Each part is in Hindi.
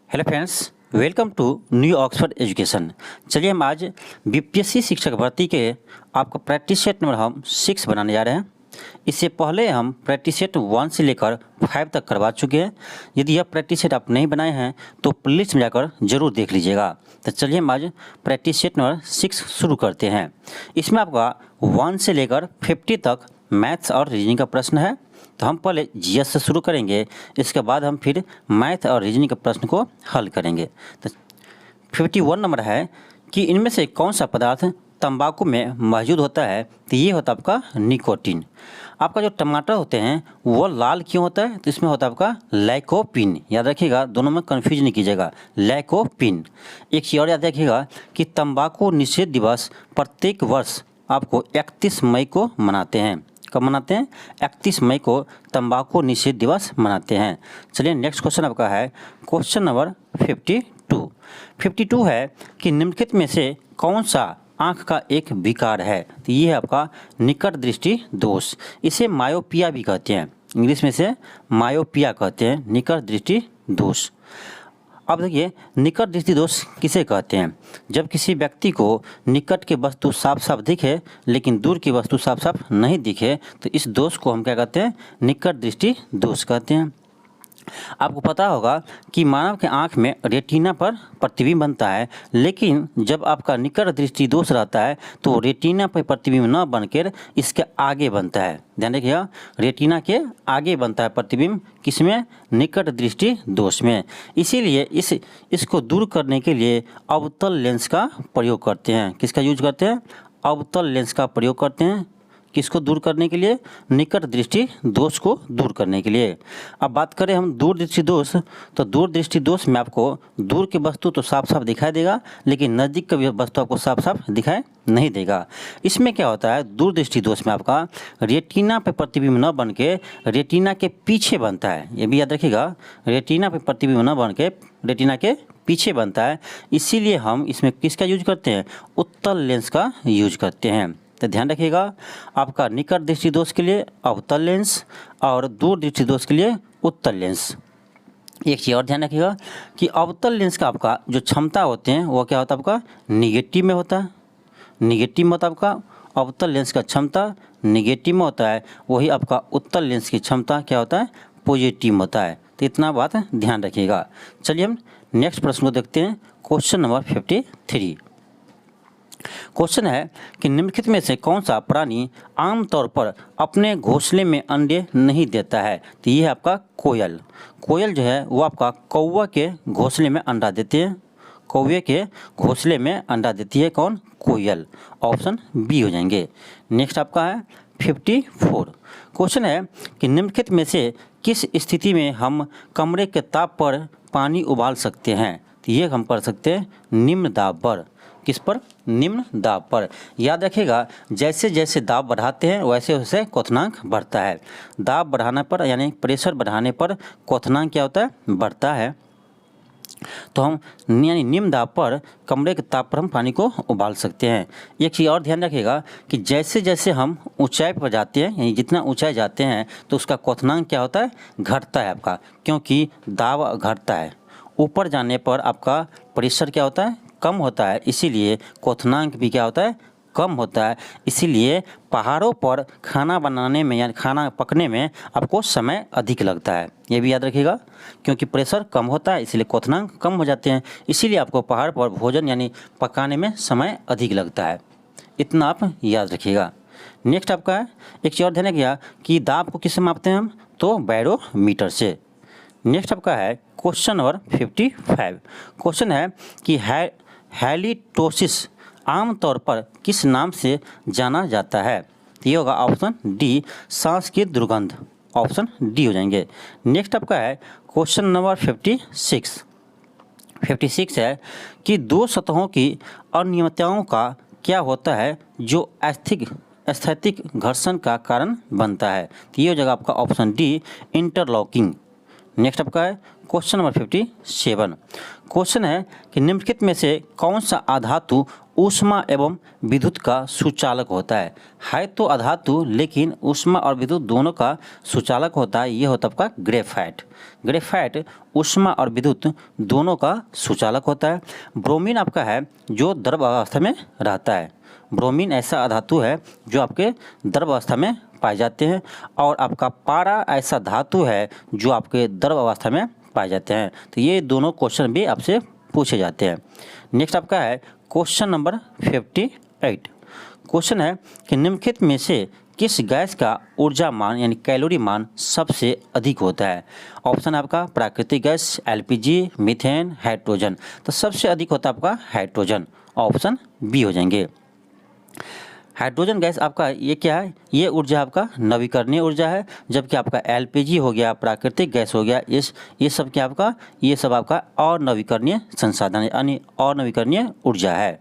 Hello friends, welcome to New Oxford Education. चलिए हम आज बीपीएससी शिक्षक भर्ती के आपका प्रैक्टिस सेट नंबर हम 6 बनाने जा रहे हैं। इससे पहले हम प्रैक्टिस सेट 1 से लेकर 5 तक करवा चुके हैं। यदि यह प्रैक्टिस सेट आप नहीं बनाए हैं तो प्लेलिस्ट में जाकर जरूर देख लीजिएगा। तो चलिए हम आज प्रैक्टिस सेट नंबर 6 शुरू करते हैं। इसमें आपका 1 से लेकर 50 तक मैथ्स और रीजनिंग का प्रश्न है। तो हम पहले जीएस से शुरू करेंगे, इसके बाद हम फिर मैथ और रीजनिंग के प्रश्न को हल करेंगे। तो 51 नंबर है कि इनमें से कौन सा पदार्थ तंबाकू में मौजूद होता है। तो ये होता है आपका निकोटीन। आपका जो टमाटर होते हैं वो लाल क्यों होता है, तो इसमें होता है आपका लाइकोपिन। याद रखिएगा, दोनों में कन्फ्यूज नहीं कीजिएगा, लाइकोपिन। एक चीज़ और याद रखिएगा कि तंबाकू निषेध दिवस प्रत्येक वर्ष आपको 31 मई को मनाते हैं। कब मनाते हैं? 31 मई को तंबाकू निषेध दिवस मनाते हैं। चलिए नेक्स्ट क्वेश्चन आपका है क्वेश्चन नंबर 52 है कि निम्नलिखित में से कौन सा आँख का एक विकार है। तो ये है आपका निकट दृष्टि दोष। इसे मायोपिया भी कहते हैं, इंग्लिश में से मायोपिया कहते हैं, निकट दृष्टि दोष। अब देखिए, निकट दृष्टि दोष किसे कहते हैं? जब किसी व्यक्ति को निकट की वस्तु साफ साफ दिखे लेकिन दूर की वस्तु साफ साफ नहीं दिखे, तो इस दोष को हम क्या कहते हैं? निकट दृष्टि दोष कहते हैं। आपको पता होगा कि मानव के आँख में रेटिना पर प्रतिबिंब बनता है, लेकिन जब आपका निकट दृष्टि दोष रहता है तो रेटिना पर प्रतिबिंब न बनकर इसके आगे बनता है। ध्यान रखिएगा, रेटिना के आगे बनता है प्रतिबिंब, किसमें? निकट दृष्टि दोष में। इसीलिए इसको दूर करने के लिए अवतल लेंस का प्रयोग करते हैं। किसका यूज करते हैं? अवतल लेंस का प्रयोग करते हैं। किसको दूर करने के लिए? निकट दृष्टि दोष को दूर करने के लिए। अब बात करें हम दूर दृष्टि दोष, तो दूर दृष्टि दोष में आपको दूर की वस्तु तो साफ साफ दिखाई देगा, लेकिन नज़दीक की वस्तु आपको साफ साफ दिखाई नहीं देगा। इसमें क्या होता है? दूर दृष्टि दोष में आपका रेटिना पे प्रतिबिंब न बन के रेटिना के पीछे बनता है। ये भी याद रखिएगा, रेटिना पे प्रतिबिंब न बन के रेटिना के पीछे बनता है। इसीलिए हम इसमें किसका यूज करते हैं? उत्तल लेंस का यूज करते हैं। तो ध्यान रखिएगा, आपका निकट दृष्टि दोष के लिए अवतल लेंस और दूर दृष्टि दोष के लिए उत्तल लेंस। एक चीज़ और ध्यान रखिएगा कि अवतल लेंस का आपका जो क्षमता होते हैं वो क्या होता है? आपका निगेटिव में होता है। निगेटिव में होता है आपका अवतल लेंस का क्षमता निगेटिव में होता है, वही आपका उत्तल लेंस की क्षमता क्या होता है? पॉजिटिव में होता है। तो इतना बात ध्यान रखिएगा। चलिए हम नेक्स्ट प्रश्न को देखते हैं, क्वेश्चन नंबर 53। क्वेश्चन है कि निम्नलिखित में से कौन सा प्राणी आमतौर पर अपने घोंसले में अंडे नहीं देता है। तो ये है आपका कोयल। कोयल जो है वो आपका कौवा के घोंसले में अंडा देते हैं। कौवे के घोंसले में अंडा देती है कौन? कोयल। ऑप्शन बी हो जाएंगे। नेक्स्ट आपका है 54। क्वेश्चन है कि निम्नलिखित में से किस स्थिति में हम कमरे के ताप पर पानी उबाल सकते हैं। तो ये हम कर सकते हैं निम्न दाब पर। किस पर? निम्न दाब पर। याद रखिएगा, जैसे जैसे दाब बढ़ाते हैं वैसे वैसे क्वथनांक बढ़ता है। दाब बढ़ाने पर यानी प्रेशर बढ़ाने पर क्वथनांक क्या होता है? बढ़ता है। तो हम यानी निम्न दाब पर कमरे के ताप पर हम पानी को उबाल सकते हैं। एक चीज़ और ध्यान रखिएगा कि जैसे जैसे हम ऊंचाई पर जाते हैं, यानी जितना ऊंचाई जाते हैं तो उसका क्वथनांक क्या होता है? घटता है आपका, क्योंकि दाब घटता है। ऊपर जाने पर आपका प्रेशर क्या होता है? कम होता है, इसीलिए क्वथनांक भी क्या होता है? कम होता है। इसीलिए पहाड़ों पर खाना बनाने में यानी खाना पकने में आपको समय अधिक लगता है। ये भी याद रखिएगा, क्योंकि प्रेशर कम होता है इसलिए क्वथनांक कम हो जाते हैं, इसीलिए आपको पहाड़ पर भोजन यानी पकाने में समय अधिक लगता है। इतना आप याद रखिएगा। नेक्स्ट आपका है, एक चीज़ और ध्यान रखिएगा कि दाब को किससे मापते हैं हम? तो बैरोमीटर से। नेक्स्ट आपका है क्वेश्चन नंबर 55। क्वेश्चन है कि हैलिटोसिस आमतौर पर किस नाम से जाना जाता है। ये होगा ऑप्शन डी, सांस की दुर्गंध। ऑप्शन डी हो जाएंगे। नेक्स्ट आपका है क्वेश्चन नंबर 56 है कि दो सतहों की अनियमितताओं का क्या होता है जो स्थैतिक घर्षण का कारण बनता है। तो ये हो जाएगा आपका ऑप्शन डी, इंटरलॉकिंग। नेक्स्ट आपका है क्वेश्चन नंबर 57। क्वेश्चन है कि निम्नलिखित में से कौन सा अधातु ऊष्मा एवं विद्युत का सुचालक होता है तो अधातु लेकिन ऊष्मा और विद्युत दोनों का सुचालक होता है, ये होता है आपका ग्रेफाइट। ग्रेफाइट ऊष्मा और विद्युत दोनों का सुचालक होता है। ब्रोमीन आपका है जो द्रव अवस्था में रहता है। ब्रोमीन ऐसा अधातु है जो आपके द्रव अवस्था में पाए जाते हैं, और आपका पारा ऐसा धातु है जो आपके द्रव अवस्था में पाए जाते हैं। तो ये दोनों क्वेश्चन भी आपसे पूछे जाते हैं। नेक्स्ट आपका है क्वेश्चन नंबर 58। क्वेश्चन है कि निम्नलिखित में से किस गैस का ऊर्जा मान यानी कैलोरी मान सबसे अधिक होता है। ऑप्शन आपका प्राकृतिक गैस, एलपीजी, मीथेन, हाइड्रोजन। तो सबसे अधिक होता है आपका हाइड्रोजन, ऑप्शन बी हो जाएंगे। हाइड्रोजन गैस आपका ये क्या है, ये ऊर्जा आपका नवीकरणीय ऊर्जा है, जबकि आपका एलपीजी हो गया, प्राकृतिक गैस हो गया, ये सब क्या आपका, ये सब आपका अनवीकरणीय संसाधन यानी अनवीकरणीय ऊर्जा है।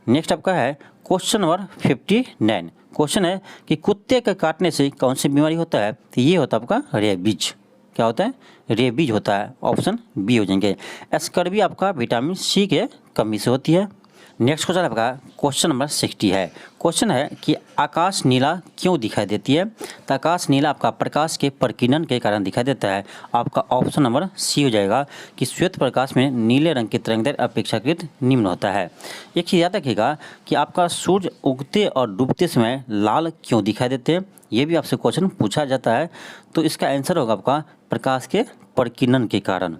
नेक्स्ट आपका है क्वेश्चन नंबर 59। क्वेश्चन है कि कुत्ते के काटने से कौन सी बीमारी होता है। तो ये होता है आपका रेबीज। क्या होता है, रेबीज होता है, ऑप्शन बी हो जाएंगे। स्कर्वी आपका विटामिन सी के कमी से होती है। नेक्स्ट क्वेश्चन आपका क्वेश्चन नंबर 60 है। क्वेश्चन है कि आकाश नीला क्यों दिखाई देती है। तो आकाश नीला आपका प्रकाश के प्रकीर्णन के कारण दिखाई देता है। आपका ऑप्शन नंबर सी हो जाएगा कि श्वेत प्रकाश में नीले रंग की तरंगदैर्घ्य अपेक्षाकृत निम्न होता है। एक चीज़ याद रखिएगा कि आपका सूर्य उगते और डूबते समय लाल क्यों दिखाई देते हैं, ये भी आपसे क्वेश्चन पूछा जाता है। तो इसका आंसर होगा आपका प्रकाश के प्रकीर्णन के कारण।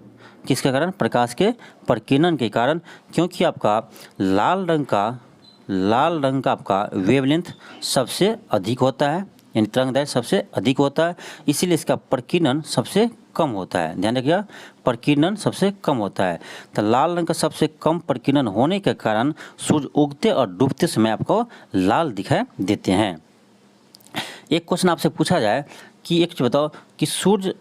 किसके कारण, प्रकाश के प्रकीर्णन के कारण, क्योंकि आपका लाल रंग का आपका वेवलेंथ सबसे अधिक होता है यानी तरंगदैर्घ्य सबसे अधिक होता है, इसीलिए इसका प्रकीर्णन सबसे कम होता है। ध्यान रखिएगा, प्रकीर्णन सबसे कम होता है। तो लाल रंग का सबसे कम प्रकीर्णन होने के कारण सूर्य उगते और डूबते समय आपको लाल दिखाई देते हैं। एक क्वेश्चन आपसे पूछा जाए कि एक चीज़ बताओ कि सूर्य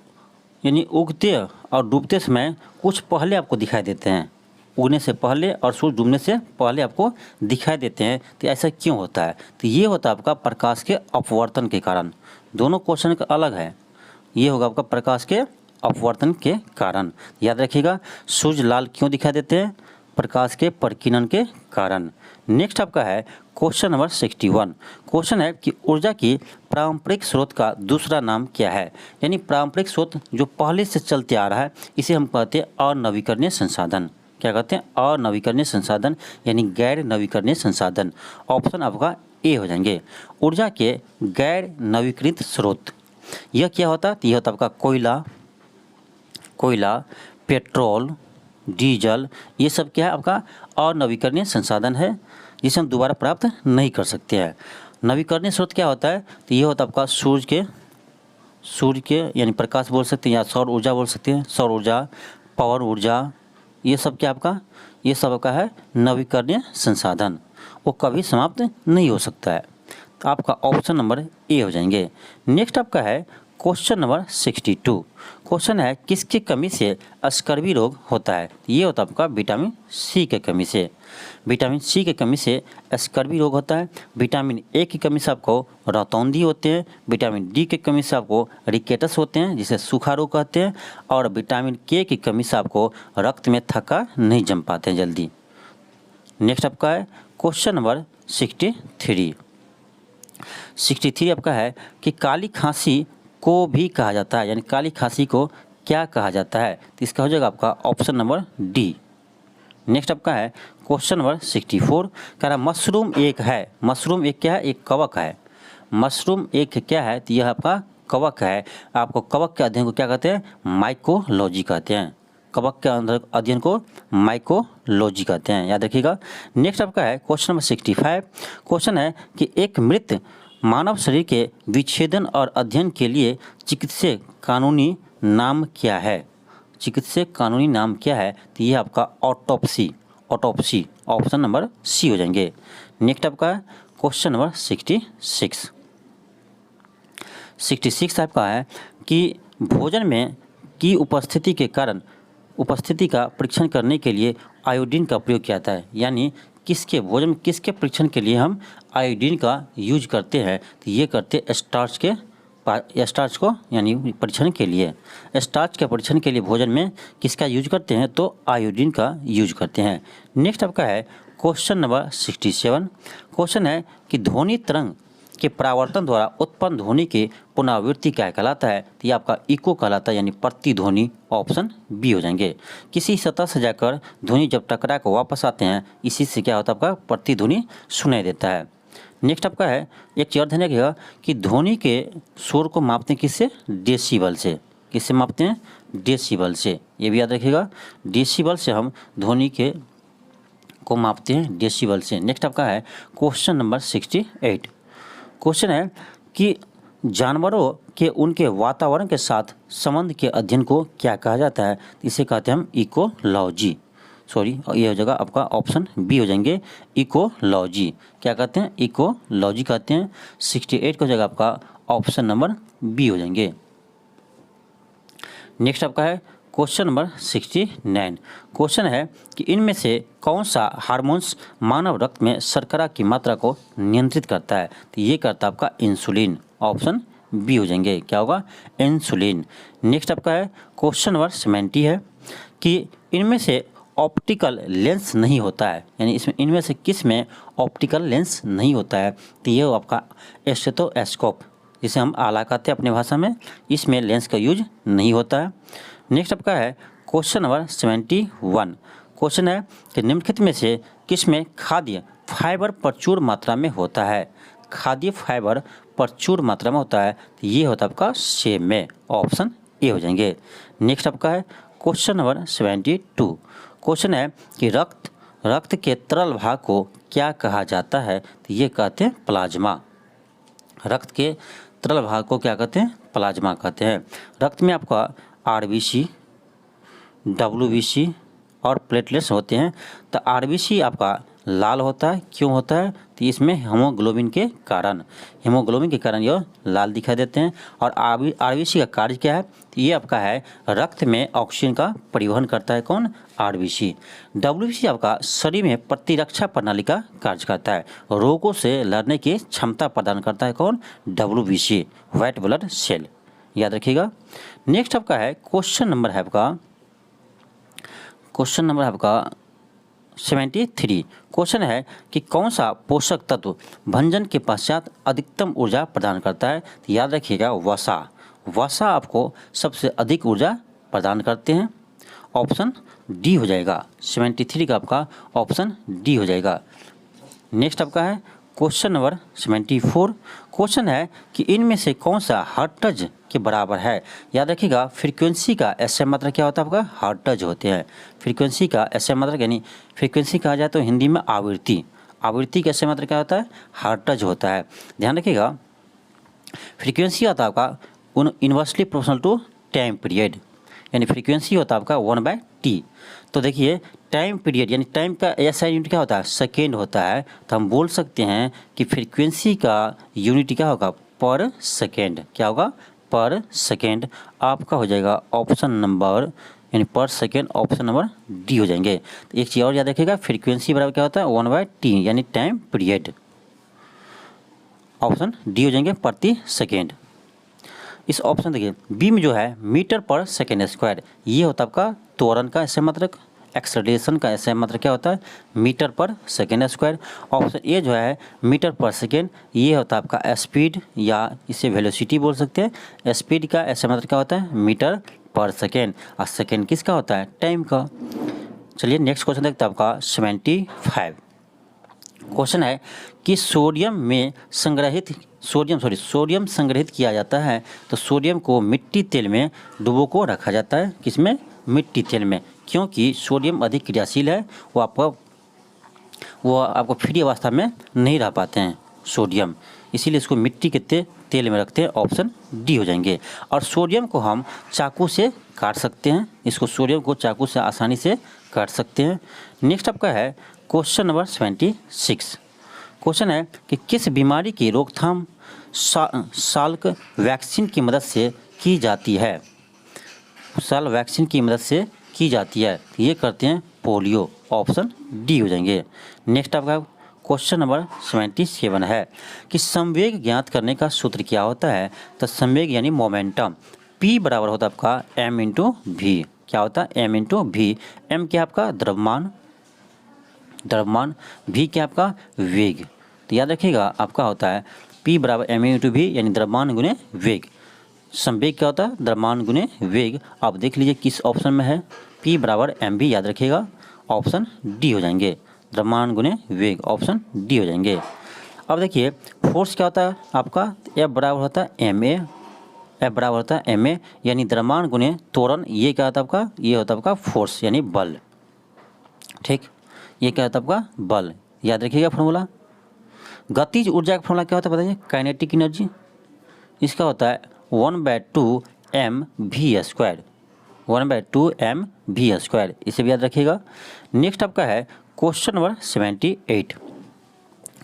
यानी उगते और डूबते समय कुछ पहले आपको दिखाई देते हैं, उगने से पहले और सूर्य डूबने से पहले आपको दिखाई देते हैं। तो ऐसा क्यों होता है। तो ये होता है आपका प्रकाश के अपवर्तन के कारण। दोनों क्वेश्चन का अलग है। ये होगा आपका प्रकाश के अपवर्तन के कारण। याद रखिएगा, सूर्य लाल क्यों दिखाई देते हैं, प्रकाश के प्रकीर्णन के कारण। नेक्स्ट आपका है क्वेश्चन नंबर 61। क्वेश्चन है कि ऊर्जा की पारंपरिक स्रोत का दूसरा नाम क्या है। यानी पारंपरिक स्रोत जो पहले से चलते आ रहा है, इसे हम कहते हैं अनवीकरणीय संसाधन। क्या कहते हैं, अनवीकरणीय संसाधन यानी गैर नवीकरणीय संसाधन। ऑप्शन आपका ए हो जाएंगे। ऊर्जा के गैर नवीकृत स्रोत यह क्या होता है, यह होता है आपका कोयला, पेट्रोल, डीजल, ये सब क्या है आपका अनवीकरणीय संसाधन है जिसे हम दोबारा प्राप्त नहीं कर सकते हैं। नवीकरणीय स्रोत क्या होता है, तो ये होता है आपका सूर्य के यानी प्रकाश बोल सकते हैं या सौर ऊर्जा बोल सकते हैं, सौर ऊर्जा, पवन ऊर्जा, ये सब क्या आपका, ये सब आपका है नवीकरणीय संसाधन, वो कभी समाप्त नहीं हो सकता है। तो आपका ऑप्शन नंबर ए हो जाएंगे। नेक्स्ट आपका है क्वेश्चन नंबर 62। क्वेश्चन है किसकी कमी से स्कर्वी रोग होता है। ये होता है आपका विटामिन सी के कमी से। विटामिन सी के कमी से स्कर्वी रोग होता है। विटामिन ए की कमी से आपको रतौंधी होते हैं। विटामिन डी की कमी से आपको रिकेटस होते हैं जिसे सूखा रोग कहते हैं। और विटामिन के की कमी से आपको रक्त में थक्का नहीं जम पाते हैं जल्दी। नेक्स्ट आपका है क्वेश्चन नंबर 63 आपका है कि काली खांसी को भी कहा जाता है, यानी काली खांसी को क्या कहा जाता है। तो इसका हो जाएगा आपका ऑप्शन नंबर डी। नेक्स्ट आपका है क्वेश्चन नंबर 64। कह रहा मशरूम एक है, मशरूम एक क्या है, एक कवक है। मशरूम एक क्या है, तो यह आपका कवक है। आपको कवक के अध्ययन को क्या कहते हैं, माइकोलॉजी कहते हैं। कवक के अंदर अध्ययन को माइकोलॉजी कहते हैं, याद रखिएगा। नेक्स्ट आपका है क्वेश्चन नंबर 65। क्वेश्चन है कि एक मृत मानव शरीर के विच्छेदन और अध्ययन के लिए चिकित्सीय कानूनी नाम क्या है। चिकित्सीय कानूनी नाम क्या है, तो यह आपका ऑटोप्सी ऑप्शन नंबर सी हो जाएंगे। नेक्स्ट आपका क्वेश्चन नंबर 66 आपका है कि भोजन में की उपस्थिति के कारण उपस्थिति का परीक्षण करने के लिए आयोडीन का प्रयोग किया जाता है। यानी किसके भोजन में किसके परीक्षण के लिए हम आयोडीन का यूज करते हैं, तो ये करते हैं स्टार्च को यानी परीक्षण के लिए। स्टार्च के परीक्षण के लिए भोजन में किसका यूज करते हैं, तो आयोडीन का यूज करते हैं। नेक्स्ट आपका है क्वेश्चन नंबर 67 क्वेश्चन है कि ध्वनि तरंग के परावर्तन द्वारा उत्पन्न ध्वनि के पुनरावृत्ति क्या कहलाता है? तो ये आपका इको कहलाता है, यानी प्रतिध्वनि। ऑप्शन बी हो जाएंगे। किसी सतह से जाकर ध्वनि जब टकरा कर वापस आते हैं, इसी से क्या होता है? आपका प्रतिध्वनि सुनाई देता है। नेक्स्ट आपका है, एक चीज और ध्यान रखिएगा कि ध्वनि के शोर को मापते हैं किससे? डेसिबल से। किससे मापते हैं? डेसिबल से। ये भी याद रखिएगा, डेसिबल से हम ध्वनि के को मापते हैं, डेसिबल से। नेक्स्ट आपका है क्वेश्चन नंबर 68 क्वेश्चन है कि जानवरों के उनके वातावरण के साथ संबंध के अध्ययन को क्या कहा जाता है? इसे कहते हैं हम इकोलॉजी। सॉरी, ये हो जाएगा आपका ऑप्शन बी हो जाएंगे, इकोलॉजी। क्या कहते हैं? इकोलॉजी कहते हैं। 68 का हो जाएगा आपका ऑप्शन नंबर बी हो जाएंगे। नेक्स्ट आपका है क्वेश्चन नंबर 69 क्वेश्चन है कि इनमें से कौन सा हार्मोन्स मानव रक्त में शर्करा की मात्रा को नियंत्रित करता है? तो ये करता है आपका इंसुलिन। ऑप्शन बी हो जाएंगे। क्या होगा? इंसुलिन। नेक्स्ट आपका है क्वेश्चन नंबर 70 है कि इनमें से ऑप्टिकल लेंस नहीं होता है, यानी इसमें इनमें से किस में ऑप्टिकल लेंस नहीं होता है? तो ये आपका स्टेथोस्कोप, जिसे हम आला कहते हैं अपने भाषा में, इसमें लेंस का यूज नहीं होता है। नेक्स्ट आपका है क्वेश्चन नंबर 71 क्वेश्चन है कि निम्नलिखित में से किस में खाद्य फाइबर प्रचुर मात्रा में होता है? खाद्य फाइबर प्रचुर मात्रा में होता है, तो ये होता है आपका सेब में। ऑप्शन ए हो जाएंगे। नेक्स्ट आपका है क्वेश्चन नंबर 72 क्वेश्चन है कि रक्त के तरल भाग को क्या कहा जाता है? तो ये कहते हैं प्लाज्मा। रक्त के तरल भाग को क्या कहते हैं? प्लाज्मा कहते हैं। रक्त में आपका आरबीसी, डब्ल्यूबीसी और प्लेटलेट्स होते हैं। तो आरबीसी आपका लाल होता है, क्यों होता है? तो इसमें हीमोग्लोबिन के कारण यह लाल दिखाई देते हैं। और आरबीसी का कार्य क्या है? तो ये आपका है रक्त में ऑक्सीजन का परिवहन करता है। कौन? आरबीसी। डब्ल्यूबीसी आपका शरीर में प्रतिरक्षा प्रणाली का कार्य करता है, रोगों से लड़ने की क्षमता प्रदान करता है। कौन? WBC, white blood cell. याद रखिएगा। नेक्स्ट आपका है क्वेश्चन नंबर है आपका 73 क्वेश्चन है कि कौन सा पोषक तत्व भंजन के पश्चात अधिकतम ऊर्जा प्रदान करता है? तो याद रखिएगा वसा आपको सबसे अधिक ऊर्जा प्रदान करते हैं। ऑप्शन डी हो जाएगा। 73 का आपका ऑप्शन डी हो जाएगा। नेक्स्ट आपका है क्वेश्चन नंबर 74 क्वेश्चन है कि इनमें से कौन सा हर्ट्ज के बराबर है? याद रखिएगा, फ्रीक्वेंसी का एसआई मात्रक क्या होता है आपका? हर्ट्ज होते हैं। फ्रीक्वेंसी का एसआई मात्रक, यानी फ्रीक्वेंसी कहा जाए तो हिंदी में आवृत्ति का एसआई मात्रक क्या होता है? हर्ट्ज होता है। ध्यान रखिएगा, फ्रीक्वेंसी होता है आपका inversely proportional to time period, यानी फ्रीक्वेंसी होता है आपका 1/t। तो देखिए टाइम पीरियड यानी टाइम का एसआई यूनिट क्या होता है? सेकेंड होता है। तो हम बोल सकते हैं कि फ्रीक्वेंसी का यूनिट क्या होगा? पर सेकेंड। क्या होगा? पर सेकेंड। आपका हो जाएगा ऑप्शन नंबर, यानी पर सेकेंड, ऑप्शन नंबर डी हो जाएंगे। तो एक चीज़ और याद रखिएगा, फ्रीक्वेंसी बराबर क्या होता है? 1/t, यानी टाइम पीरियड। ऑप्शन डी हो जाएंगे, प्रति सेकेंड। इस ऑप्शन देखिए बी में जो है मीटर पर सेकेंड स्क्वायर, ये होता है आपका त्वरण का एसआई मात्रक। एक्सेलरेशन का एसआई मात्रक क्या होता है? मीटर पर सेकेंड स्क्वायर। ऑप्शन ए जो है मीटर पर सेकेंड, ये होता है आपका स्पीड, या इसे वेलोसिटी बोल सकते हैं। स्पीड का एसआई मात्रक क्या होता है? मीटर पर सेकेंड। और सेकेंड किसका होता है? टाइम का। चलिए नेक्स्ट क्वेश्चन देखते हैं आपका 75 क्वेश्चन है कि सोडियम संग्रहित किया जाता है। तो सोडियम को मिट्टी तेल में डुबो को रखा जाता है। किसमें? मिट्टी तेल में, क्योंकि सोडियम अधिक क्रियाशील है। वो आपको फ्री अवस्था में नहीं रह पाते हैं सोडियम, इसीलिए इसको मिट्टी के तेल में रखते हैं। ऑप्शन डी हो जाएंगे। और सोडियम को हम चाकू से काट सकते हैं, सोडियम को चाकू से आसानी से काट सकते हैं। नेक्स्ट आपका है क्वेश्चन नंबर 76 क्वेश्चन है कि किस बीमारी की रोकथाम साल्क वैक्सीन की मदद से की जाती है? ये करते हैं पोलियो। ऑप्शन डी हो जाएंगे। नेक्स्ट आपका क्वेश्चन नंबर 77 है कि संवेग ज्ञात करने का सूत्र क्या होता है? तो संवेग यानी मोमेंटम, P बराबर होता है आपका m × v। क्या होता है? m × v। m क्या आपका द्रव्यमान, द्रव्यमान, v क्या आपका वेग। तो याद रखिएगा आपका होता है P बराबर ma/v यानी द्रव्यमान गुने वेग। संवेग क्या होता है, द्रव्यमान गुने वेग। आप देख लीजिए किस ऑप्शन में है, P बराबर mv, याद रखिएगा ऑप्शन डी हो जाएंगे, द्रव्यमान गुने वेग ऑप्शन डी हो जाएंगे। अब देखिए फोर्स क्या होता है आपका, F बराबर होता है ma, F बराबर होता है ma यानी द्रव्यमान गुने त्वरण। ये क्या होता है आपका, ये होता है आपका फोर्स यानी बल, ठीक। ये क्या होता है आपका बल, याद रखिएगा फॉर्मूला। गतिज ऊर्जा का फॉर्मूला क्या होता है बताइए, काइनेटिक एनर्जी। इसका होता है 1/2 mv², 1/2 mv², इसे भी याद रखिएगा। नेक्स्ट आपका है क्वेश्चन नंबर 78।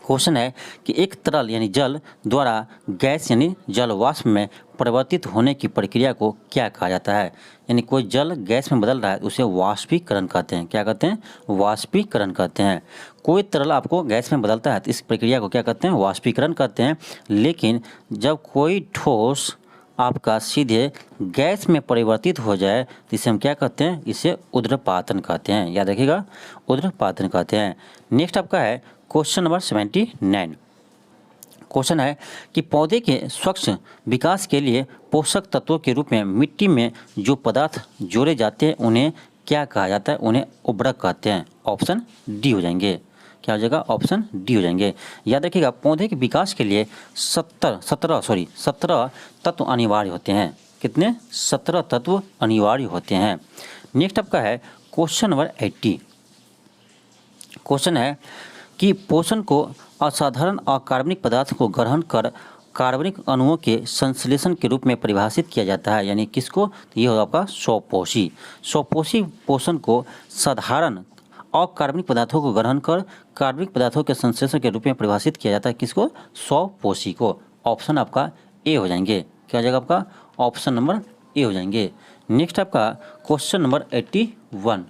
क्वेश्चन है कि एक तरल यानी जल द्वारा गैस यानी जल वाष्प में परिवर्तित होने की प्रक्रिया को क्या कहा जाता है। यानी कोई जल गैस में बदल रहा है उसे वाष्पीकरण कहते हैं। क्या कहते हैं, वाष्पीकरण कहते हैं। कोई तरल आपको गैस में बदलता है तो इस प्रक्रिया को क्या कहते हैं, वाष्पीकरण कहते हैं। लेकिन जब कोई ठोस आपका सीधे गैस में परिवर्तित हो जाए तो इसे हम क्या कहते हैं, इसे ऊर्ध्वपातन कहते हैं। याद रखिएगा ऊर्ध्वपातन कहते हैं। नेक्स्ट आपका है क्वेश्चन नंबर 79। क्वेश्चन है कि पौधे के स्वच्छ विकास के लिए पोषक तत्वों के रूप में मिट्टी में जो पदार्थ जोड़े जाते हैं उन्हें क्या कहा जाता है, उन्हें उर्वरक कहते हैं। ऑप्शन डी हो जाएंगे, क्या हो जाएगा, ऑप्शन डी हो जाएंगे। याद रखिएगा पौधे के विकास के लिए 17 तत्व अनिवार्य होते हैं। कितने, 17 तत्व अनिवार्य होते हैं। नेक्स्ट आपका है क्वेश्चन नंबर 80। क्वेश्चन है कि पोषण को असाधारण अकार्बनिक पदार्थ को ग्रहण कर कार्बनिक अणुओं के संश्लेषण के रूप में परिभाषित किया जाता है। यानी किसको, तो ये होगा आपका स्वपोषी। स्वपोषी पोषण को साधारण अकार्बनिक पदार्थों को ग्रहण कर कार्बनिक पदार्थों के संश्लेषण के रूप में परिभाषित किया जाता है। किसको, स्वपोषी को। ऑप्शन आपका ए हो जाएंगे, क्या हो जाएगा आपका, ऑप्शन नंबर ए हो जाएंगे। नेक्स्ट आपका क्वेश्चन नंबर 81।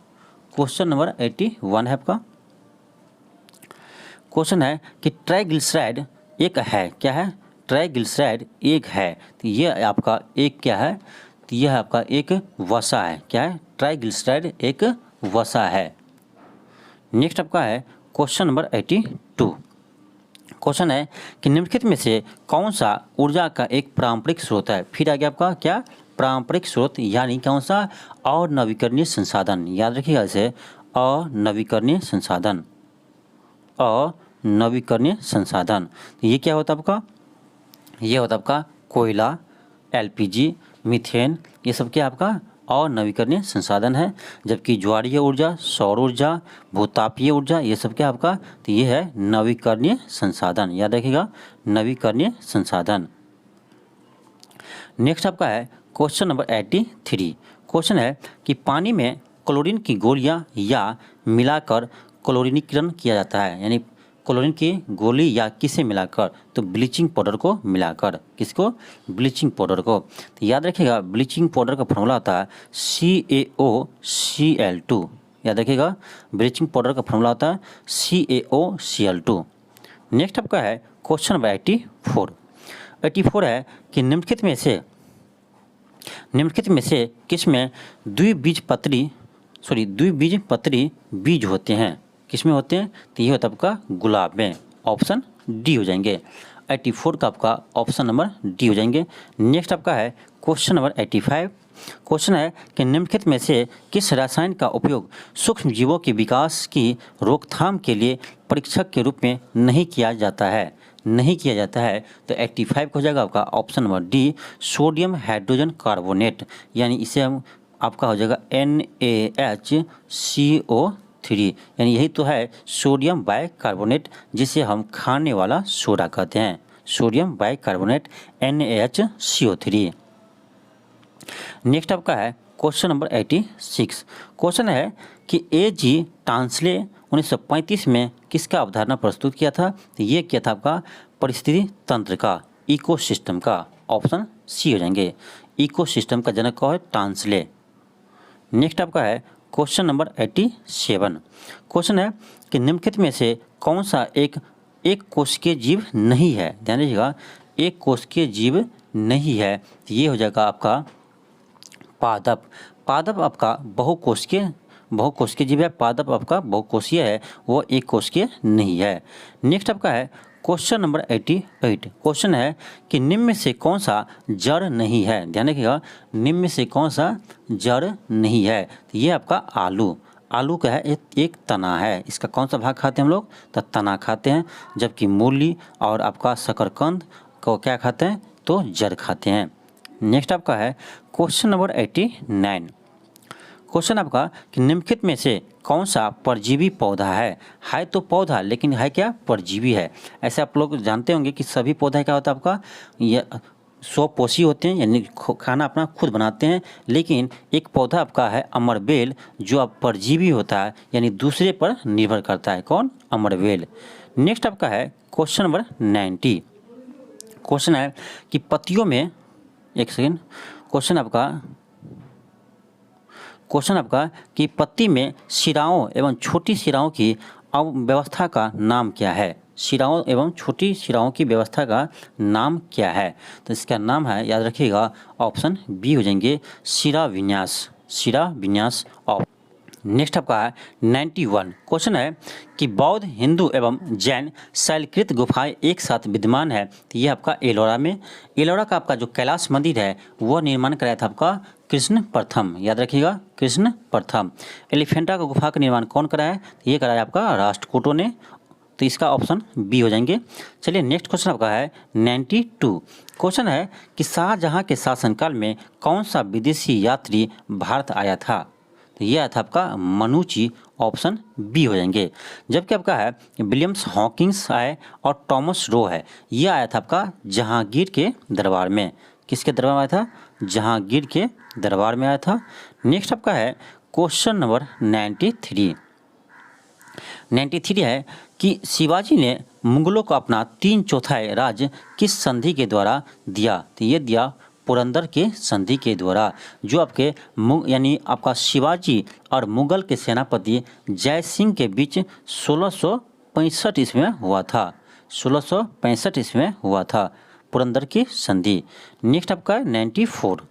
क्वेश्चन नंबर 81 है आपका। क्वेश्चन है कि ट्राइग्लिसराइड एक है, क्या है, ट्राइग्लिसराइड एक है। तो ये आपका एक क्या है, तो यह आपका एक वसा है। क्या है, ट्राइग्लिसराइड एक वसा है। नेक्स्ट आपका है क्वेश्चन नंबर 82। क्वेश्चन है कि निम्नलिखित में से कौन सा ऊर्जा का एक पारंपरिक स्रोत है। फिर आ गया आपका क्या, पारंपरिक स्रोत यानी कौन सा, अनवीकरणीय संसाधन। याद रखिएगा इसे, अनवीकरणीय संसाधन, अनवीकरणीय संसाधन। ये क्या होता है आपका, ये होता है आपका कोयला, एलपीजी, मीथेन, ये सब क्या आपका अनवीकरणीय संसाधन है। जबकि ज्वारीय ऊर्जा, सौर ऊर्जा, भूतापीय ऊर्जा, ये सब क्या आपका, तो ये है नवीकरणीय संसाधन। याद रखिएगा नवीकरणीय संसाधन। नेक्स्ट आपका है क्वेश्चन नंबर 83। क्वेश्चन है कि पानी में क्लोरीन की गोलियां या मिलाकर क्लोरीनीकरण किया जाता है। यानी क्लोरीन की गोली या किसे मिलाकर, तो ब्लीचिंग पाउडर को मिलाकर। किसको, ब्लीचिंग पाउडर को। तो याद रखिएगा ब्लीचिंग पाउडर का फॉर्मूला होता है CaOCl2। याद रखिएगा ब्लीचिंग पाउडर का फॉर्मूला होता है CaOCl2। नेक्स्ट आपका है क्वेश्चन नंबर 84 है कि निम्नलिखित में से किसमें द्विबीजपत्री बीज होते हैं। किसमें होते हैं, तो ये होता है आपका गुलाब में। ऑप्शन डी हो जाएंगे। 84 का आपका ऑप्शन नंबर डी हो जाएंगे। नेक्स्ट आपका है क्वेश्चन नंबर 85। क्वेश्चन है कि निम्नलिखित में से किस रसायन का उपयोग सूक्ष्म जीवों के विकास की रोकथाम के लिए परीक्षक के रूप में नहीं किया जाता है। नहीं किया जाता है तो 85 हो जाएगा आपका option number D, sodium hydrogen carbonate. यानी इसे हम आपका हो जाएगा NaHCO3। यानी यही तो है सोडियम बाइकार्बोनेट, जिसे हम खाने वाला सोडा कहते हैं। Sodium bicarbonate NaHCO3। नेक्स्ट आपका है क्वेश्चन नंबर 86। क्वेश्चन है कि A.G. टांसले 1935 में किसका अवधारणा प्रस्तुत किया था। तो ये किया था आपका परिस्थिति तंत्र का, इकोसिस्टम का। ऑप्शन सी हो जाएंगे, इकोसिस्टम का जनक कौन है, टांसले। नेक्स्ट आपका है क्वेश्चन नंबर 87। क्वेश्चन है कि निम्नलिखित में से कौन सा एक कोशिकीय जीव नहीं है। ध्यान दीजिएगा एक कोशिकीय जीव नहीं है, तो ये हो जाएगा आपका पादप। पादप आपका बहुकोशिकीय बहुकोशिकीय जीव है, पादप आपका बहुकोशीय है, वो एक कोशिकीय नहीं है। नेक्स्ट आपका है क्वेश्चन नंबर 88। क्वेश्चन है कि निम्न में से कौन सा जड़ नहीं है। ध्यान रखिएगा, निम्न में से कौन सा जड़ नहीं है। तो ये आपका आलू, आलू का है एक तना है। इसका कौन सा भाग खाते हैं हम लोग, तो तना खाते हैं। जबकि मूली और आपका शकरकंद को क्या खाते हैं, तो जड़ खाते हैं। नेक्स्ट आपका है क्वेश्चन नंबर 89। क्वेश्चन आपका कि निम्नलिखित में से कौन सा परजीवी पौधा है तो पौधा लेकिन है क्या, परजीवी है। ऐसे आप लोग जानते होंगे कि सभी पौधा क्या होता है आपका, ये स्वपोषी होते हैं, यानी खाना अपना खुद बनाते हैं। लेकिन एक पौधा आपका है अमरबेल, जो आप परजीवी होता है, यानी दूसरे पर निर्भर करता है। कौन, अमरबेल। नेक्स्ट आपका है क्वेश्चन नंबर 90। क्वेश्चन है कि पत्तियों में, एक सेकेंड, क्वेश्चन आपका कि पत्ती में शिराओं एवं छोटी शिराओं की व्यवस्था का नाम क्या है। शिराओं एवं छोटी शिराओं की व्यवस्था का नाम क्या है। तो इसका नाम है, याद रखिएगा, ऑप्शन बी हो जाएंगे, शिरा विन्यास। शिरा विन्यास ऑफ। नेक्स्ट आपका है 91। क्वेश्चन है कि बौद्ध, हिंदू एवं जैन शैलकृत गुफाएं एक साथ विद्यमान है। तो ये आपका एलोरा में, एलोरा का आपका जो कैलाश मंदिर है वो निर्माण कराया था आपका कृष्ण प्रथम। याद रखिएगा, कृष्ण प्रथम। एलिफेंटा का गुफा का निर्माण कौन कराया है, तो ये कराया आपका राष्ट्रकूटों ने। तो इसका ऑप्शन बी हो जाएंगे। चलिए नेक्स्ट क्वेश्चन आपका है 92। क्वेश्चन है कि शाहजहां के शासनकाल में कौन सा विदेशी यात्री भारत आया था। तो ये आया था आपका मनुची, ऑप्शन बी हो जाएंगे। जबकि आपका है विलियम्स हॉकिंस आए और टॉमस रो है, ये आया था आपका जहांगीर के दरबार में। किसके दरबार में आया था, जहांगीर के दरबार में आया था। नेक्स्ट आपका है क्वेश्चन नंबर 93। 93 है कि शिवाजी ने मुगलों को अपना 3/4 राज्य किस संधि के द्वारा दिया। तो ये दिया पुरंदर के संधि के द्वारा, जो आपके यानी आपका शिवाजी और मुगल के सेनापति जय सिंह के बीच 1665 ईस्वी में हुआ था। 1665 ईस्वी में हुआ था पुरंदर की संधि। नेक्स्ट आपका है 94।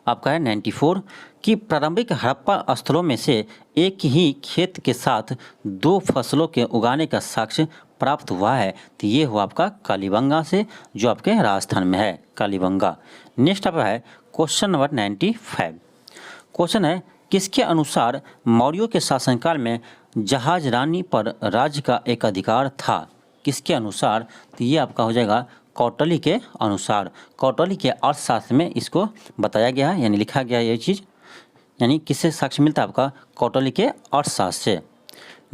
आपका है 94 कि प्रारंभिक हड़प्पा स्थलों में से एक ही खेत के साथ 2 फसलों के उगाने का साक्ष्य प्राप्त हुआ है। तो ये हुआ आपका कालीबंगा से, जो आपके राजस्थान में है, कालीबंगा। नेक्स्ट आपका है क्वेश्चन नंबर 95। क्वेश्चन है किसके अनुसार मौर्यों के शासनकाल में जहाज रानी पर राज्य का एक अधिकार था। किसके अनुसार, तो ये आपका हो जाएगा कौटिल्य के अनुसार। कौटिल्य के अर्थशास्त्र में इसको बताया गया है, यानी लिखा गया है ये चीज़। यानी किससे साक्ष्य मिलता है आपका, कौटिल्य के अर्थशास्त्र से।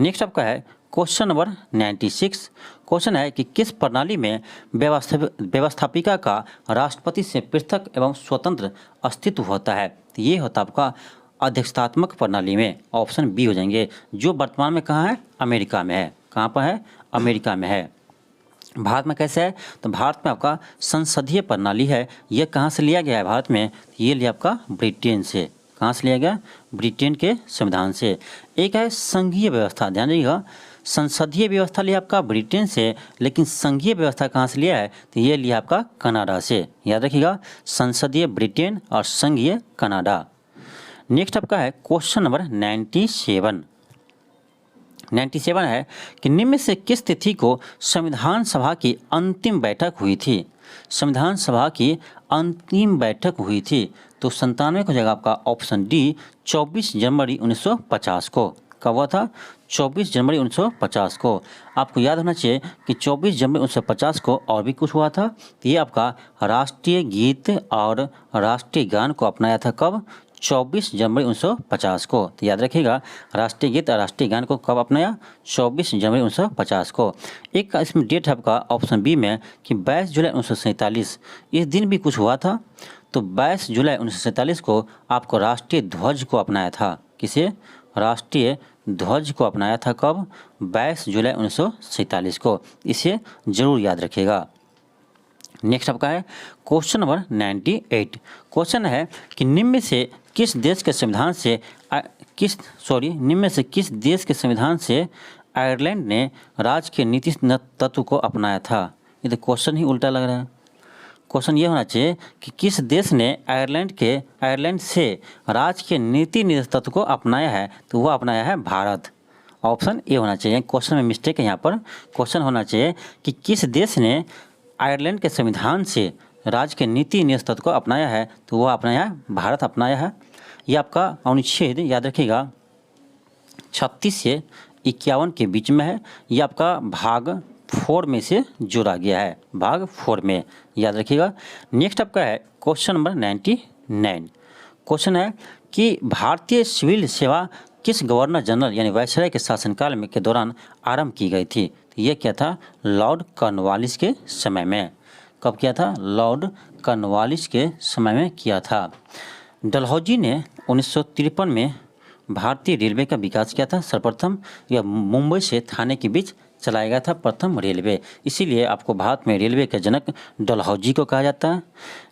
नेक्स्ट आपका है क्वेश्चन नंबर 96। क्वेश्चन है कि किस प्रणाली में व्यवस्थापिका का राष्ट्रपति से पृथक एवं स्वतंत्र अस्तित्व होता है। तो ये होता है आपका अध्यक्षतात्मक प्रणाली में, ऑप्शन बी हो जाएंगे, जो वर्तमान में कहाँ है, अमेरिका में है। कहाँ पर है, अमेरिका में है। भारत में कैसे है, तो भारत में आपका संसदीय प्रणाली है। यह कहाँ से लिया गया है भारत में, ये लिया आपका ब्रिटेन से। कहाँ से लिया गया, ब्रिटेन के संविधान से। एक है संघीय व्यवस्था, ध्यान रखिएगा, संसदीय व्यवस्था लिया आपका ब्रिटेन से, लेकिन संघीय व्यवस्था कहाँ से लिया है, तो ये लिया आपका कनाडा से। याद रखिएगा, संसदीय ब्रिटेन और संघीय कनाडा। नेक्स्ट आपका है क्वेश्चन नंबर 97। 97 है कि निम्न में से किस तिथि को संविधान सभा की अंतिम बैठक हुई थी। संविधान सभा की अंतिम बैठक हुई थी, तो 97 को जगह आपका ऑप्शन डी 24 जनवरी 1950 को। कब हुआ था, 24 जनवरी 1950 को। आपको याद होना चाहिए कि 24 जनवरी 1950 को और भी कुछ हुआ था। तो ये आपका राष्ट्रीय गीत और राष्ट्रीय गान को अपनाया था कब, 24 जनवरी 1950 को। तो याद रखिएगा, राष्ट्रीय गीत और राष्ट्रीय गान को कब अपनाया, 24 जनवरी 1950 को। एक का इसमें डेट है आपका ऑप्शन बी में कि 22 जुलाई 1947, इस दिन भी कुछ हुआ था। तो 22 जुलाई 1947 को आपको राष्ट्रीय ध्वज को अपनाया था। किसे, राष्ट्रीय ध्वज को अपनाया था कब, 22 जुलाई 1947 को। इसे जरूर याद रखिएगा। नेक्स्ट आपका है क्वेश्चन नंबर 98। क्वेश्चन है कि निम्न में से किस देश के संविधान से आयरलैंड ने राज्य के नीति तत्व को अपनाया था। ये तो क्वेश्चन ही उल्टा लग रहा है। क्वेश्चन ये होना चाहिए कि किस देश ने आयरलैंड से राज्य के नीति निरंतर तत्व को अपनाया है, तो वह अपनाया है भारत। ऑप्शन ए होना चाहिए, क्वेश्चन में मिस्टेक है यहाँ पर। क्वेश्चन होना चाहिए कि किस देश ने आयरलैंड के संविधान से राज्य के नीति निरंतर तत्व को अपनाया है, तो वह अपनाया है भारत अपनाया है। ये आपका अनुच्छेद याद रखिएगा 36 से 51 के बीच में है। ये आपका भाग 4 में से जोड़ा गया है, भाग 4 में, याद रखिएगा। नेक्स्ट आपका है क्वेश्चन नंबर 99। क्वेश्चन है कि भारतीय सिविल सेवा किस गवर्नर जनरल यानी वायसराय के शासनकाल में के दौरान आरंभ की गई थी? तो ये क्या था? लॉर्ड कॉर्नवालिस के समय में। कब किया था? लॉर्ड कॉर्नवालिस के समय में किया था। डलहौजी ने 1953 में भारतीय रेलवे का विकास किया था। सर्वप्रथम यह मुंबई से थाने के बीच चलाया गया था प्रथम रेलवे, इसीलिए आपको भारत में रेलवे के जनक डलहौजी को कहा जाता है।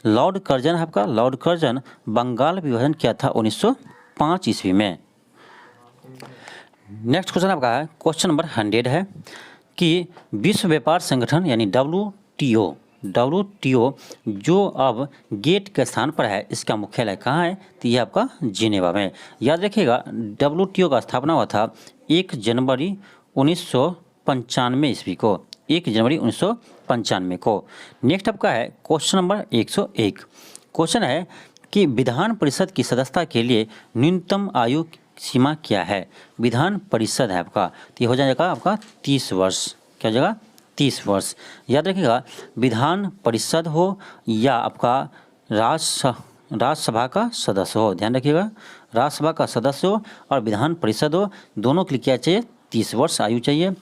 लॉर्ड कर्जन आपका, लॉर्ड कर्जन बंगाल विभाजन किया था 1905 ईस्वी में। नेक्स्ट क्वेश्चन आपका है क्वेश्चन नंबर 100 है कि विश्व व्यापार संगठन यानी WTO जो अब गेट के स्थान पर है, इसका मुख्यालय कहाँ है? तो ये आपका जिनेवा में। याद रखिएगा WTO का स्थापना हुआ था 1 जनवरी 1995 ईस्वी को, 1 जनवरी 1995 को। नेक्स्ट आपका है क्वेश्चन नंबर 101। क्वेश्चन है कि विधान परिषद की सदस्यता के लिए न्यूनतम आयु सीमा क्या है? विधान परिषद है आपका, तो ये हो जाएगा आपका 30 वर्ष। क्या हो जाएगा? 30 वर्ष। याद रखिएगा विधान परिषद हो या आपका राज्यसभा का सदस्य हो, ध्यान रखिएगा राज्यसभा का सदस्य हो और विधान परिषद हो, दोनों के लिए क्या चाहिए? 30 वर्ष आयु चाहिए।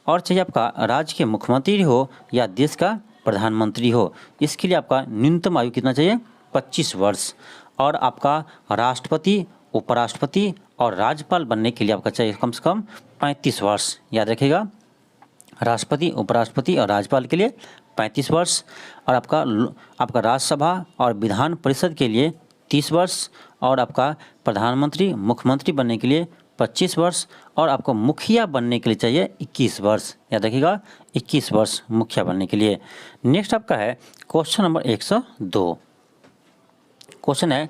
और चाहिए आपका राज्य के मुख्यमंत्री हो या देश का प्रधानमंत्री हो, इसके लिए आपका न्यूनतम आयु कितना चाहिए? 25 वर्ष। और आपका राष्ट्रपति, उपराष्ट्रपति और राज्यपाल बनने के लिए आपका चाहिए कम से कम 35 वर्ष। याद रखिएगा राष्ट्रपति, उपराष्ट्रपति और राज्यपाल के लिए 35 वर्ष। और आपका राज्यसभा और विधान परिषद के लिए 30 वर्ष। और आपका प्रधानमंत्री, मुख्यमंत्री बनने के लिए 25 वर्ष। और आपको मुखिया बनने के लिए चाहिए 21 वर्ष। याद रखिएगा 21 वर्ष मुखिया बनने के लिए। नेक्स्ट आपका है क्वेश्चन नंबर 102। क्वेश्चन है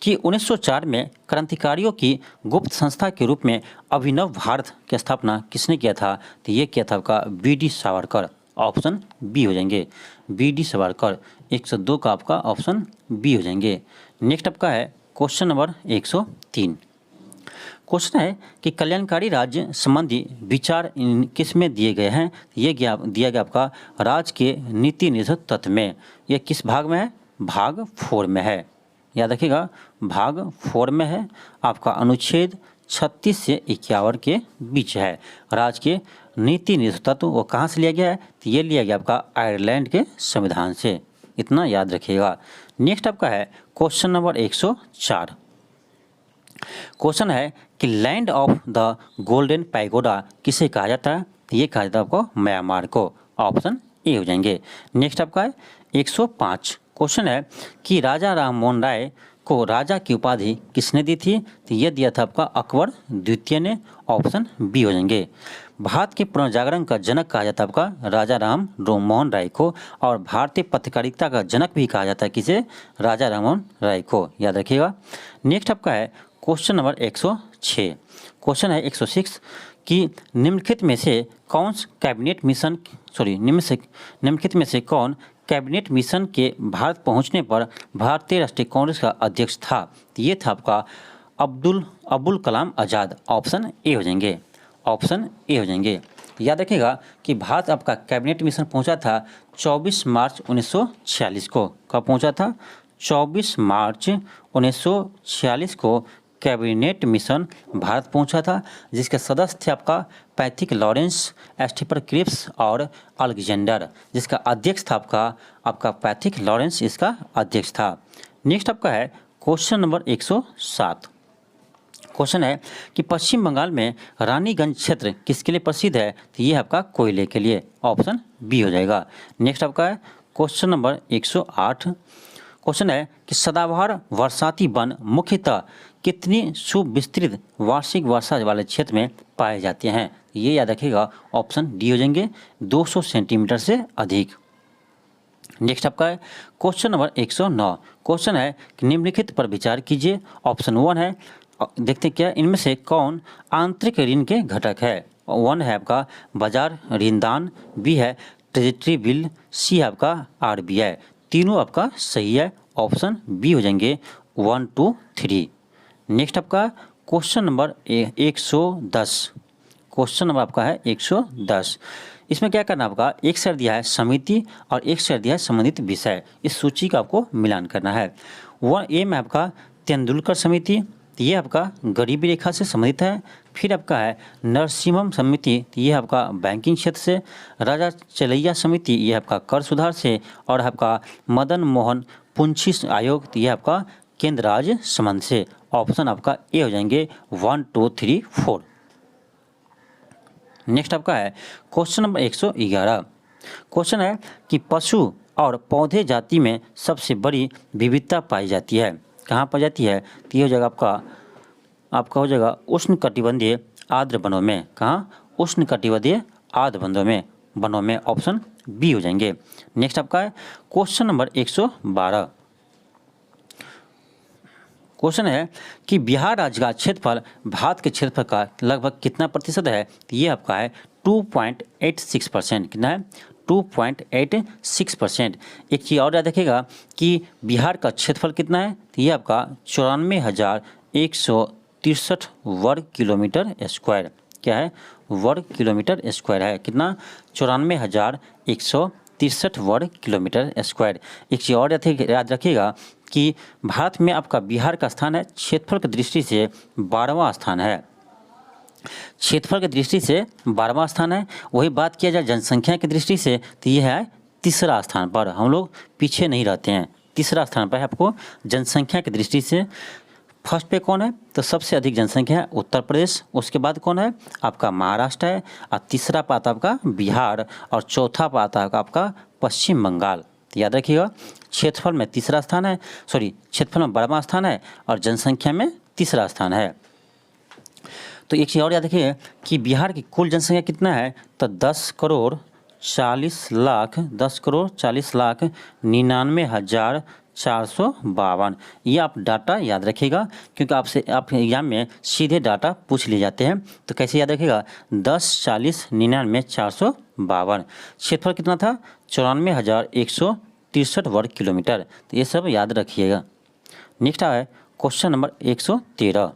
कि 1904 में क्रांतिकारियों की गुप्त संस्था के रूप में अभिनव भारत की स्थापना किसने किया था? तो ये किया था आपका BD सावरकर। ऑप्शन बी हो जाएंगे, BD सावरकर। 102 का आपका ऑप्शन बी हो जाएंगे। नेक्स्ट आपका है क्वेश्चन नंबर 103। क्वेश्चन है कि कल्याणकारी राज्य संबंधी विचार किस में दिए गए हैं? ये दिया गया आपका राज्य के नीति निरंतर तत्व में। ये किस भाग में है? भाग 4 में है। याद रखिएगा भाग 4 में है। आपका अनुच्छेद 36 से 51 के बीच है। राज्य के नीति निरंतर तत्व वो कहाँ से लिया गया है? तो ये लिया गया आपका आयरलैंड के संविधान से, इतना याद रखिएगा। नेक्स्ट आपका है क्वेश्चन नंबर 104। क्वेश्चन है कि land of the golden pagoda किसे कहा जाता है? तो ये कहा जाता है आपको म्यांमार को। ऑप्शन ए हो जाएंगे। नेक्स्ट आपका है 105। क्वेश्चन है कि राजा राममोहन राय को राजा की उपाधि किसने दी थी? तो ये दिया था आपका अकबर द्वितीय ने। ऑप्शन बी हो जाएंगे। भारत के पुनर्जागरण का जनक कहा जाता है आपका राजा राममोहन राय को। और भारतीय पत्रकारिता का जनक भी कहा जाता है किसे? राजा राममोहन राय को। याद रखिएगा। नेक्स्ट आपका है क्वेश्चन नंबर 106। क्वेश्चन है 106 कि निम्नलिखित में से कौन कैबिनेट मिशन के भारत पहुंचने पर भारतीय राष्ट्रीय कांग्रेस का अध्यक्ष था? तो ये था आपका अब्दुल कलाम आज़ाद। ऑप्शन ए हो जाएंगे, ऑप्शन ए हो जाएंगे। याद रखिएगा कि भारत आपका कैबिनेट मिशन पहुंचा था 24 मार्च 1946 को। कब पहुंचा था? 24 मार्च 1946 को कैबिनेट मिशन भारत पहुंचा था, जिसके सदस्य थे आपका पैथिक लॉरेंस, स्टीफन क्रिप्स और अलेक्जेंडर, जिसका अध्यक्ष था आपका पैथिक लॉरेंस, इसका अध्यक्ष था। नेक्स्ट आपका है क्वेश्चन नंबर 107। क्वेश्चन है कि पश्चिम बंगाल में रानीगंज क्षेत्र किसके लिए प्रसिद्ध है? तो ये आपका कोयले के लिए। ऑप्शन बी हो जाएगा। नेक्स्ट आपका है क्वेश्चन नंबर 108। क्वेश्चन है कि सदाबहार बरसाती वन मुख्यतः कितनी सुविस्तृत वार्षिक वर्षा वाले क्षेत्र में पाए जाते हैं? ये याद रखिएगा ऑप्शन डी हो जाएंगे, 200 सेंटीमीटर से अधिक। नेक्स्ट आपका है क्वेश्चन नंबर 109। क्वेश्चन है कि निम्नलिखित पर विचार कीजिए। ऑप्शन 1 है, देखते हैं क्या इनमें से कौन आंतरिक ऋण के घटक है। 1 है आपका बाजार ऋणदान, बी है ट्रेजरी बिल, सी है आपका आरबीआई। तीनों आपका सही है, ऑप्शन बी हो जाएंगे 1, 2, 3। नेक्स्ट आपका क्वेश्चन नंबर 110। क्वेश्चन नंबर आपका है 110। इसमें क्या करना आपका, एक शेर दिया है समिति और एक शेर दिया है संबंधित विषय। इस सूची का आपको मिलान करना है। 1A में आपका तेंदुलकर समिति, ये आपका गरीबी रेखा से संबंधित है। फिर आपका है नरसिम्हम समिति, ये आपका बैंकिंग क्षेत्र से। राजा चलैया समिति, ये आपका कर सुधार से। और आपका मदन मोहन पुंछी आयोग, ये आपका केंद्र राज्य संबंध से। ऑप्शन आपका ए हो जाएंगे 1, 2, 3, 4। नेक्स्ट आपका है क्वेश्चन नंबर 111। क्वेश्चन है कि पशु और पौधे जाति में सबसे बड़ी विविधता पाई जाती है, कहाँ पाई जाती है। तो ये हो जाएगा आपका हो जाएगा उष्णकटिबंधीय आर्द्र वनों में। कहाँ, उष्णकटिबंधीय आर्द्र वनों में। ऑप्शन बी हो जाएंगे। नेक्स्ट आपका है क्वेश्चन नंबर 112। क्वेश्चन है कि बिहार राज्य का क्षेत्रफल भारत के क्षेत्रफल का लगभग कितना प्रतिशत है। तो ये आपका है 2.86%। कितना है, 2.86%। एक चीज़ और याद रखिएगा कि बिहार का क्षेत्रफल कितना है। तो ये आपका 94,163 वर्ग किलोमीटर स्क्वायर। क्या है, वर्ग किलोमीटर स्क्वायर है। कितना, 94,163 वर्ग किलोमीटर स्क्वायर। एक चीज़ और याद रखिएगा कि भारत में आपका बिहार का स्थान है क्षेत्रफल की दृष्टि से 12वां स्थान है। क्षेत्रफल की दृष्टि से 12वां स्थान है। वही बात किया जाए जनसंख्या की दृष्टि से तो यह है तीसरा स्थान पर। हम लोग पीछे नहीं रहते हैं, तीसरा स्थान पर है आपको जनसंख्या की दृष्टि से। फर्स्ट पे कौन है, तो सबसे अधिक जनसंख्या है उत्तर प्रदेश। उसके बाद कौन है, आपका महाराष्ट्र है। और तीसरा पाता आपका बिहार और चौथा पाता आपका पश्चिम बंगाल। तो याद रखिएगा क्षेत्रफल में तीसरा स्थान है, क्षेत्रफल में 12वां स्थान है और जनसंख्या में तीसरा स्थान है। तो एक चीज़ और याद रखिए कि बिहार की कुल जनसंख्या कितना है, तो 10,40,99,452। ये आप डाटा याद रखिएगा क्योंकि आप एग्जाम में सीधे डाटा पूछ लिए जाते हैं। तो कैसे याद रखिएगा, 10,40,99,452। क्षेत्रफल कितना था, 94,163 वर्ग किलोमीटर। तो ये सब याद रखिएगा। नेक्स्ट है question number 113।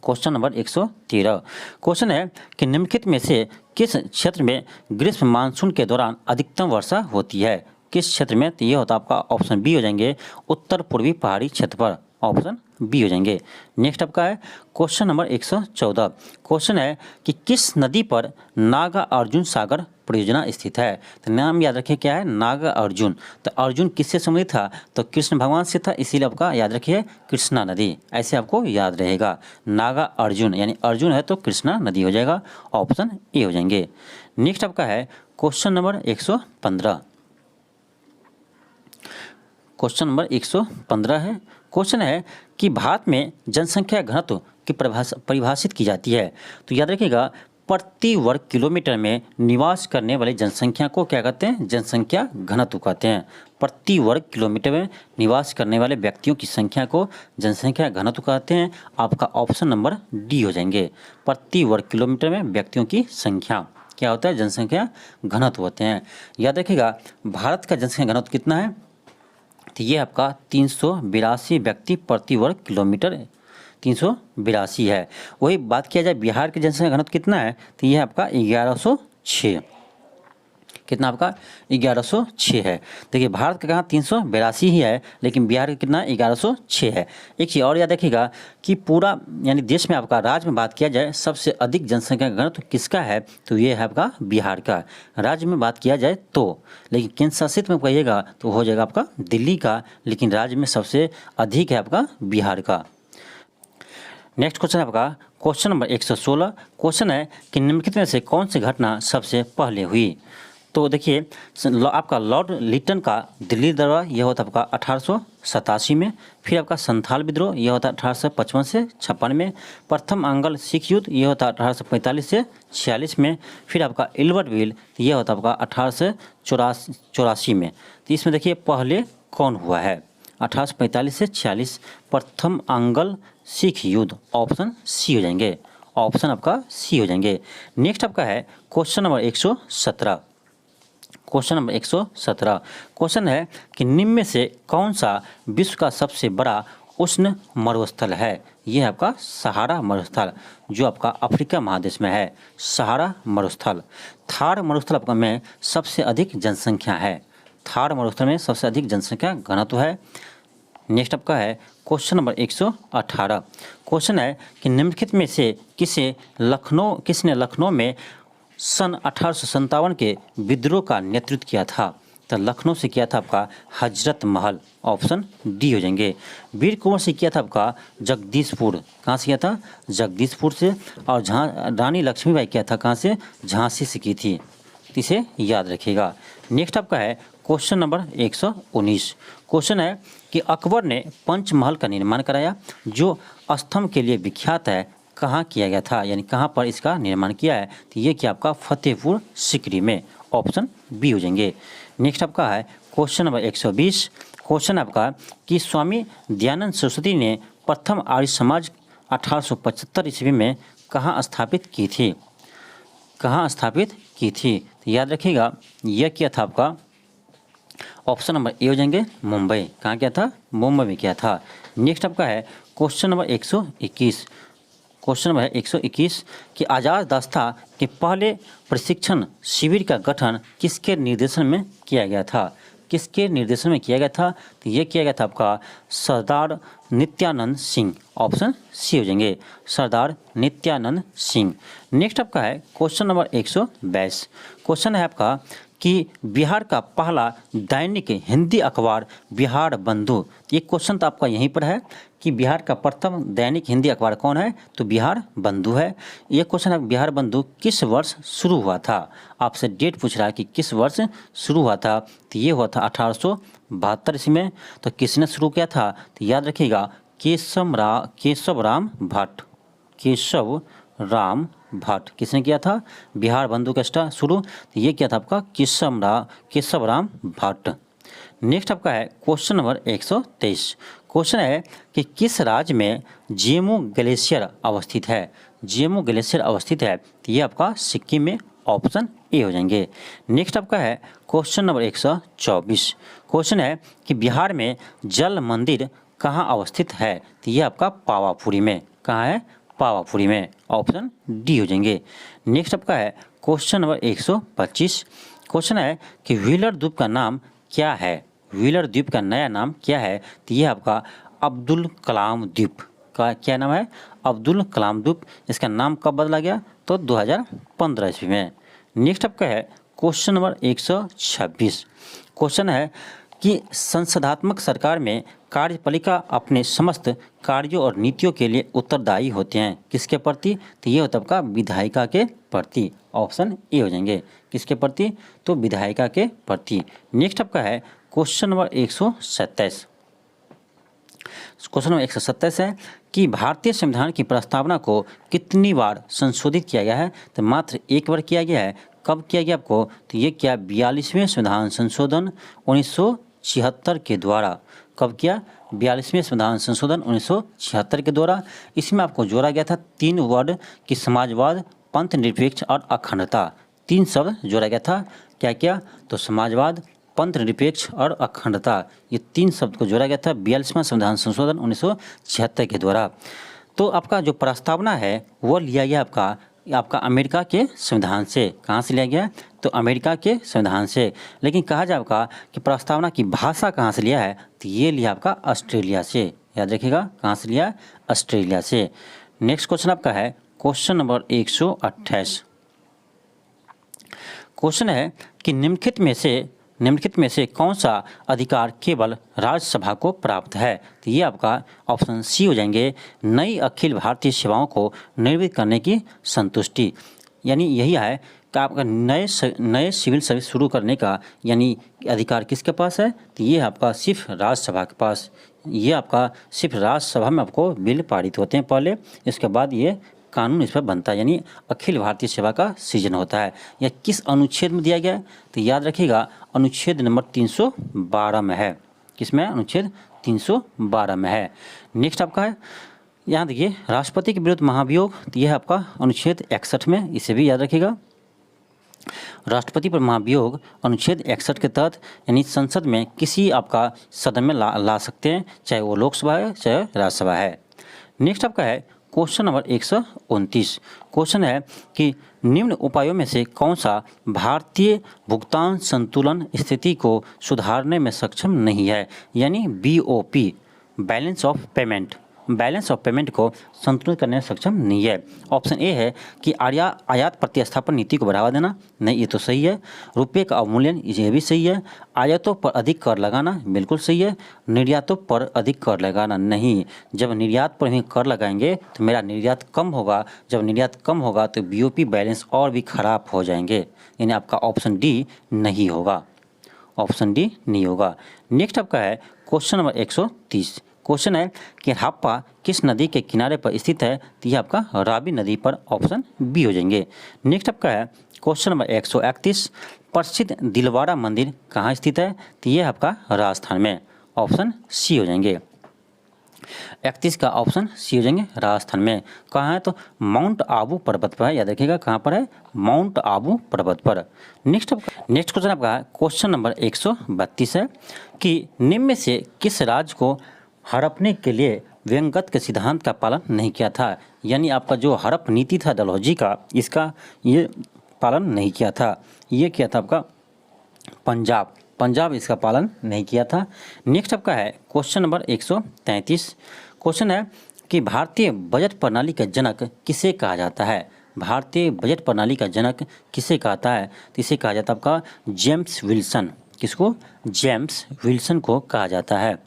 Question number 113। Question है कि निम्नलिखित में से किस क्षेत्र में ग्रीष्म मानसून के दौरान अधिकतम वर्षा होती है। किस क्षेत्र में, तो ये होता है आपका ऑप्शन बी हो जाएंगे उत्तर पूर्वी पहाड़ी क्षेत्र पर। ऑप्शन बी हो जाएंगे। नेक्स्ट आपका है क्वेश्चन नंबर 114। क्वेश्चन है कि किस नदी पर नागा अर्जुन सागर परियोजना स्थित है। तो नाम याद रखिए क्या है, नागा अर्जुन। तो अर्जुन किससे संबंधित था, तो कृष्ण भगवान से था, इसीलिए आपका याद रखिए कृष्णा नदी। ऐसे आपको याद रहेगा नागा अर्जुन, यानी अर्जुन है तो कृष्णा नदी हो जाएगा। ऑप्शन ए हो जाएंगे। नेक्स्ट आपका है क्वेश्चन नंबर 115। क्वेश्चन नंबर 115 है। क्वेश्चन है कि भारत में जनसंख्या घनत्व की परिभाषित की जाती है। तो याद रखिएगा प्रति वर्ग किलोमीटर में निवास करने वाली जनसंख्या को क्या कहते हैं, जनसंख्या घनत्व कहते हैं। प्रति वर्ग किलोमीटर में निवास करने वाले व्यक्तियों की संख्या को जनसंख्या घनत्व कहते हैं। आपका ऑप्शन नंबर डी हो जाएंगे। प्रति वर्ग किलोमीटर में व्यक्तियों की संख्या क्या होता है, जनसंख्या घनत्व होते हैं। याद रखिएगा भारत का जनसंख्या घनत्व कितना है, तो ये आपका 382 व्यक्ति प्रति वर्ग किलोमीटर 382 है। वही बात किया जाए बिहार की जनसंख्या घनत्व कितना है, तो ये आपका 1106। कितना आपका 1106 है। देखिए भारत का कहाँ 382 ही है, लेकिन बिहार का कितना 1106 है। एक चीज़ और याद रखिएगा कि पूरा यानी देश में आपका राज्य में बात किया जाए सबसे अधिक जनसंख्या घनत्व किसका है, तो ये है आपका बिहार का। राज्य में बात किया जाए तो, लेकिन केंद्र शासित में कहिएगा तो हो जाएगा आपका दिल्ली का, लेकिन राज्य में सबसे अधिक है आपका बिहार का। नेक्स्ट क्वेश्चन है आपका क्वेश्चन नंबर 116। क्वेश्चन है कि निम्नलिखित में से कौन सी घटना सबसे पहले हुई। तो देखिए आपका लॉर्ड लिटन का दिल्ली दौरा यह होता आपका 1887 में। फिर आपका संथाल विद्रोह यह होता 1855 से 56 में। प्रथम अंगल सिख युद्ध यह होता 1845 से 46 में। फिर आपका इल्बर्टविल यह होता आपका 1884 में। तो इसमें देखिए पहले कौन हुआ है, 1845 से 46 प्रथम अंगल सिख युद्ध, ऑप्शन सी हो जाएंगे, ऑप्शन आपका सी हो जाएंगे। नेक्स्ट आपका है question number 117। Question number 117 question है कि निम्न में से कौन सा विश्व का सबसे बड़ा उष्ण मरुस्थल है। यह है आपका सहारा मरुस्थल जो आपका अफ्रीका महादेश में है, सहारा मरुस्थल। थार मरुस्थल आपका में सबसे अधिक जनसंख्या है, थार मरुस्थल में सबसे अधिक जनसंख्या घनत्व है। नेक्स्ट आपका है क्वेश्चन नंबर 118। क्वेश्चन है कि निम्नलिखित में से किसने लखनऊ में सन 1857 के विद्रोह का नेतृत्व किया था। तो लखनऊ से किया था आपका हजरत महल, ऑप्शन डी हो जाएंगे। वीर कुंवर से किया था आपका जगदीशपुर, कहाँ से किया था, जगदीशपुर से। और रानी लक्ष्मीबाई किया था कहाँ से, झांसी से की थी, इसे याद रखिएगा। नेक्स्ट आपका है क्वेश्चन नंबर 119। क्वेश्चन है कि अकबर ने पंचमहल का निर्माण कराया जो स्तंभ के लिए विख्यात है, कहाँ किया गया था, यानी कहाँ पर इसका निर्माण किया है। तो ये क्या आपका फतेहपुर सीकरी में, ऑप्शन बी हो जाएंगे। नेक्स्ट आपका है क्वेश्चन नंबर 120। क्वेश्चन आपका कि स्वामी दयानंद सरस्वती ने प्रथम आर्य समाज 1875 ईस्वी में कहाँ स्थापित की थी, कहाँ स्थापित की थी। तो याद रखिएगा यह क्या था आपका, ऑप्शन नंबर ए हो जाएंगे, मुंबई। कहाँ क्या था, मुंबई में किया था। नेक्स्ट आपका है क्वेश्चन नंबर 121। क्वेश्चन नंबर है 121 कि आज़ाद दास्ता के पहले प्रशिक्षण शिविर का गठन किसके निर्देशन में किया गया था, किसके निर्देशन में किया गया था। तो ये किया गया था आपका सरदार नित्यानंद सिंह, ऑप्शन सी हो जाएंगे, सरदार नित्यानंद सिंह। नेक्स्ट आपका है क्वेश्चन नंबर 122। क्वेश्चन है आपका कि बिहार का पहला दैनिक हिंदी अखबार बिहार बंधु। ये क्वेश्चन तो आपका यहीं पर है कि बिहार का प्रथम दैनिक हिंदी अखबार कौन है, तो बिहार बंधु है। ये क्वेश्चन है बिहार बंधु किस वर्ष शुरू हुआ था, आपसे डेट पूछ रहा है कि किस वर्ष शुरू हुआ था। तो ये हुआ था 1872 ईस्वी में। तो किसने शुरू किया था, तो याद रखिएगा केशव राम भट्ट, केशव राम भट्ट किसने किया था, बिहार बंधु का शुरू। तो ये क्या था आपका केशव राम भट्ट। नेक्स्ट आपका है क्वेश्चन नंबर 123। क्वेश्चन है कि किस राज्य में जेमू ग्लेशियर अवस्थित है, जेमू ग्लेशियर अवस्थित है। तो ये आपका सिक्किम में, ऑप्शन ए हो जाएंगे। नेक्स्ट आपका है क्वेश्चन नंबर 124। क्वेश्चन है कि बिहार में जल मंदिर कहाँ अवस्थित है। तो ये आपका पावापुरी में, कहाँ है, पावापुरी में, ऑप्शन डी हो जाएंगे। नेक्स्ट आपका है क्वेश्चन नंबर 125। क्वेश्चन है कि व्हीलर द्वीप का नाम क्या है, व्हीलर द्वीप का नया नाम क्या है। तो यह आपका अब्दुल कलाम द्वीप का क्या नाम है, अब्दुल कलाम द्वीप। इसका नाम कब बदला गया, तो 2015 ईस्वी में। नेक्स्ट आपका है क्वेश्चन नंबर 126। क्वेश्चन है कि संसदात्मक सरकार में कार्यपालिका अपने समस्त कार्यों और नीतियों के लिए उत्तरदायी होते हैं, किसके प्रति। तो ये होता है आपका विधायिका के प्रति, ऑप्शन ए हो जाएंगे, किसके प्रति, तो विधायिका के प्रति। नेक्स्ट आपका है क्वेश्चन नंबर 127। क्वेश्चन नंबर 127 है कि भारतीय संविधान की प्रस्तावना को कितनी बार संशोधित किया गया है। तो मात्र एक बार किया गया है। कब किया गया आपको, तो ये क्या 42वें संविधान संशोधन 1976 के द्वारा। कब किया, 42वें संविधान संशोधन 1976 के द्वारा। इसमें आपको जोड़ा गया था 3 वर्ड कि समाजवाद, पंथ निरपेक्ष और अखंडता, 3 शब्द जोड़ा गया था। क्या क्या, तो समाजवाद, पंथ निरपेक्ष और अखंडता, ये 3 शब्द को जोड़ा गया था 42वां संविधान संशोधन 1976 के द्वारा। तो आपका जो प्रस्तावना है वो लिया गया आपका अमेरिका के संविधान से। कहाँ से लिया गया, तो अमेरिका के संविधान से। लेकिन कहा जाए आपका कि प्रस्तावना की भाषा कहाँ से लिया है, तो ये लिया आपका ऑस्ट्रेलिया से। याद रखिएगा कहाँ से लिया, ऑस्ट्रेलिया से। नेक्स्ट क्वेश्चन आपका है क्वेश्चन नंबर 128। क्वेश्चन है कि निम्नलिखित में से कौन सा अधिकार केवल राज्यसभा को प्राप्त है। तो ये आपका ऑप्शन सी हो जाएंगे, नई अखिल भारतीय सेवाओं को निर्मित करने की संतुष्टि। यानी यही है कि आपका नए सिविल सर्विस शुरू करने का यानी अधिकार किसके पास है, तो ये आपका सिर्फ राज्यसभा के पास। ये आपका सिर्फ राज्यसभा में आपको बिल पारित होते हैं पहले, इसके बाद ये कानून इस पर बनता है, यानी अखिल भारतीय सेवा का सृजन होता है। यह किस अनुच्छेद में दिया गया है, तो याद रखिएगा अनुच्छेद नंबर 312 में है। किसमें? अनुच्छेद 312 में है। नेक्स्ट आपका है, यहाँ देखिए राष्ट्रपति के विरुद्ध महाभियोग, तो यह आपका अनुच्छेद 61 में, इसे भी याद रखिएगा। राष्ट्रपति पर महाभियोग अनुच्छेद 61 के तहत यानी संसद में किसी आपका सदन में ला सकते हैं, चाहे वो लोकसभा है चाहे राज्यसभा है। नेक्स्ट आपका है क्वेश्चन नंबर 129। क्वेश्चन है कि निम्न उपायों में से कौन सा भारतीय भुगतान संतुलन स्थिति को सुधारने में सक्षम नहीं है, यानी BOP बैलेंस ऑफ पेमेंट को संतुलित करने में सक्षम नहीं है। ऑप्शन ए है कि आयात प्रतिस्थापन नीति को बढ़ावा देना, नहीं ये तो सही है। रुपये का अवमूल्यन, ये भी सही है। आयातों पर अधिक कर लगाना, बिल्कुल सही है। निर्यातों पर अधिक कर लगाना, नहीं। जब निर्यात पर ही कर लगाएंगे तो मेरा निर्यात कम होगा, जब निर्यात कम होगा तो BOP बैलेंस और भी खराब हो जाएंगे, यानी आपका ऑप्शन डी नहीं होगा, ऑप्शन डी नहीं होगा। नेक्स्ट आपका है क्वेश्चन नंबर 130। क्वेश्चन है कि हड़प्पा किस नदी के किनारे पर स्थित है, तो यह आपका रावी नदी पर, ऑप्शन बी हो जाएंगे। नेक्स्ट आपका है क्वेश्चन नंबर 131। प्रसिद्ध दिलवाड़ा मंदिर कहाँ स्थित है, तो यह आपका राजस्थान में, ऑप्शन सी हो जाएंगे। 31 का ऑप्शन सी हो जाएंगे, राजस्थान में। कहाँ है, तो माउंट आबू पर्वत पर है, याद रखिएगा कहाँ पर है, माउंट आबू पर्वत पर। नेक्स्ट क्वेश्चन आपका क्वेश्चन नंबर 132 है कि निम्न में से किस राज्य को हड़पने के लिए व्यंगत के सिद्धांत का पालन नहीं किया था, यानी आपका जो हड़प नीति था डलहौजी का, इसका ये पालन नहीं किया था। ये किया था आपका पंजाब इसका पालन नहीं किया था। नेक्स्ट आपका है क्वेश्चन नंबर 133। क्वेश्चन है कि भारतीय बजट प्रणाली का जनक किसे कहा जाता है, भारतीय बजट प्रणाली का जनक किसे कहता है, तो इसे कहा जाता है आपका जेम्स विल्सन। किसको? जेम्स विल्सन को कहा जाता है।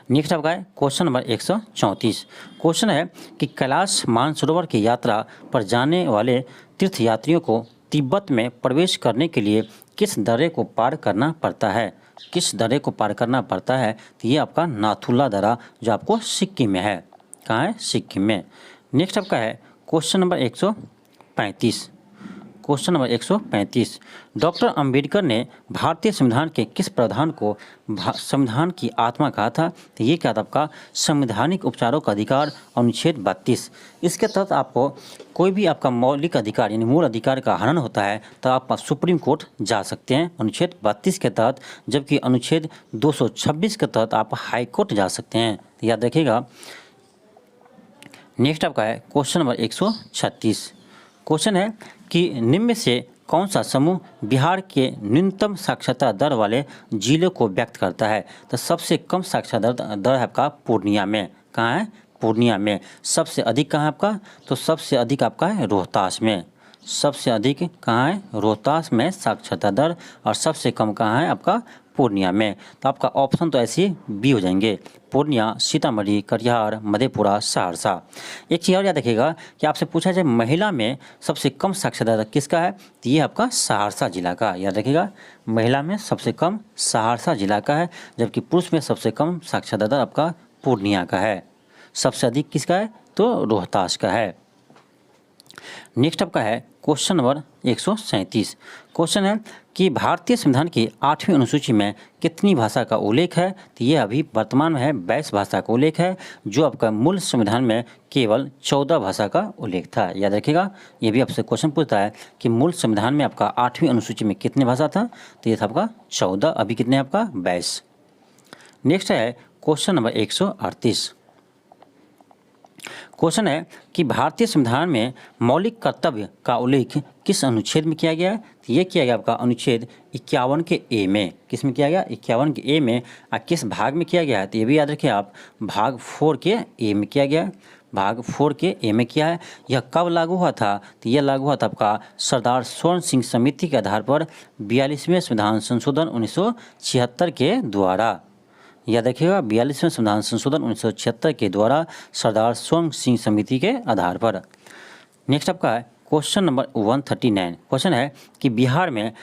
नेक्स्ट आपका है क्वेश्चन नंबर 134। क्वेश्चन है कि कैलाश मानसरोवर की यात्रा पर जाने वाले तीर्थयात्रियों को तिब्बत में प्रवेश करने के लिए किस दर्रे को पार करना पड़ता है, किस दर्रे को पार करना पड़ता है, तो ये आपका नाथुला दर्रा जो आपको सिक्किम में है। कहाँ है? सिक्किम में। नेक्स्ट आपका है question number 135। Question number 135। Doctor Ambedkar ने भारतीय संविधान के किस प्रावधान को संविधान की आत्मा कहा था, तो ये क्या था आपका संवैधानिक उपचारों का अधिकार, अनुच्छेद 32। इसके तहत आपको कोई भी आपका मौलिक अधिकार यानी मूल अधिकार का हनन होता है तो आप सुप्रीम कोर्ट जा सकते हैं अनुच्छेद 32 के तहत, जबकि अनुच्छेद 226 के तहत आप हाई कोर्ट जा सकते हैं, तो याद रखिएगा। नेक्स्ट आपका है क्वेश्चन नंबर 136। क्वेश्चन है कि निम्न में से कौन सा समूह बिहार के न्यूनतम साक्षरता दर वाले जिलों को व्यक्त करता है, तो सबसे कम साक्षरता दर है आपका पूर्णिया में। कहाँ है? पूर्णिया में। सबसे अधिक कहाँ है आपका, तो सबसे अधिक आपका है रोहतास में। सबसे अधिक कहाँ है? रोहतास में साक्षरता दर, और सबसे कम कहाँ है आपका पूर्णिया में। तो आपका ऑप्शन तो ऐसे बी हो जाएंगे, पूर्णिया, सीतामढ़ी, कटिहार, मधेपुरा, सहरसा। एक चीज़ और याद रखिएगा कि आपसे पूछा जाए महिला में सबसे कम साक्षरता दर किसका है, तो ये आपका सहरसा जिला का, याद रखिएगा। महिला में सबसे कम सहरसा जिला का है, जबकि पुरुष में सबसे कम साक्षरता दर आपका पूर्णिया का है। सबसे अधिक किसका है, तो रोहतास का है। नेक्स्ट आपका है क्वेश्चन नंबर 137। क्वेश्चन है कि भारतीय संविधान की 8वीं अनुसूची में कितनी भाषा का उल्लेख है, तो ये अभी वर्तमान में है 22 भाषा का उल्लेख है, जो आपका मूल संविधान में केवल 14 भाषा का उल्लेख था। याद रखिएगा, ये भी आपसे क्वेश्चन पूछता है कि मूल संविधान में आपका 8वीं अनुसूची में कितने भाषा था, तो ये था आपका 14, अभी कितने आपका 22। नेक्स्ट है क्वेश्चन नंबर 138। क्वेश्चन है कि भारतीय संविधान में मौलिक कर्तव्य का उल्लेख किस अनुच्छेद में किया गया है, तो ये किया गया आपका अनुच्छेद 51 के ए में। किस में किया गया? 51 के ए में। किस भाग में किया गया है, तो ये भी याद रखिए आप, भाग 4 के ए में किया गया है। भाग 4 के ए में किया है। यह कब लागू हुआ था, तो यह लागू हुआ था आपका सरदार स्वर्ण सिंह समिति के आधार पर 42वें संविधान संशोधन 1976 के द्वारा। याद रखिएगा, 42वें संविधान संशोधन 1976 के द्वारा सरदार स्वर्ण सिंह समिति के आधार पर। नेक्स्ट आपका है क्वेश्चन नंबर 139 क्वेश्चन है कि बिहार में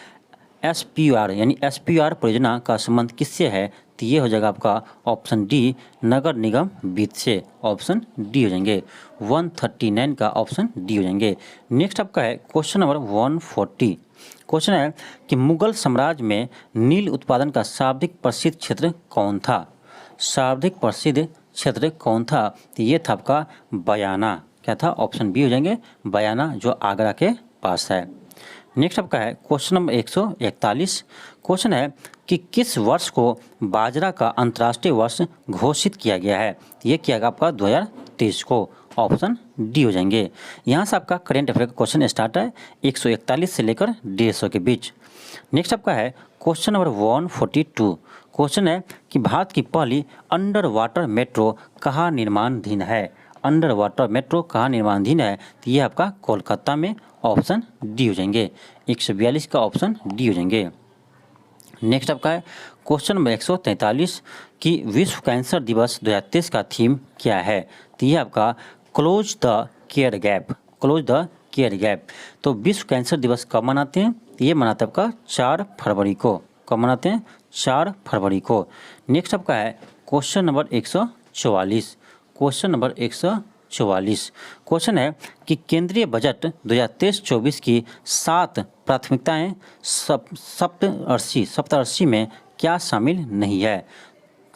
SPR यानी SPR परियोजना का संबंध किससे है? तो ये हो जाएगा आपका ऑप्शन डी, नगर निगम वित्त से। ऑप्शन डी हो जाएंगे 139 का ऑप्शन डी हो जाएंगे। नेक्स्ट आपका है क्वेश्चन नंबर 140 क्वेश्चन है कि मुगल साम्राज्य में नील उत्पादन का सर्वाधिक प्रसिद्ध क्षेत्र कौन था? सर्वाधिक प्रसिद्ध क्षेत्र कौन था? तो ये था आपका बयाना। क्या था? ऑप्शन बी हो जाएंगे बयाना, जो आगरा के पास है। नेक्स्ट आपका है क्वेश्चन नंबर 141 क्वेश्चन है कि किस वर्ष को बाजरा का अंतर्राष्ट्रीय वर्ष घोषित किया गया है? ये किया गया आपका 2023 को। ऑप्शन डी हो जाएंगे। यहाँ से आपका करेंट अफेयर का क्वेश्चन स्टार्ट है 141 से लेकर 150 के बीच। नेक्स्ट आपका है क्वेश्चन नंबर 142 क्वेश्चन है कि भारत की पहली अंडर वाटर मेट्रो कहाँ निर्माणाधीन है? अंडर वाटर मेट्रो कहाँ निर्माणाधीन है? तो ये आपका कोलकाता में। ऑप्शन डी हो जाएंगे 142 का ऑप्शन डी हो जाएंगे। नेक्स्ट आपका है क्वेश्चन नंबर 143 कि विश्व कैंसर दिवस 2023 का थीम क्या है? तो ये आपका close the care gap. Close the care gap. तो विश्व कैंसर दिवस कब मनाते हैं? ये मनाते हैं आपका 4 फरवरी को। कब मनाते हैं? 4 फरवरी को। नेक्स्ट आपका है question number 144 question number 144 question है कि केंद्रीय बजट 2023-24 की 7 प्राथमिकताएं सप्तऋषि में क्या शामिल नहीं है?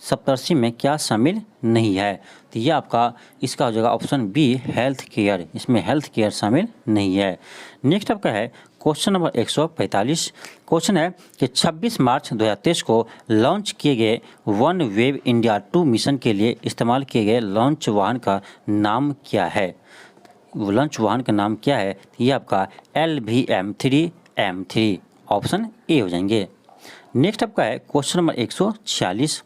सप्तऋषि में क्या शामिल नहीं है? तो यह आपका इसका हो जाएगा ऑप्शन बी हेल्थ केयर। इसमें हेल्थ केयर शामिल नहीं है। नेक्स्ट आपका है क्वेश्चन नंबर 145 क्वेश्चन है कि 26 मार्च 2023 को लॉन्च किए गए वन वेब इंडिया 2 मिशन के लिए इस्तेमाल किए गए लॉन्च वाहन का नाम क्या है? लॉन्च वाहन का नाम क्या है? ये आपका LVM-3M3। ऑप्शन ए हो जाएंगे। नेक्स्ट आपका है क्वेश्चन नंबर 146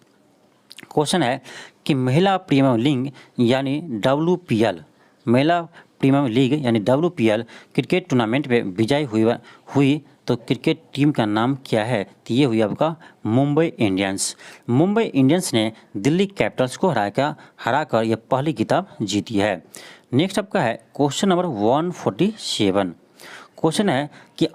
क्वेश्चन है कि महिला प्रीमियर लीग यानी WPL महिला प्रीमियर लीग यानी WPL क्रिकेट टूर्नामेंट में विजयी हुई तो क्रिकेट टीम का नाम क्या है? तो ये हुई आपका मुंबई इंडियंस। मुंबई इंडियंस ने दिल्ली कैपिटल्स को हराकर यह पहली खिताब जीती है। नेक्स्ट आपका है क्वेश्चन नंबर 147 क्वेश्चन है कि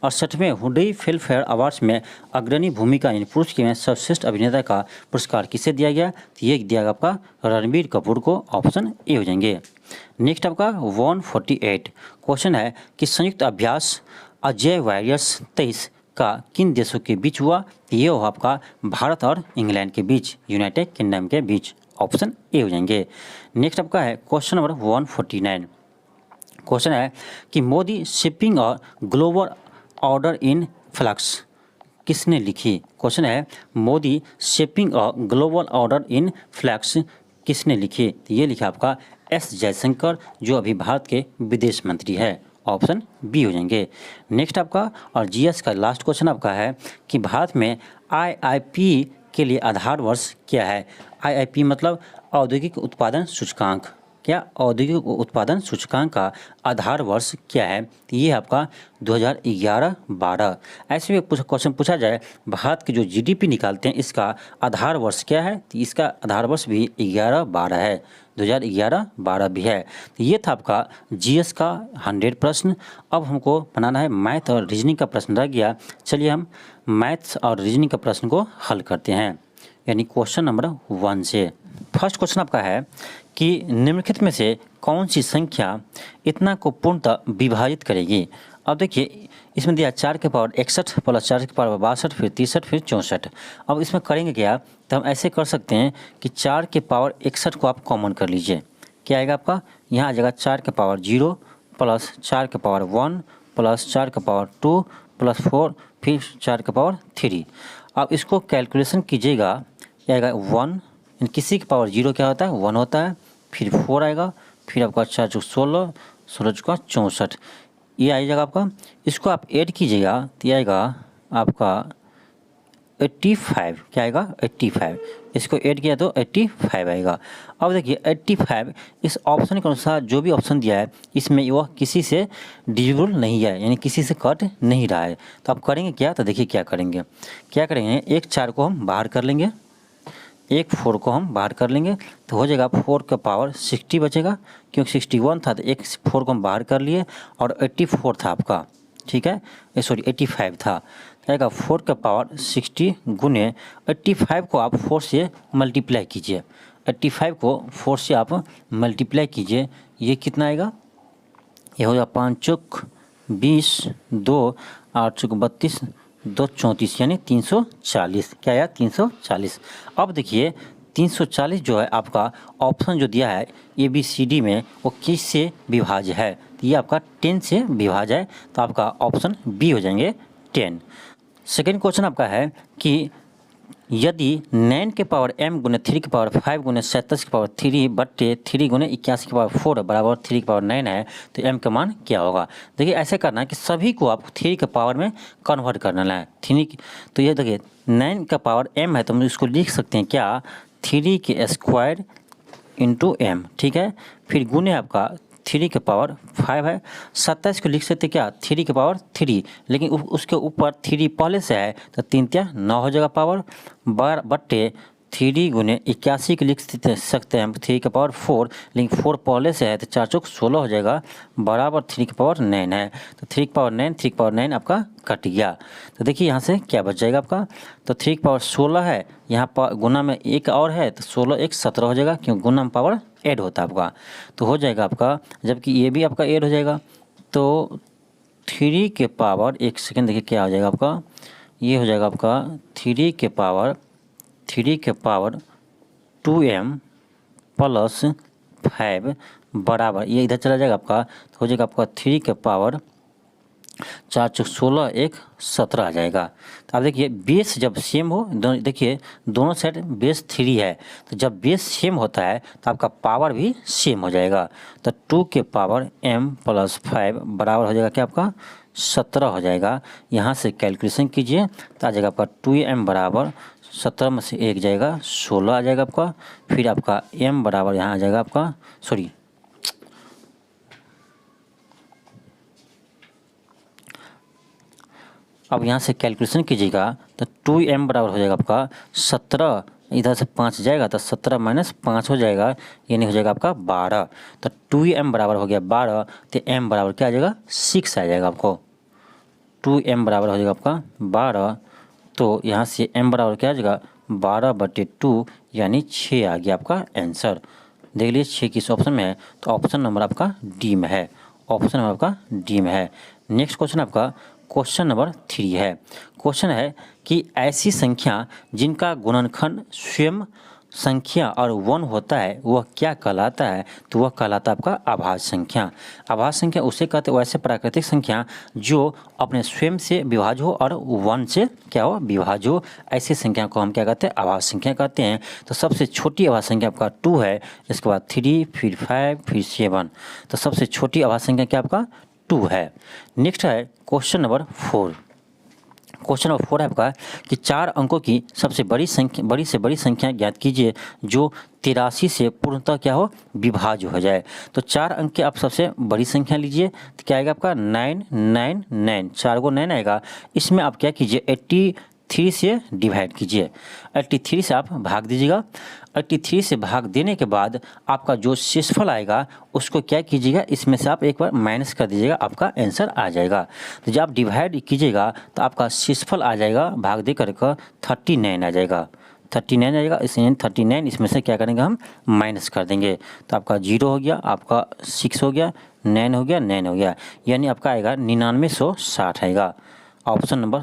68वें हुडई फिल्म फेयर अवार्ड्स में अग्रणी भूमिका यानी पुरुष के में सर्वश्रेष्ठ अभिनेता का पुरस्कार किसे दिया गया? तो ये दिया गया आपका रणबीर कपूर को। ऑप्शन ए हो जाएंगे। नेक्स्ट आपका 148 क्वेश्चन है कि संयुक्त अभ्यास अजय वारियर्स 23 का किन देशों के बीच हुआ? ये हो आपका भारत और इंग्लैंड के बीच, यूनाइटेड किंगडम के बीच। ऑप्शन ए हो जाएंगे। नेक्स्ट आपका है क्वेश्चन नंबर 149 क्वेश्चन है कि मोदी शिपिंग और ग्लोबल ऑर्डर इन फ्लक्स किसने लिखी? क्वेश्चन है मोदी शिपिंग और ग्लोबल ऑर्डर इन फ्लक्स किसने लिखी? ये लिखा आपका एस जयशंकर, जो अभी भारत के विदेश मंत्री है। ऑप्शन बी हो जाएंगे। नेक्स्ट आपका और जीएस का लास्ट क्वेश्चन आपका है कि भारत में IIP के लिए आधार वर्ष क्या है? IIP मतलब औद्योगिक उत्पादन सूचकांक। क्या औद्योगिक उत्पादन सूचकांक का आधार वर्ष क्या है? ये आपका 2011-12। ऐसे में क्वेश्चन पूछा जाए भारत की जो GDP निकालते हैं इसका आधार वर्ष क्या है? तो इसका आधार वर्ष भी 11-12 है, 2011-12 भी है। तो ये था आपका GS का 100 प्रश्न। अब हमको बनाना है मैथ और रीजनिंग का प्रश्न रह गया। चलिए हम मैथ्स और रीजनिंग का प्रश्न को हल करते हैं, यानी क्वेश्चन नंबर 1 से। फर्स्ट क्वेश्चन आपका है कि निम्नलिखित में से कौन सी संख्या इतना को पूर्णतः विभाजित करेगी? अब देखिए इसमें दिया 4 के पावर 61 प्लस 4 के पावर 62 फिर 63 फिर 64। अब इसमें करेंगे क्या? तो हम ऐसे कर सकते हैं कि 4 के पावर 61 को आप कॉमन कर लीजिए। क्या आएगा आपका? यहाँ आ जाएगा 4 के पावर 0 प्लस 4 के पावर 1 प्लस 4 के पावर 2 प्लस 4 फिर 4 के पावर 3। अब इसको कैलकुलेशन कीजिएगा, क्या आएगा 1। किसी के पावर 0 क्या होता है? 1 होता है। फिर 4 आएगा, फिर आपका 4 चौक 16, 16 चौका 64, ये आ जाएगा आपका। इसको आप ऐड कीजिएगा तो ये आएगा आपका 85। क्या आएगा? 85। इसको ऐड किया तो 85 आएगा। अब देखिए 85 इस ऑप्शन के अनुसार जो भी ऑप्शन दिया है इसमें वह किसी से डिविजिबल नहीं है, यानी किसी से कट नहीं रहा है। तो आप करेंगे क्या? तो देखिए क्या करेंगे, एक 4 को हम बाहर कर लेंगे, एक 4 को हम बाहर कर लेंगे तो हो जाएगा 4 का पावर 60 बचेगा, क्योंकि 61 था तो एक 4 को हम बाहर कर लिए और 84 था आपका, ठीक है, सॉरी 85 था, आएगा 4 का पावर 60 गुने 85 को आप 4 से मल्टीप्लाई कीजिए, 85 को 4 से आप मल्टीप्लाई कीजिए, ये कितना आएगा, ये हो जाएगा 5 चौक 20, 2 8 चौक 32, 2 34 यानी 340, क्या आया 340। अब देखिए 340 जो है आपका ऑप्शन जो दिया है ABCD में वो किस से विभाज्य है, तो ये आपका 10 से विभाज्य है, तो आपका ऑप्शन बी हो जाएंगे 10। सेकेंड क्वेश्चन आपका है कि यदि 9 के पावर m गुने 3 के पावर 5 गुने 27 के पावर 3 बट्टे 3 गुने 81 के पावर 4 बराबर 3 के पावर 9 है तो m का मान क्या होगा। देखिए ऐसे करना है कि सभी को आप 3 के पावर में कन्वर्ट करना है, 3 तो ये देखिए 9 का पावर m है तो हम इसको लिख सकते हैं क्या 3 के स्क्वायर इंटू m, ठीक है, फिर गुने आपका 3 के पावर 5 है, 27 को लिख सकते क्या 3 के पावर 3, लेकिन उसके ऊपर 3 पहले से है तो 3 × 9 हो जाएगा पावर बट्टे 3 गुने 81 को लिख सकते हैं हम 3 के पावर 4, लेकिन 4 पहले से है तो 4 चौक 16 हो जाएगा बराबर 3 के पावर 9 है, तो 3 के पावर 9 3 के पावर 9 आपका कट गया। तो देखिए यहाँ से क्या बच जाएगा आपका, तो 3 के पावर 16 है, यहाँ पर गुना में एक और है तो 16 एक 17 हो जाएगा, क्यों गुना में पावर ऐड होता है आपका, तो हो जाएगा आपका, जबकि ये भी आपका ऐड हो जाएगा तो 3 के पावर, एक सेकेंड देखिए क्या हो जाएगा आपका, ये हो जाएगा आपका 3 के पावर 2m प्लस 5 बराबर, ये इधर चला जाएगा आपका, तो हो जाएगा आपका 3 के पावर 4 चौक 16 एक 17 आ जाएगा। तो आप देखिए बेस जब सेम हो, देखिए दोनों साइड बेस 3 है, तो जब बेस सेम होता है तो आपका पावर भी सेम हो जाएगा, तो 2 के पावर m प्लस 5 बराबर हो जाएगा क्या आपका 17 हो जाएगा। यहाँ से कैलकुलेशन कीजिए तो आ जाएगा आपका 2m बराबर 17 में से 1 जाएगा 16 आ जाएगा आपका, फिर आपका m बराबर यहाँ आ जाएगा आपका, सॉरी अब यहाँ से कैलकुलेशन कीजिएगा तो 2m बराबर हो जाएगा आपका 17, इधर से 5 जाएगा तो 17 माइनस 5 हो जाएगा, यानी हो जाएगा आपका 12, तो 2m बराबर हो गया 12, तो m बराबर क्या आ जाएगा 6 आ जाएगा आपको, 2m बराबर हो जाएगा आपका 12, तो यहाँ से m बराबर क्या आ जाएगा 12/2 यानी 6 आ गया आपका आंसर। देख लीजिए 6 किस ऑप्शन में है, तो ऑप्शन नंबर आपका डी में है, ऑप्शन नंबर आपका डी में है। नेक्स्ट क्वेश्चन आपका क्वेश्चन नंबर 3 है। क्वेश्चन है कि ऐसी संख्या जिनका गुणनखंड स्वयं संख्या और 1 होता है वह क्या कहलाता है, तो वह कहलाता है आपका आभाज्य संख्या। आभाज्य संख्या उसे कहते हैं वैसे प्राकृतिक संख्या जो अपने स्वयं से विभाज्य हो और 1 से क्या हो विभाज्य हो, ऐसी संख्या को हम क्या कहते हैं आभाज्य संख्या कहते हैं। तो सबसे छोटी आभाज्य संख्या आपका 2 है, इसके बाद 3 फिर 5 फिर 7, तो सबसे छोटी आभाज्य संख्या क्या आपका 2 है। नेक्स्ट है क्वेश्चन नंबर 4। क्वेश्चन नंबर 4 है आपका कि 4 अंकों की सबसे बड़ी संख्या ज्ञात कीजिए जो 83 से पूर्णतः क्या हो विभाज्य हो जाए। तो 4 अंक की आप सबसे बड़ी संख्या लीजिए, तो क्या आएगा आपका 999, 4 को 9 आएगा, इसमें आप क्या कीजिए 83 से डिवाइड कीजिए, 83 से आप भाग दीजिएगा, 83 से भाग देने के बाद आपका जो शेषफल आएगा उसको क्या कीजिएगा इसमें से आप एक बार माइनस कर दीजिएगा, आपका आंसर आ जाएगा। तो जब आप डिवाइड कीजिएगा तो आपका शेषफल आ जाएगा भाग दे कर 39 आ जाएगा, 39 आ जाएगा, इसमें 39 इसमें से क्या करेंगे हम माइनस कर देंगे, तो आपका 0 हो गया, आपका 6 हो गया, 9 हो गया, 9 हो गया, यानी आपका आएगा 9960 आएगा, option number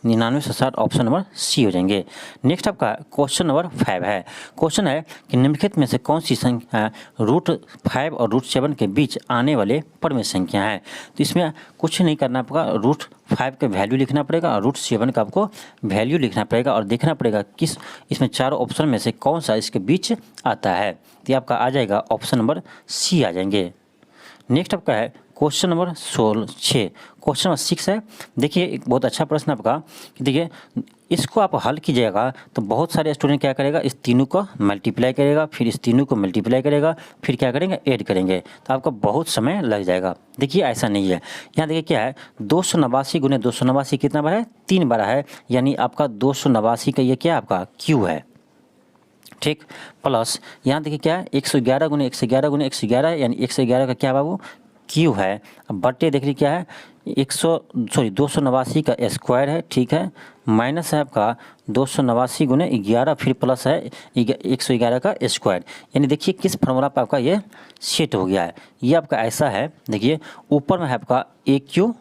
9960 option number C हो जाएंगे। नेक्स्ट आपका क्वेश्चन नंबर 5 है। क्वेश्चन है कि निम्नलिखित में से कौन सी संख्या √5 और √7 के बीच आने वाले परमेय संख्या है। तो इसमें कुछ नहीं करना आपका, √5 का वैल्यू लिखना पड़ेगा और √7 का आपको वैल्यू लिखना पड़ेगा और देखना पड़ेगा किस इसमें चारों ऑप्शन में से कौन सा इसके बीच आता है, तो आपका आ जाएगा ऑप्शन नंबर सी आ जाएंगे। नेक्स्ट आपका है क्वेश्चन नंबर 6। क्वेश्चन नंबर 6 है, देखिए एक बहुत अच्छा प्रश्न आपका कि देखिए इसको आप हल कीजिएगा तो बहुत सारे स्टूडेंट क्या करेगा इस तीनों को मल्टीप्लाई करेगा, फिर इस तीनों को मल्टीप्लाई करेगा, फिर क्या करेंगे ऐड करेंगे, तो आपका बहुत समय लग जाएगा। देखिए ऐसा नहीं है, यहाँ देखिए क्या है 289 गुने 289 कितना बार है 3 बार है, यानी आपका 289 का ये क्या आपका क्यू है, ठीक, प्लस यहाँ देखिए क्या है 111 गुने 111 गुने 111 यानी 111 का क्या बाबू क्यू है। अब बट्टे देखिए क्या है 289 का स्क्वायर है, ठीक है, माइनस है आपका 289 गुने 11 फिर प्लस है 111 का स्क्वायर। यानी देखिए किस फॉर्मूला पे आपका ये सेट हो गया है। ये आपका ऐसा है, देखिए ऊपर में है आपका a cube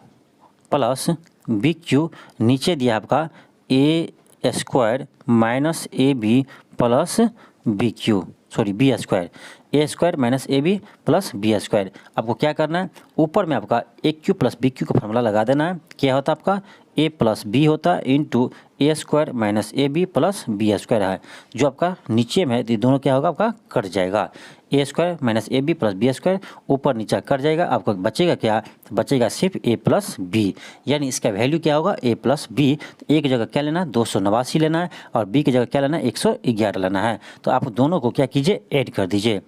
plus b cube, नीचे दिया आपका a square minus A B plus b cube, sorry b square, a square minus A B plus B square. आपको क्या करना है, ऊपर में आपका a cube plus b cube का फॉर्मूला लगा देना है। क्या होता है आपका ए प्लस बी होता है into A square minus A B plus B square है। जो आपका नीचे में ये दोनों क्या होगा आपका कट जाएगा, a square minus A B plus B square ऊपर नीचे कट जाएगा, आपको बचेगा क्या, बचेगा सिर्फ ए प्लस बी। यानी इसका वैल्यू क्या होगा ए प्लस बी। तो एक जगह क्या लेना है 289 लेना है और बी की जगह क्या लेना है 111 लेना है। तो आप दोनों को क्या कीजिए ऐड कर दीजिए।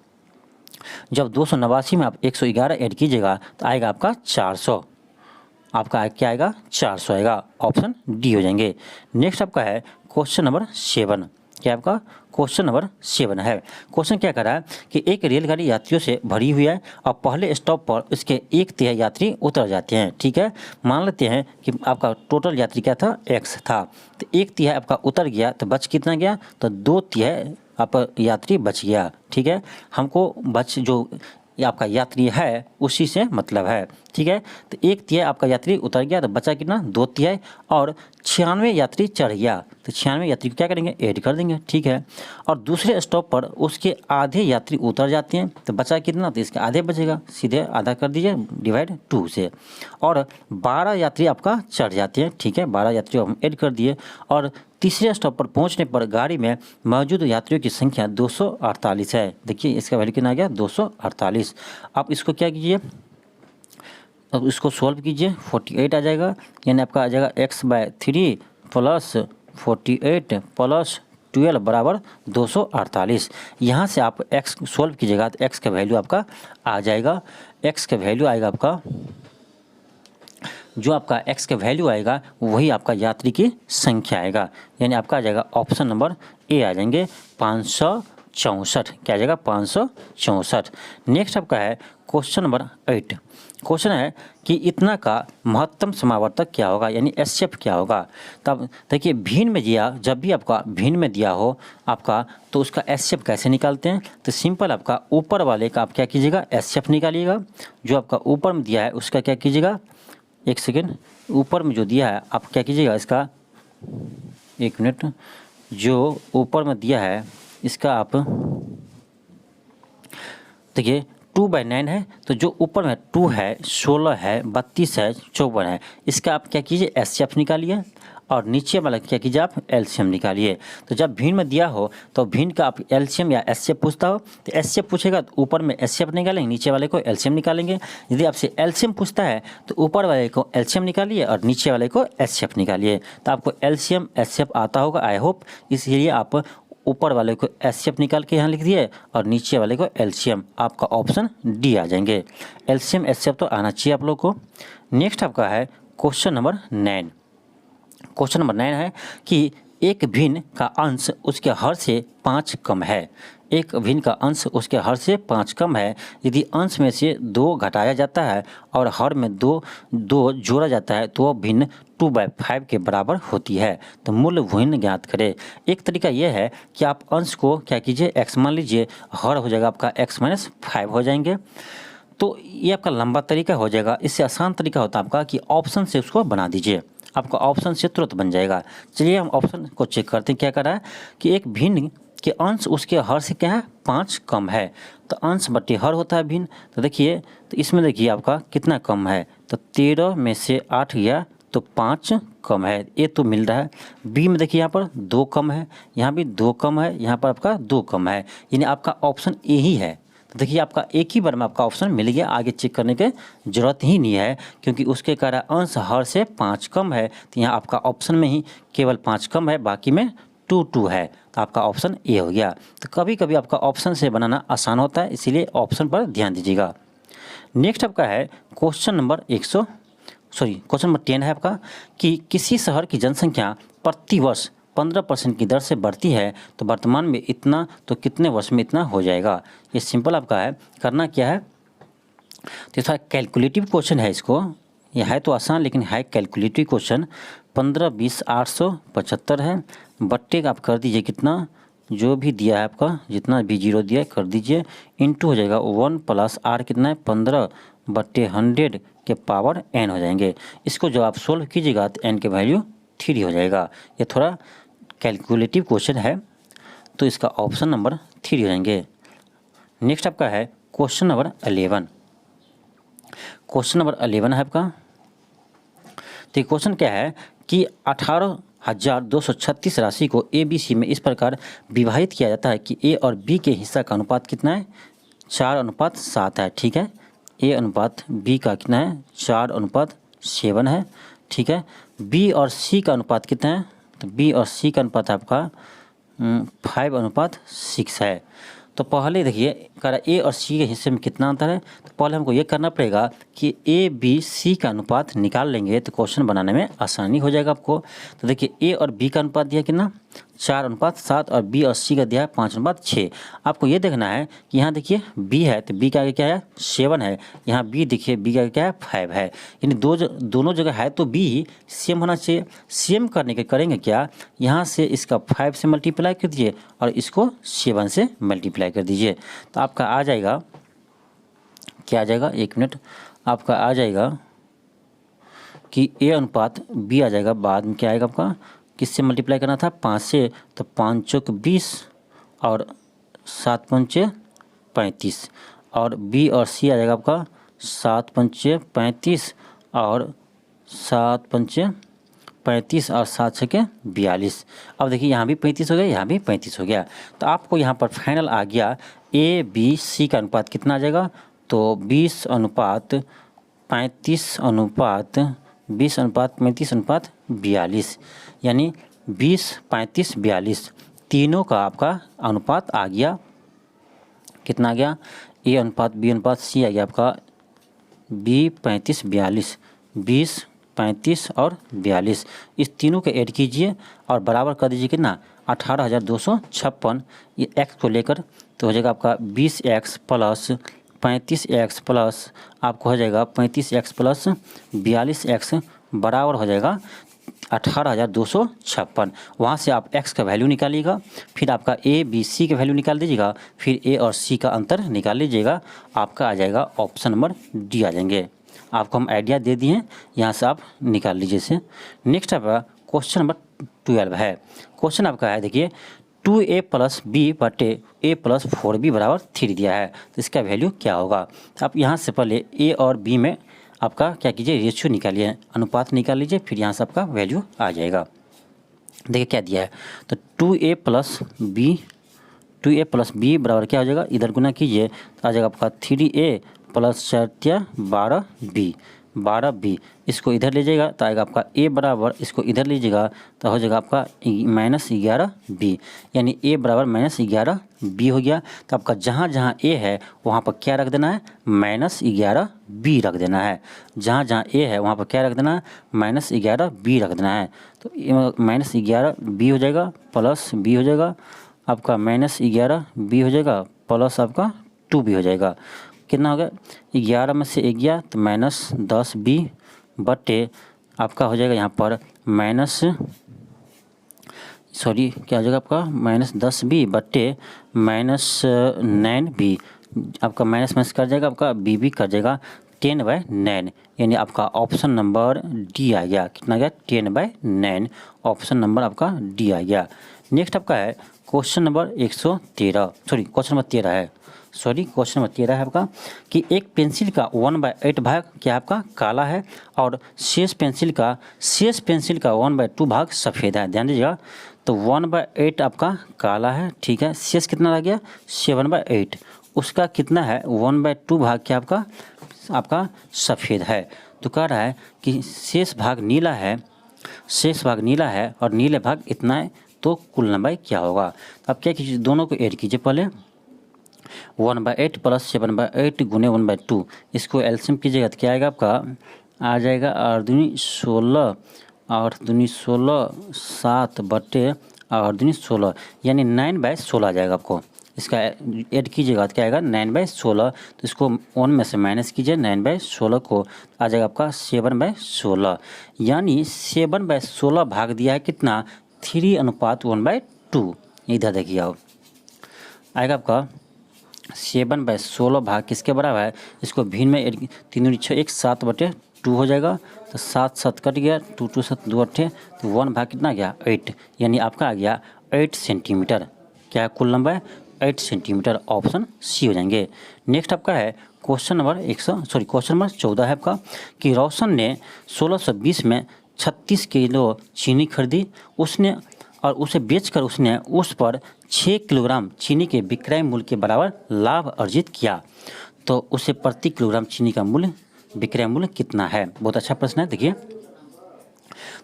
जब 289 में आप 111 ऐड कीजिएगा तो आएगा आपका 400, आपका क्या आएगा 400 आएगा, ऑप्शन डी हो जाएंगे। नेक्स्ट आपका है क्वेश्चन नंबर 7। क्या आपका क्वेश्चन नंबर 7 है। क्वेश्चन क्या कर रहा है कि एक रेलगाड़ी यात्रियों से भरी हुई है और पहले स्टॉप पर उसके 1/3 यात्री उतर जाते हैं, ठीक है। मान लेते हैं कि आपका टोटल यात्री क्या था x था, तो 1/3 आपका उतर गया तो बच कितना गया, तो 2/3 आपका यात्री बच गया, ठीक है। हमको बच जो आपका यात्री है उसी से मतलब है, ठीक है। तो 1/3 आपका यात्री उतर गया तो बचा कितना 2/3 और 96 यात्री चढ़ गया, तो 96 यात्री को क्या करेंगे ऐड कर देंगे, ठीक है। और दूसरे स्टॉप पर उसके आधे यात्री उतर जाते हैं तो बचा कितना, तो इसके आधे बचेगा, सीधे आधा कर दीजिए डिवाइड 2 से। और 12 यात्री आपका चढ़ जाते हैं, ठीक है, 12 यात्रियों हम ऐड कर दिए। और तीसरे स्टॉप पर पहुंचने पर गाड़ी में मौजूद यात्रियों की संख्या 248 है। देखिए इसका वैल्यू कितना आ गया 248। आप इसको क्या कीजिए, अब इसको सॉल्व कीजिए 48 आ जाएगा, यानी आपका आ जाएगा x/3 प्लस 48 प्लस 12 बराबर 248। यहाँ से आप x सॉल्व कीजिएगा तो x का वैल्यू आपका आ जाएगा, x का वैल्यू आएगा आपका, जो आपका x का वैल्यू आएगा वही आपका यात्री की संख्या आएगा, यानी आपका आ जाएगा ऑप्शन नंबर ए आ जाएंगे 564। क्या आ जाएगा 564। नेक्स्ट आपका है क्वेश्चन नंबर 8। क्वेश्चन है कि इतना का महत्तम समावर्तक क्या होगा, यानी एसएफ क्या होगा। तब देखिए भिन्न में दिया, जब भी आपका भिन्न में दिया हो आपका तो उसका एसएफ कैसे निकालते हैं, तो सिंपल आपका ऊपर वाले का आप क्या कीजिएगा एसएफ निकालिएगा। जो आपका ऊपर में दिया है उसका क्या कीजिएगा, एक सेकेंड, ऊपर में जो दिया है आप क्या कीजिएगा इसका, एक मिनट, जो ऊपर में दिया है इसका आप देखिए 2/9 है, तो जो ऊपर में 2 है 16 है 32 है 54 है, इसका आप क्या कीजिए एचसीएफ निकालिए और नीचे वाला क्या कीजिए आप एलसीएम निकालिए। तो जब भिन्न में दिया हो तो भिन्न का आप एलसीएम या एचसीएफ पूछता हो तो एचसीएफ पूछेगा तो ऊपर में एचसीएफ निकालेंगे, नीचे वाले को एलसीएम निकालेंगे। यदि आपसे एलसीएम पूछता है तो ऊपर वाले को एलसीएम निकालिए और नीचे वाले को एचसीएफ निकालिए। तो आपको एलसीएम एचसीएफ आता होगा आई होप, इसलिए आप ऊपर वाले को एचसीएफ निकाल के यहाँ लिख दिए और नीचे वाले को एलसीएम, आपका ऑप्शन डी आ जाएंगे। एलसीएम एचसीएफ तो आना चाहिए आप लोग को। नेक्स्ट आपका है क्वेश्चन नंबर 9। क्वेश्चन नंबर 9 है कि एक भिन्न का अंश उसके हर से 5 कम है। एक भिन्न का अंश उसके हर से 5 कम है। यदि अंश में से 2 घटाया जाता है और हर में 2 जोड़ा जाता है तो भिन्न 2/5 के बराबर होती है। तो मूल भिन्न ज्ञात करें। एक तरीका यह है कि आप अंश को क्या कीजिए x मान लीजिए, हर हो जाएगा आपका x-5 हो जाएंगे। तो ये आपका लंबा तरीका हो जाएगा। इससे आसान तरीका होता है आपका कि ऑप्शन से उसको बना दीजिए, आपका ऑप्शन से तुरंत बन जाएगा। चलिए हम ऑप्शन को चेक करते हैं। क्या कर रहा है कि एक भिन्न के अंश उसके हर से क्या है 5 कम है, तो अंश बट्टे हर होता है भिन्न। तो देखिए, तो इसमें देखिए आपका कितना कम है, तो 13 में से 8 गया तो 5 कम है, ये तो मिल रहा है। बी में देखिए यहाँ पर 2 कम है, यहाँ भी 2 कम है, यहाँ पर आपका 2 कम है, यानी आपका ऑप्शन ए ही है। तो देखिए आपका एक ही बार में आपका ऑप्शन मिल गया, आगे चेक करने की जरूरत ही नहीं है, क्योंकि उसके कारण अंश हर से 5 कम है। तो यहाँ आपका ऑप्शन में ही केवल 5 कम है, बाकी में 2 है, तो आपका ऑप्शन ए हो गया। तो कभी कभी आपका ऑप्शन से बनाना आसान होता है, इसीलिए ऑप्शन पर ध्यान दीजिएगा। नेक्स्ट आपका है क्वेश्चन नंबर क्वेश्चन नंबर 10 है आपका कि किसी शहर की जनसंख्या प्रति वर्ष 15% की दर से बढ़ती है तो वर्तमान में इतना तो कितने वर्ष में इतना हो जाएगा। ये सिंपल आपका है। करना क्या है, तो थोड़ा कैलकुलेटिव क्वेश्चन है। इसको यह है तो आसान लेकिन है कैलकुलेटिव क्वेश्चन। 15 20 875 है, बट्टे आप कर दीजिए कितना, जो भी दिया है आपका जितना भी जीरो दिया है कर दीजिए, इंटू हो जाएगा 1 प्लस आर कितना है 15/100 के पावर n हो जाएंगे। इसको जब आप सोल्व कीजिएगा तो n के वैल्यू 3 हो जाएगा। ये थोड़ा कैलकुलेटिव क्वेश्चन है तो इसका ऑप्शन नंबर 3 हो जाएंगे। नेक्स्ट आपका है क्वेश्चन नंबर 11। क्वेश्चन नंबर 11 है आपका। तो क्वेश्चन क्या है कि 18,236 राशि को ए बी सी में इस प्रकार विभाजित किया जाता है कि ए और बी के हिस्सा का अनुपात कितना है, 4:7 है। ठीक है, ए अनुपात बी का कितना है, 4:7 है। ठीक है, बी और सी का अनुपात कितना है, तो बी और सी का अनुपात आपका 5:6 है। तो पहले देखिए कह रहा ए और सी के हिस्से में कितना अंतर है, तो पहले हमको ये करना पड़ेगा कि ए बी सी का अनुपात निकाल लेंगे तो क्वेश्चन बनाने में आसानी हो जाएगा आपको। तो देखिए ए और बी का अनुपात दिया कितना 4:7 और बी और सी का दिया है 5:6। आपको ये देखना है कि यहाँ देखिए बी है तो बी का आगे क्या है 7 है, यहाँ बी देखिए बी का क्या है 5 है, यानी दोनों जगह है तो बी सेम होना चाहिए। सेम करने के करेंगे क्या, यहाँ से इसका 5 से मल्टीप्लाई कर दीजिए और इसको 7 से मल्टीप्लाई कर दीजिए तो आपका आ जाएगा क्या आ जाएगा, 1 मिनट, आपका आ जाएगा कि ए अनुपात बी आ जाएगा। बाद में क्या आएगा आपका, किससे मल्टीप्लाई करना था 5 से, तो 5 चौक 20 और 7 पंचे 35 और बी और सी आ जाएगा आपका 7 पंचे 35 और 7 पंचे 35 और 7 छके 42। अब देखिए यहाँ भी 35 हो गया, यहाँ भी 35 हो गया। तो आपको यहाँ पर फाइनल आ गया ए बी सी का अनुपात कितना आ जाएगा, तो 20:35 यानी 20:35:42 तीनों का आपका अनुपात आ गया। कितना आ गया, ए अनुपात बी अनुपात सी आ गया आपका 20:35:42, 20:35 और 42। इस तीनों को ऐड कीजिए और बराबर कर दीजिए कितना 18,256। ये x को लेकर तो हो जाएगा आपका 20x प्लस 35x प्लस आपको हो जाएगा 35x प्लस 42x बराबर हो जाएगा 18,256। वहाँ से आप x का वैल्यू निकालिएगा, फिर आपका ए बी सी का वैल्यू निकाल दीजिएगा, फिर ए और सी का अंतर निकाल लीजिएगा, आपका आ जाएगा ऑप्शन नंबर डी आ जाएंगे। आपको हम आइडिया दे दिए हैं, यहाँ से आप निकाल लीजिए इसे। नेक्स्ट आपका क्वेश्चन नंबर 12 है। क्वेश्चन आपका है देखिए 2a प्लस बी बटे a प्लस 4b बराबर 3 दिया है, तो इसका वैल्यू क्या होगा। आप यहाँ से पहले a और b में आपका क्या कीजिए रेशियो निकालिए, अनुपात निकाल लीजिए, फिर यहाँ से आपका वैल्यू आ जाएगा। देखिए क्या दिया है, तो 2a प्लस बी बराबर क्या हो जाएगा, इधर गुना कीजिए तो आ जाएगा आपका 3a प्लस 4 12b। इसको इधर लीजिएगा तो आएगा आपका a बराबर, इसको इधर लीजिएगा तो हो जाएगा आपका -11b, यानी a बराबर -11b हो गया। तो आपका जहाँ जहाँ a है वहाँ पर क्या रख देना है, -11b रख देना है। जहाँ जहाँ a है वहाँ पर क्या रख देना है, -11b रख देना है। तो -11b हो जाएगा प्लस b हो जाएगा आपका -11b हो जाएगा प्लस आपका 2b हो जाएगा। कितना हो गया, 11 में से 1 गया तो -10b बटे आपका हो जाएगा यहाँ पर क्या हो जाएगा आपका -10b बटे -9b। आपका माइनस कर जाएगा, आपका b कर जाएगा 10/9, यानी आपका ऑप्शन नंबर डी आ गया। कितना गया 10/9, ऑप्शन नंबर आपका डी आ गया। नेक्स्ट आपका है क्वेश्चन नंबर 13 है आपका कि एक पेंसिल का 1/8 भाग क्या आपका काला है और शेष पेंसिल का 1/2 भाग सफ़ेद है। ध्यान दीजिएगा, तो 1/8 आपका काला है, ठीक है, शेष कितना रह गया 7/8, उसका कितना है 1/2 भाग क्या आपका सफ़ेद है। तो कह रहा है कि शेष भाग नीला है और नीले भाग इतना है, तो कुल लंबाई क्या होगा। तो आप क्या कीजिए, दोनों को ऐड कीजिए पहले, 1/8 प्लस 7/8 गुने 1/2, इसको एलसीएम कीजिएगा तो क्या आएगा आपका, आ जाएगा 8 दूनी 16 8 दूनी 16, 7 बटे 8 दूनी 16, यानी 9/16 आ जाएगा आपको। इसका ऐड कीजिएगा तो क्या आएगा 9/16, तो इसको 1 में से माइनस कीजिए, 9/16 को आ जाएगा आपका 7/16, यानी 7/16 भाग दिया है कितना 3:1/2। इधर देखिए आप आएगा आपका 7/16 भाग किसके बराबर है, इसको भिन्न में 3 दूनी 6, 7/2 हो जाएगा, तो 7 7 कट गया, 2 2 7 2 8, तो 1 भाग कितना गया 8, यानी आपका आ गया 8 सेंटीमीटर। क्या है कुल लंबाई 8 सेंटीमीटर, ऑप्शन सी हो जाएंगे। नेक्स्ट आपका है क्वेश्चन नंबर 14 है आपका कि रोशन ने 1620 में 36 किलो चीनी खरीदी, उसने और उसे बेचकर उसने उस पर 6 किलोग्राम चीनी के विक्रय मूल्य के बराबर लाभ अर्जित किया, तो उसे प्रति किलोग्राम चीनी का मूल्य विक्रय मूल्य कितना है। बहुत अच्छा प्रश्न है। देखिए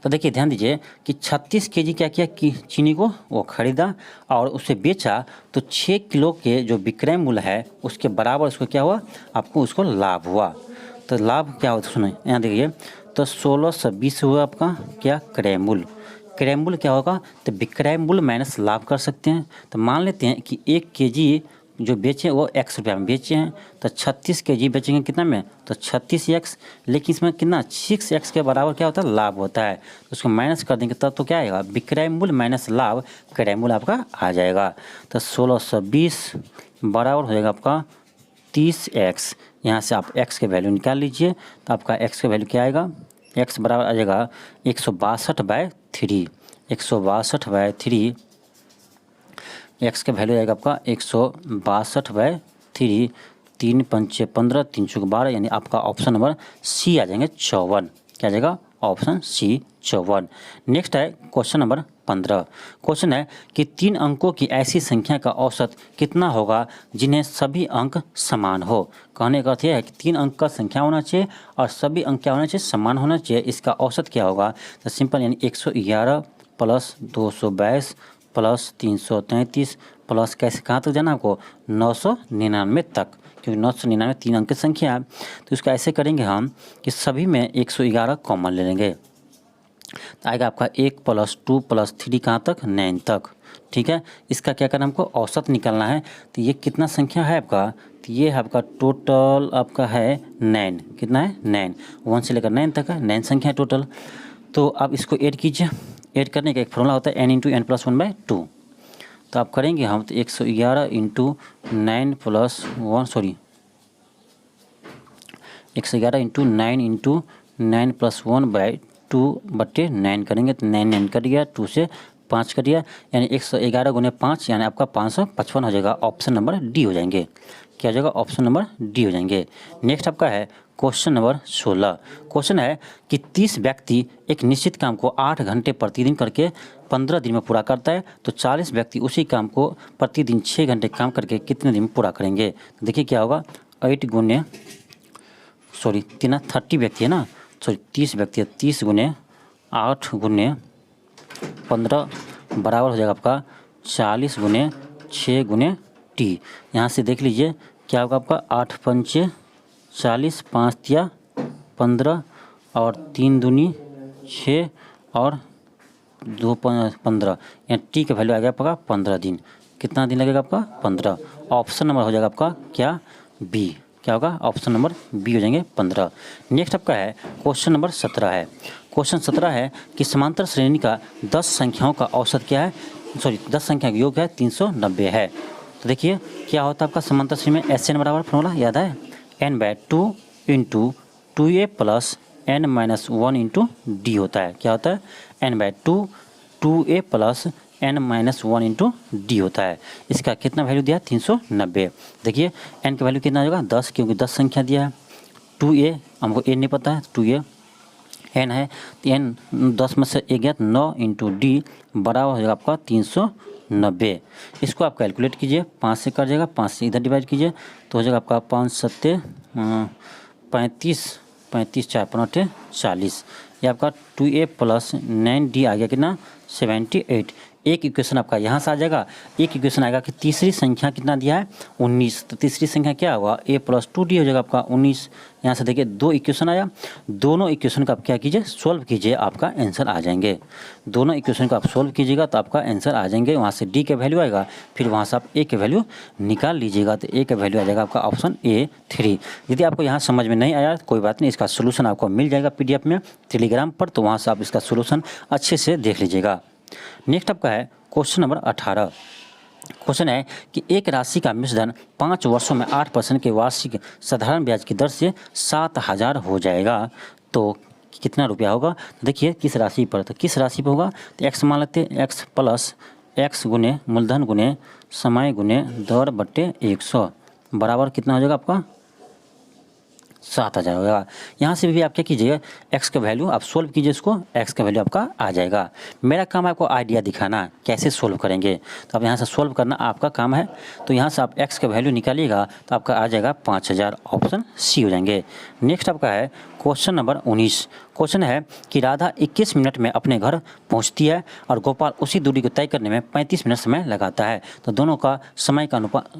तो देखिए ध्यान दीजिए कि 36 केजी क्या किया कि चीनी को वो खरीदा और उसे बेचा, तो 6 किलो के जो विक्रय मूल्य है उसके बराबर उसको क्या हुआ, आपको उसको लाभ हुआ। तो लाभ क्या होता है सुनिए यहाँ देखिए, तो 1620 हुआ आपका क्या क्रय मूल्य, क्रय मूल्य क्या होगा, तो विक्रय मूल्य माइनस लाभ कर सकते हैं। तो मान लेते हैं कि 1 केजी जो बेचे वो x रुपया में बेचे हैं, तो 36 केजी बेचेंगे कितना में, तो 36x, लेकिन इसमें कितना 6x के बराबर क्या होता है लाभ होता है, तो उसको माइनस कर देंगे तब तो क्या आएगा विक्रय मूल्य माइनस लाभ, क्रय मूल्य आपका आ जाएगा। तो 1620 बराबर हो जाएगा आपका 30x, यहाँ से आप x के वैल्यू निकाल लीजिए, तो आपका x का वैल्यू क्या आएगा, x बराबर आ जाएगा 162/3, 162/3, x का वैल्यू आएगा आपका 162/3, 3 पंचे 15, 3 चौक 12, यानी आपका ऑप्शन नंबर सी आ जाएंगे 54। क्या आ जाएगा ऑप्शन सी 54। नेक्स्ट है क्वेश्चन नंबर 15। क्वेश्चन है कि 3 अंकों की ऐसी संख्या का औसत कितना होगा जिन्हें सभी अंक समान हो। कहने का अर्थ यह है कि 3 अंक का संख्या होना चाहिए और सभी अंक क्या होना चाहिए, समान होना चाहिए। इसका औसत क्या होगा, तो सिंपल यानी 111 प्लस 222 प्लस 333 प्लस कैसे कहाँ तक जाना आपको 999 तक, क्योंकि 999 3 अंक की संख्या है। तो इसका ऐसे करेंगे हम कि सभी में 111 कॉमन ले लेंगे, तो आएगा आपका 1 + 2 + 3 कहाँ तक 9 तक। ठीक है, इसका क्या करना हमको औसत निकालना है। तो ये कितना संख्या है आपका, तो ये है आपका टोटल आपका है 9, कितना है 9, 1 से लेकर 9 तक है 9 संख्या है टोटल। तो आप इसको ऐड कीजिए, ऐड करने का एक फॉर्मूला होता है n × n + 1/2। तो आप करेंगे हम तो 111 × 9 + 1 सॉरी 111 × 9 × 9 + 1/2/9 करेंगे, तो 9 9 कट गया, 2 से 5 कट गया, यानी 111 × 5 यानी आपका 555 हो जाएगा। ऑप्शन नंबर डी हो जाएंगे। क्या हो जाएगा, ऑप्शन नंबर डी हो जाएंगे। नेक्स्ट आपका है क्वेश्चन नंबर 16। क्वेश्चन है कि 30 व्यक्ति एक निश्चित काम को 8 घंटे प्रतिदिन करके 15 दिन में पूरा करता है, तो 40 व्यक्ति उसी काम को प्रतिदिन 6 घंटे काम करके कितने दिन में पूरा करेंगे। तो देखिए क्या होगा 8 गुने 30 व्यक्ति है ना, 30 व्यक्ति है, 30 गुने 8 गुने 15 बराबर हो जाएगा आपका 40 गुने 6 गुने टी। यहाँ से देख लीजिए क्या होगा आपका 8 पंचे 40, 5 तिया 15 और 3 दूनी 6 और 2 15, यहाँ टी का वैल्यू आ गया आपका 15 दिन। कितना दिन लगेगा आपका 15। ऑप्शन नंबर हो जाएगा आपका क्या बी। क्या होगा ऑप्शन नंबर बी हो जाएंगे 15। नेक्स्ट आपका है क्वेश्चन नंबर 17 है। क्वेश्चन 17 है कि समांतर श्रेणी का 10 संख्याओं का औसत क्या है, 10 संख्या का योग है 390 है। तो देखिए क्या होता है आपका समांतर श्रेणी में SN बराबर फॉर्मूला याद है, n/2 × 2a + n - 1 × d होता है। क्या होता है n/2 2a + n - 1 × d होता है। इसका कितना वैल्यू दिया 390। देखिए n का वैल्यू कितना होगा 10, क्योंकि 10 संख्या दिया है। 2a हमको n नहीं पता है, 2a n है, तो n 10 में से 1 गया 9 × d बराबर हो जाएगा आपका 390। इसको आप कैलकुलेट कीजिए, 5 से कर जाएगा, 5 से इधर डिवाइड कीजिए तो हो जाएगा आपका 5 × 7 35, 35 4 × 40। ये आपका 2a + 9d आ गया कितना 78। एक इक्वेशन आपका यहाँ से आ जाएगा, एक इक्वेशन आएगा कि तीसरी संख्या कितना दिया है 19, तो तीसरी संख्या क्या होगा a + 2d हो जाएगा आपका 19। यहाँ से देखिए दो इक्वेशन आया, दोनों इक्वेशन का आप क्या कीजिए सोल्व कीजिए, आपका आंसर आ जाएंगे। दोनों इक्वेशन को आप सोल्व कीजिएगा तो आपका आंसर आ जाएंगे। वहाँ से d का वैल्यू आएगा, फिर वहाँ से आप a के वैल्यू निकाल लीजिएगा तो a का वैल्यू आ जाएगा आपका ऑप्शन A3। यदि आपको यहाँ समझ में नहीं आया कोई बात नहीं, इसका सोल्यूशन आपको मिल जाएगा PDF में टेलीग्राम पर, तो वहाँ से आप इसका सोल्यूशन अच्छे से देख लीजिएगा। नेक्स्ट आपका है क्वेश्चन नंबर 18। क्वेश्चन है कि एक राशि का मिश्रण 5 वर्षों में 8% के वार्षिक साधारण ब्याज की दर से 7,000 हो जाएगा तो कितना रुपया होगा। देखिए किस राशि पर, तो किस राशि पर होगा तो x मान लेते हैं, x प्लस x गुने मूलधन गुने समय गुने दर बट्टे 100 बराबर कितना हो जाएगा आपका 7,000 होगा। यहाँ से भी आप क्या कीजिएगा x का वैल्यू आप सोल्व कीजिए, इसको x का वैल्यू आपका आ जाएगा। मेरा काम है आपको आइडिया दिखाना कैसे सोल्व करेंगे, तो अब यहाँ से सोल्व करना आपका काम है। तो यहाँ से आप x का वैल्यू निकालिएगा तो आपका आ जाएगा 5,000, ऑप्शन C हो जाएंगे। नेक्स्ट आपका है क्वेश्चन नंबर 19। क्वेश्चन है कि राधा 21 मिनट में अपने घर पहुँचती है और गोपाल उसी दूरी को तय करने में 35 मिनट समय लगाता है, तो दोनों का समय का अनुपात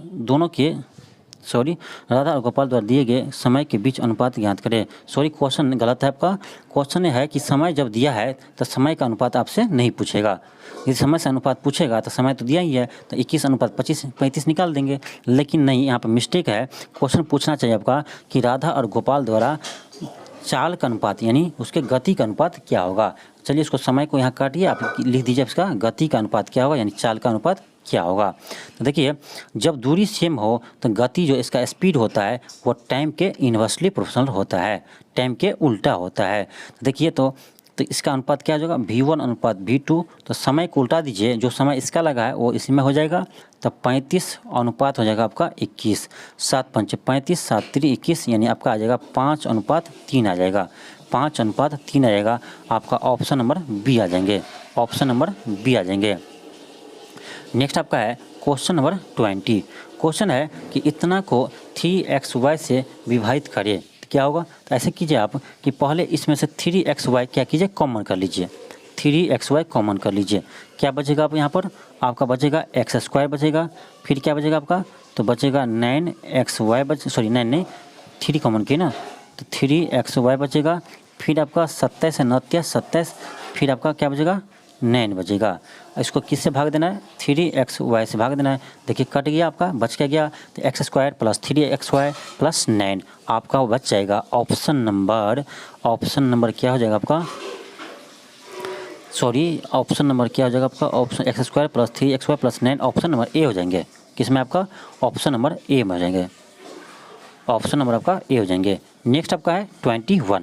राधा और गोपाल द्वारा दिए गए समय के बीच अनुपात ज्ञात करें। क्वेश्चन गलत है आपका। क्वेश्चन है कि समय जब दिया है तो समय का अनुपात आपसे नहीं पूछेगा। यदि समय से अनुपात पूछेगा तो समय तो दिया ही है, तो 21:35 निकाल देंगे, लेकिन नहीं, यहाँ पर मिस्टेक है। क्वेश्चन पूछना चाहिए आपका कि राधा और गोपाल द्वारा चाल का अनुपात यानी उसके गति का अनुपात क्या होगा। चलिए इसको समय को यहाँ काटिए, आप लिख दीजिए इसका गति का अनुपात क्या होगा यानी चाल का अनुपात क्या होगा। तो देखिए जब दूरी सेम हो तो गति जो इसका स्पीड होता है वो टाइम के इन्वर्सली प्रोपोर्शनल होता है, टाइम के उल्टा होता है। तो देखिए तो इसका अनुपात क्या हो जाएगा V1 अनुपात V2। तो समय को उल्टा दीजिए, जो समय इसका लगा है वो इसी में हो जाएगा, तब 35 अनुपात हो जाएगा आपका 21। 7 पंच 35, 7 3 21 यानी आपका आ जाएगा 5:3 आ जाएगा, 5:3 आ जाएगा। आपका ऑप्शन नंबर B आ जाएंगे, ऑप्शन नंबर B आ जाएंगे। नेक्स्ट आपका है क्वेश्चन नंबर 20। क्वेश्चन है कि इतना को 3xy से विभाजित करें तो क्या होगा। तो ऐसे कीजिए आप कि पहले इसमें से 3xy क्या कीजिए कॉमन कर लीजिए, 3xy कॉमन कर लीजिए। क्या बचेगा आप यहाँ पर आपका बचेगा x² बचेगा, फिर क्या बचेगा आपका तो बचेगा 3 कॉमन किए ना, तो 3xy बचेगा, फिर आपका 27 है 27, फिर आपका क्या बचेगा 9 बचेगा। इसको किससे भाग देना है 3xy से भाग देना है। देखिए कट गया आपका, बच क्या गया तो x² + 3xy + 9 आपका बच जाएगा। ऑप्शन नंबर क्या हो जाएगा आपका ऑप्शन नंबर क्या हो जाएगा आपका option x² + 3xy + 9 option number A हो जाएंगे। किसमें आपका ऑप्शन नंबर A में हो जाएंगे, ऑप्शन नंबर आपका A हो जाएंगे। नेक्स्ट आपका है 21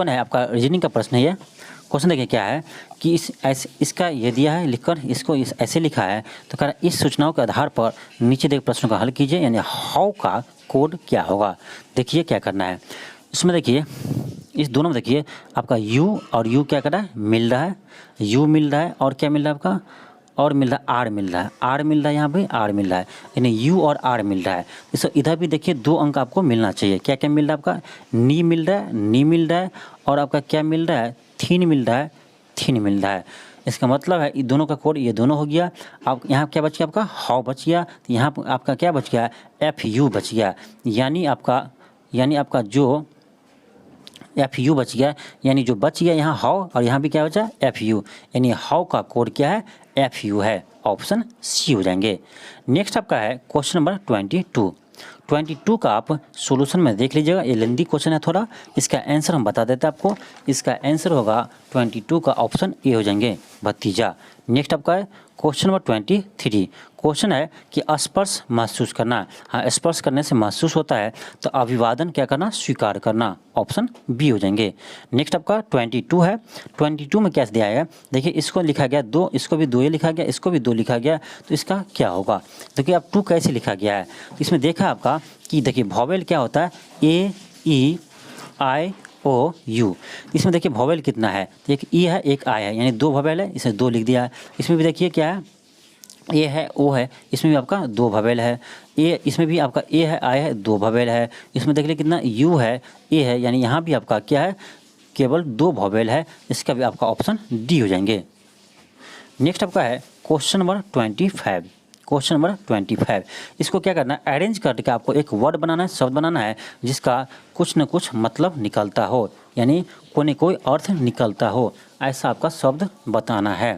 है आपका रीजनिंग का प्रश्न है ये। क्वेश्चन देखिए क्या है कि इसका ये दिया है लिखकर, इसको ऐसे लिखा है तो कह रहा है इस सूचनाओं के आधार पर नीचे देखे प्रश्नों का हल कीजिए, यानी हाउ का कोड क्या होगा। देखिए क्या करना है इसमें, देखिए इस दोनों में देखिए आपका u और u क्या कर रहा है मिल रहा है, u मिल रहा है और क्या मिल रहा है आपका और मिल रहा है r मिल रहा है, r मिल रहा है यहाँ पे r मिल रहा है, यानी u और r मिल रहा है। इस इधर भी देखिए 2 अंक आपको मिलना चाहिए। क्या क्या मिल रहा है आपका नी मिल रहा है और आपका क्या मिल रहा है थीन मिल रहा है। इसका मतलब है ये दोनों का कोड ये दोनों हो गया। अब यहाँ क्या बच गया आपका हाउ बच गया, तो यहाँ आपका क्या बच गया FU बच गया, यानी आपका जो FU बच गया, यानी जो बच गया यहाँ हाउ और यहाँ भी क्या बचा FU, यानी हाउ का कोड क्या है FU है, ऑप्शन C हो जाएंगे। नेक्स्ट आपका है क्वेश्चन नंबर 22 का आप सॉल्यूशन में देख लीजिएगा। ये लेंदी क्वेश्चन है थोड़ा, इसका आंसर हम बता देते हैं आपको। इसका आंसर होगा 22 का ऑप्शन A हो जाएंगे भतीजा। नेक्स्ट आपका है क्वेश्चन नंबर 23। क्वेश्चन है कि स्पर्श महसूस करना, हाँ स्पर्श करने से महसूस होता है तो अभिवादन क्या करना स्वीकार करना, ऑप्शन B हो जाएंगे। नेक्स्ट आपका 22 है। 22 में क्या दिया है देखिए, इसको लिखा गया 2, इसको भी 2 ही लिखा गया, इसको भी 2 लिखा गया, तो इसका क्या होगा। देखिए अब 2 कैसे लिखा गया है, इसमें देखा आपका कि देखिए वॉवेल क्या होता है A-E-I-O-U। इसमें देखिए वॉवेल कितना है, एक E है एक I है, यानी 2 वॉवेल है, इसे 2 लिख दिया है। इसमें भी देखिए क्या है A है O है, इसमें भी आपका 2 वॉवेल है। इसमें भी आपका A है I है 2 वॉवेल है। इसमें देख लीजिए कितना U है A है, यानी यहाँ भी आपका क्या है केवल 2 वॉवेल है। इसका भी आपका ऑप्शन D हो जाएंगे। नेक्स्ट आपका है क्वेश्चन नंबर 25। क्वेश्चन नंबर 25, इसको क्या करना है, अरेंज करके आपको एक वर्ड बनाना है, शब्द बनाना है जिसका कुछ न कुछ मतलब निकलता हो, यानी कोई न कोई अर्थ निकलता हो, ऐसा आपका शब्द बताना है।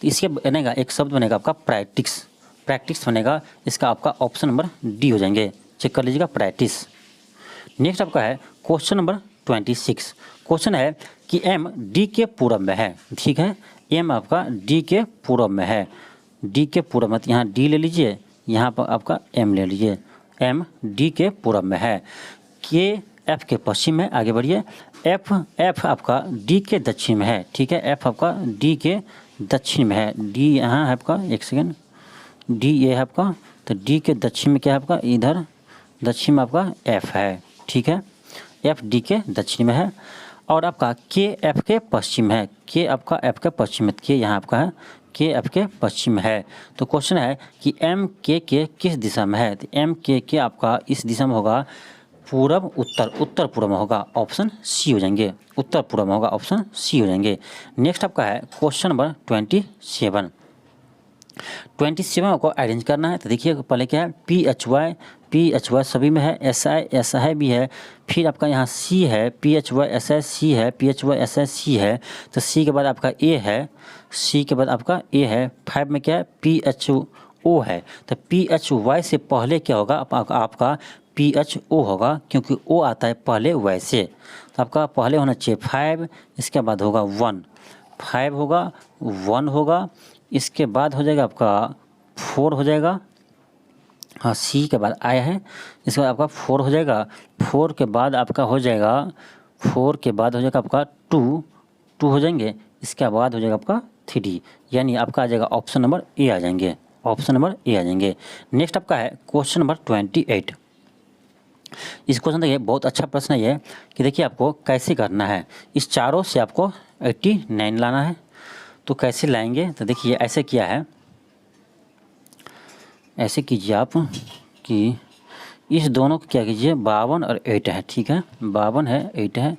तो इसके बनेगा एक शब्द बनेगा आपका प्रैक्टिस। प्रैक्टिस बनेगा, इसका आपका ऑप्शन नंबर डी हो जाएंगे, चेक कर लीजिएगा प्रैक्टिस। नेक्स्ट आपका है क्वेश्चन नंबर 26। क्वेश्चन है कि एम डी के पूरब में है, ठीक है, एम आपका डी के पूरब में है, डी के पूरब में, यहाँ डी ले लीजिए, यहाँ पर आपका एम ले लीजिए, एम डी के पूरब में है, के एफ के पश्चिम में, आगे बढ़िए, एफ आपका डी के दक्षिण में है, ठीक है, एफ आपका डी के दक्षिण में है, डी यहाँ है आपका, एक सेकेंड, डी ये है आपका, तो डी के दक्षिण में क्या है आपका, इधर दक्षिण में आपका एफ है, ठीक है, एफ डी के दक्षिण में है, और आपका के एफ के पश्चिम है, के आपका एफ के पश्चिम में, के यहाँ आपका है, के एफ के पश्चिम है। तो क्वेश्चन है कि एम के किस दिशा में है, तो एम के आपका इस दिशा में होगा पूरब उत्तर, उत्तर पूर्व में होगा, ऑप्शन सी हो जाएंगे, उत्तर पूर्व में होगा, ऑप्शन सी हो जाएंगे। नेक्स्ट आपका है क्वेश्चन नंबर 27। 27 को अरेंज करना है, तो देखिए पहले क्या है, पी एच वाई सभी में है, एस आई भी है, फिर आपका यहाँ सी है, P H Y S I C है, P H Y S I C है, तो सी के बाद आपका ए है, सी के बाद आपका ए है, 5 में क्या है, पी एच ओ है, तो पी एच वाई से पहले क्या होगा, आपका पी एच ओ होगा, क्योंकि ओ आता है पहले वाई से, तो आपका पहले होना चाहिए 5, इसके बाद होगा 1, 5 होगा, 1 होगा, इसके बाद हो जाएगा आपका 4 हो जाएगा, हाँ सी के बाद आया है, इसके बाद आपका 4 हो जाएगा, 4 के बाद आपका हो जाएगा, 4 के बाद हो जाएगा आपका 2 हो जाएंगे, इसके बाद हो जाएगा आपका 3, यानी आपका आ जाएगा ऑप्शन नंबर ए आ जाएंगे, ऑप्शन नंबर ए आ जाएंगे। नेक्स्ट आपका है क्वेश्चन नंबर 28। इस क्वेश्चन देखिए बहुत अच्छा प्रश्न है ये, कि देखिए आपको कैसे करना है, इस चारों से आपको 89 लाना है, तो कैसे लाएंगे, तो देखिए ऐसे किया है, ऐसे कीजिए आप कि इस दोनों को क्या कीजिए, 52 और 8 है, ठीक है, 52 है, 8 है,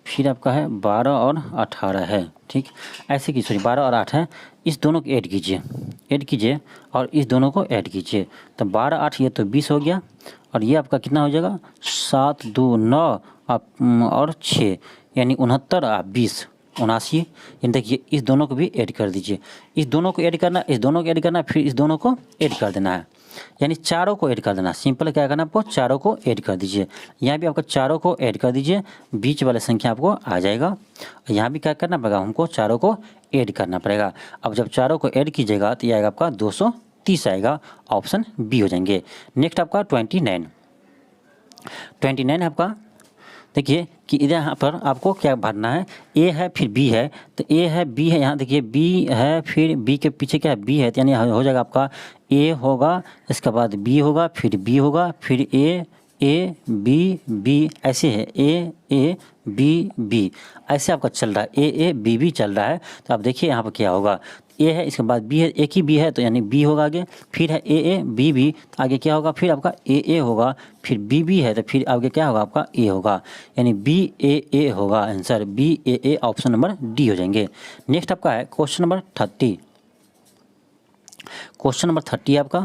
फिर आपका है 12 और 18 है, ठीक, ऐसे की 12 और 8 है, इस दोनों को ऐड कीजिए और इस दोनों को ऐड कीजिए, तो 12 8 ये तो 20 हो गया, और ये आपका कितना हो जाएगा, 7 2 9 और 6, यानी 69 और 20 79। यानी देखिए इस दोनों को भी ऐड कर दीजिए, इस दोनों को ऐड करना, इस दोनों को ऐड करना, फिर इस दोनों को ऐड कर देना है, यानी चारों को ऐड कर देना, सिंपल क्या करना आपको, चारों को ऐड कर दीजिए, यहाँ भी आपको चारों को ऐड कर दीजिए, बीच वाला संख्या आपको आ जाएगा, यहाँ भी क्या करना पड़ेगा, हमको चारों को ऐड करना पड़ेगा। अब जब चारों को ऐड कीजिएगा तो ये आएगा आपका 230 आएगा, ऑप्शन बी हो जाएंगे। नेक्स्ट आपका 29 आपका, देखिए कि इधर यहाँ पर आपको क्या भरना है, ए है फिर बी है, तो ए है बी है, यहाँ देखिए बी है, फिर बी के पीछे क्या है, बी है, तो यानी हो जाएगा आपका ए होगा, इसके बाद बी होगा, फिर बी होगा, फिर ए बी बी, ऐसे है ए बी ऐसे आपका चल रहा है, ए बी चल रहा है। तो आप देखिए यहाँ पर क्या होगा, ए है, इसके बाद बी है, एक ही बी है तो यानी बी होगा आगे, फिर है ए बी तो आगे क्या होगा, फिर आपका ए होगा, फिर बी है तो फिर आगे क्या होगा आपका ए होगा, यानी बी ए होगा answer, B A option number D हो जाएंगे। नेक्स्ट आपका है क्वेश्चन नंबर 30। क्वेश्चन नंबर 30 आपका,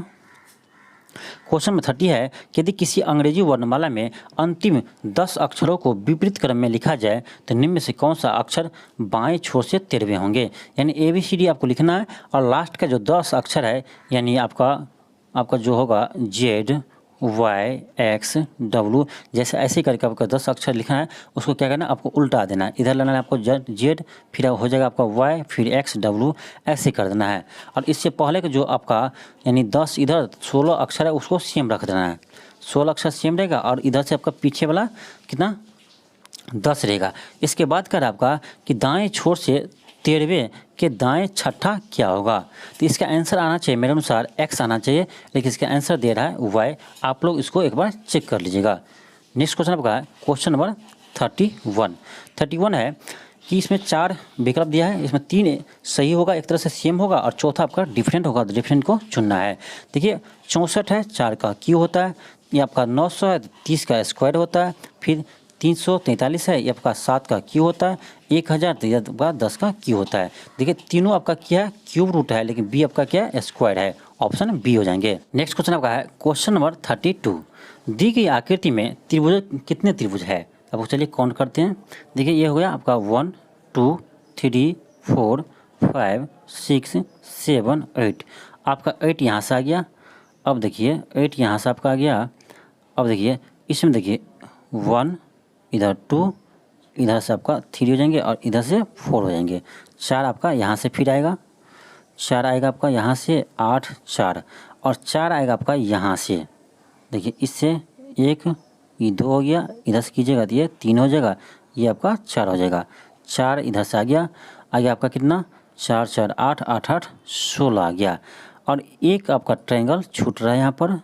क्वेश्चन नंबर 30 है कि यदि किसी अंग्रेजी वर्णमाला में अंतिम 10 अक्षरों को विपरीत क्रम में लिखा जाए तो निम्न में से कौन सा अक्षर बाएं छोर से 13वें होंगे, यानी ABCD आपको लिखना है, और लास्ट का जो 10 अक्षर है यानी आपका जो होगा Z Y X W, जैसे ऐसे करके आपका 10 अक्षर लिखना है, उसको क्या करना है आपको उल्टा देना है, इधर लाना है आपको Z, फिर हो जाएगा आपका Y, फिर X W, ऐसे कर देना है। और इससे पहले का जो आपका यानी 10 इधर 16 अक्षर है उसको सेम रख देना है, 16 अक्षर सेम रहेगा, और इधर से आपका पीछे वाला कितना 10 रहेगा। इसके बाद कर आपका कि दाएँ छोर से 13वें के दाएं छठा क्या होगा, तो इसका आंसर आना चाहिए मेरे अनुसार X आना चाहिए, लेकिन इसका आंसर दे रहा है Y। आप लोग इसको एक बार चेक कर लीजिएगा। नेक्स्ट क्वेश्चन आपका है क्वेश्चन नंबर 31 है कि इसमें 4 विकल्प दिया है, इसमें 3 सही होगा, एक तरह से सेम होगा, और चौथा आपका डिफरेंट होगा, तो डिफरेंट को चुनना है। देखिए 64 है, 4 का क्यू होता है, ये आपका 900 है, 30 का स्क्वायर होता है, फिर 343 है, ये आपका 7 का क्यू होता है। 1000 तो ये आपका 10 का क्यू होता है। देखिए तीनों आपका क्या है, क्यूब रूट है, लेकिन बी आपका क्या है, स्क्वायर है। ऑप्शन बी हो जाएंगे। नेक्स्ट क्वेश्चन आपका है क्वेश्चन नंबर 32। दी गई आकृति में त्रिभुज कितने त्रिभुज है? अब चलिए काउंट करते हैं। देखिए ये हो गया आपका 1 2 3 4 5 6 7 8। आपका 8 यहाँ से आ गया। अब देखिए 8 यहाँ से आपका आ गया। अब देखिए इसमें देखिए 1, इधर 2, इधर से आपका 3 हो जाएंगे और इधर से 4 हो जाएंगे। 4 आपका यहाँ से फिर आएगा, 4 आएगा आपका यहाँ से, 8 4 और 4 आएगा आपका यहाँ से। देखिए इससे 1, ये 2 हो गया, इधर से कीजिएगा तो ये 3 हो जाएगा, ये आपका 4 हो जाएगा। 4 इधर से आ गया आपका कितना, 4 4 8 8 8 16 आ गया। और एक आपका ट्रायंगल छूट रहा है यहाँ पर,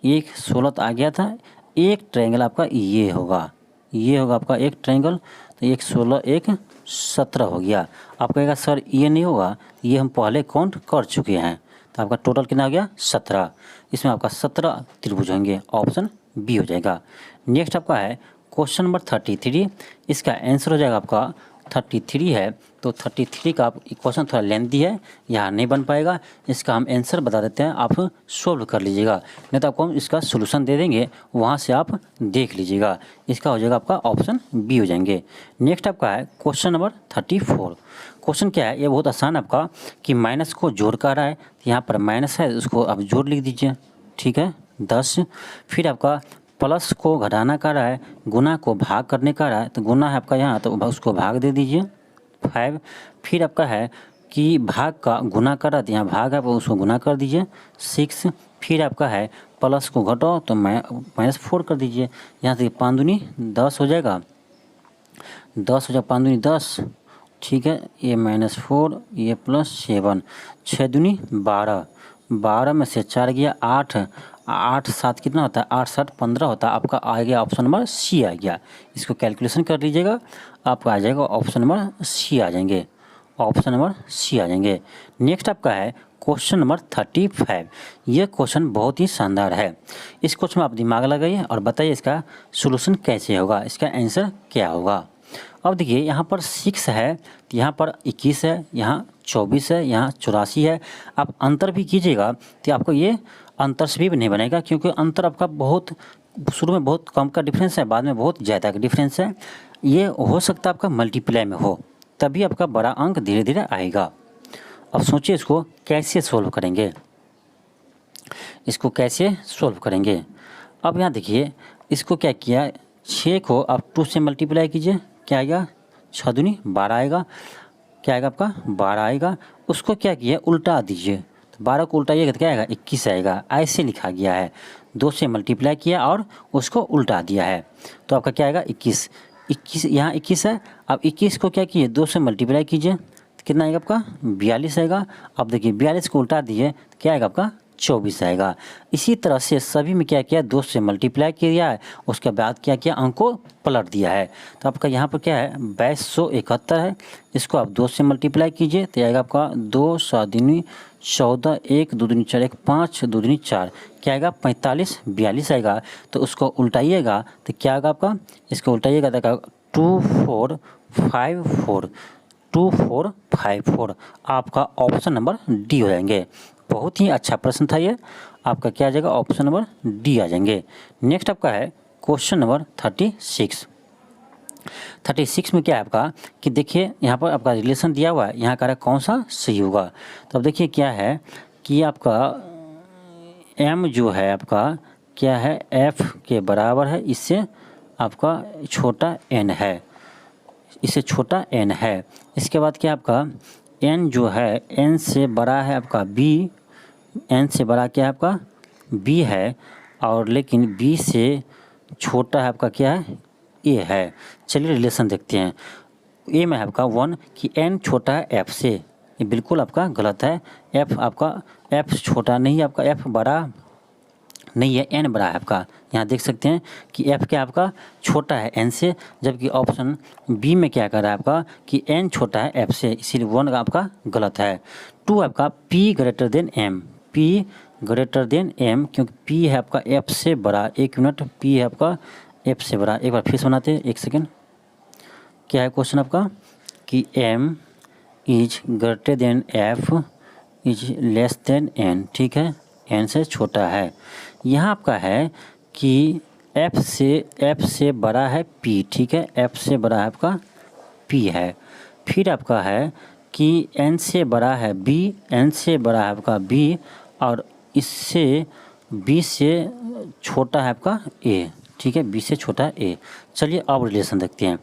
एक 16 आ गया था। एक ट्रायंगल आपका ये होगा, ये होगा आपका एक ट्रायंगल, तो एक 16 एक 17 हो गया। आप कहेगा सर ये नहीं होगा, ये हम पहले काउंट कर चुके हैं। तो आपका टोटल कितना हो गया, 17। इसमें आपका 17 त्रिभुज होंगे। ऑप्शन बी हो जाएगा। नेक्स्ट आपका है क्वेश्चन नंबर 33। इसका आंसर हो जाएगा आपका 33 है, तो 33 का क्वेश्चन थोड़ा लेंथी है, यहाँ नहीं बन पाएगा। इसका हम आंसर बता देते हैं, आप सोल्व कर लीजिएगा, नहीं तो आपको हम इसका सोल्यूशन दे देंगे, वहाँ से आप देख लीजिएगा। इसका हो जाएगा आपका ऑप्शन बी हो जाएंगे। नेक्स्ट आपका है क्वेश्चन नंबर 34। क्वेश्चन क्या है, ये बहुत आसान आपका कि माइनस को जोड़ कर रहा है, यहाँ पर माइनस है उसको आप जोड़ लिख दीजिए, ठीक है 10। फिर आपका प्लस को घटाना का रहा है, गुना को भाग करने का रहा है, तो गुना है आपका यहाँ, तो उसको भाग दे दीजिए 5। फिर आपका है कि भाग का गुना कर रहा है, तो यहाँ भाग है उसको गुना कर दीजिए 6। फिर आपका है प्लस को घटाओ तो -4 कर दीजिए। यहाँ से 5 दूनी 10 हो जाएगा, 10 हो जाएगा, 5 दूनी 10, ठीक है। ये -4, ये +7, 6 दूनी 12, 12 में से 4 गया 8, 8 7 कितना होता है, 8 7 15 होता है। आपका आ गया ऑप्शन नंबर सी आ गया। इसको कैलकुलेशन कर लीजिएगा, आपका आ जाएगा ऑप्शन नंबर सी आ जाएंगे, ऑप्शन नंबर सी आ जाएंगे। नेक्स्ट आपका है क्वेश्चन नंबर 35। ये क्वेश्चन बहुत ही शानदार है। इस क्वेश्चन में आप दिमाग लगाइए और बताइए इसका सोल्यूशन कैसे होगा, इसका आंसर क्या होगा। अब देखिए यहाँ पर 6 है, तो यहाँ पर 21 है, यहाँ 24 है, यहाँ 84 है। आप अंतर भी कीजिएगा तो आपको ये अंतर से भी नहीं बनेगा, क्योंकि अंतर आपका बहुत शुरू में बहुत कम का डिफरेंस है, बाद में बहुत ज़्यादा का डिफरेंस है। ये हो सकता है आपका मल्टीप्लाई में हो, तभी आपका बड़ा अंक धीरे धीरे आएगा। अब सोचिए इसको कैसे सोल्व करेंगे, इसको कैसे सोल्व करेंगे। अब यहाँ देखिए इसको क्या किया, 6 को आप 2 से मल्टीप्लाई कीजिए, क्या आएगा 6 दूनी 12 आएगा, क्या आएगा आपका 12 आएगा। उसको क्या किया उल्टा दीजिए, तो 12 को उल्टाइएगा तो क्या आएगा 21 आएगा। ऐसे लिखा गया है, 2 से मल्टीप्लाई किया और उसको उल्टा दिया है, तो आपका क्या आएगा 21। 21 यहाँ 21 है, अब 21 को क्या किए 2 से मल्टीप्लाई कीजिए, तो कितना आएगा आपका 42 आएगा। अब देखिए 42 को उल्टा दिए तो क्या आएगा आपका 24 आएगा। इसी तरह से सभी में क्या किया 2 से मल्टीप्लाई किया है, उसके बाद क्या किया अंक को पलट दिया है। तो आपका यहाँ पर क्या है 2271 है, इसको आप 2 से मल्टीप्लाई कीजिए तो आएगा आपका 2 7 दूनी 14, 1 2 दूनी 4, 1 5 2 दूनी 4, क्या आएगा 45 42 आएगा। तो उसको उल्टाइएगा तो क्या आएगा आपका, इसको उल्टाइएगा तो आएगा 2454, 2454। आपका ऑप्शन नंबर डी हो जाएंगे। बहुत ही अच्छा प्रश्न था ये, आपका क्या आ जाएगा ऑप्शन नंबर डी आ जाएंगे। नेक्स्ट आपका है क्वेश्चन नंबर 36। 36 में क्या है आपका कि देखिए यहाँ पर आपका रिलेशन दिया हुआ है, यहाँ का कौन सा सही होगा। तो अब देखिए क्या है कि आपका m जो है आपका क्या है f के बराबर है, इससे आपका छोटा n है, इससे छोटा n है। इसके बाद क्या आपका n जो है n से बड़ा है आपका b, n से बड़ा क्या है आपका b है, और लेकिन b से छोटा है आपका क्या है a है। चलिए रिलेशन देखते हैं। a में है आपका 1 कि n छोटा है f से, ये बिल्कुल आपका गलत है। f आपका f छोटा नहीं है, आपका f बड़ा नहीं है, n बड़ा है आपका। यहाँ देख सकते हैं कि f क्या आपका छोटा है n से, जबकि ऑप्शन b में क्या कर रहा है आपका कि n छोटा है f से, इसीलिए 1 का आपका गलत है। 2 आपका p greater than m, p greater than m, क्योंकि p है आपका f से बड़ा। एक मिनट, p है आपका एफ से बड़ा, एक बार फिर से बनाते हैं, एक सेकेंड। क्या है क्वेश्चन आपका कि M is greater than F is less than N, ठीक है, एन से छोटा है। यहाँ आपका है कि एफ से बड़ा है पी, ठीक है, एफ से बड़ा है आपका पी है। फिर आपका है कि एन से बड़ा है बी, एन से बड़ा है आपका बी, और इससे बी से छोटा है आपका ए, ठीक है, बी से छोटा है ए। चलिए अब रिलेशन देखते हैं।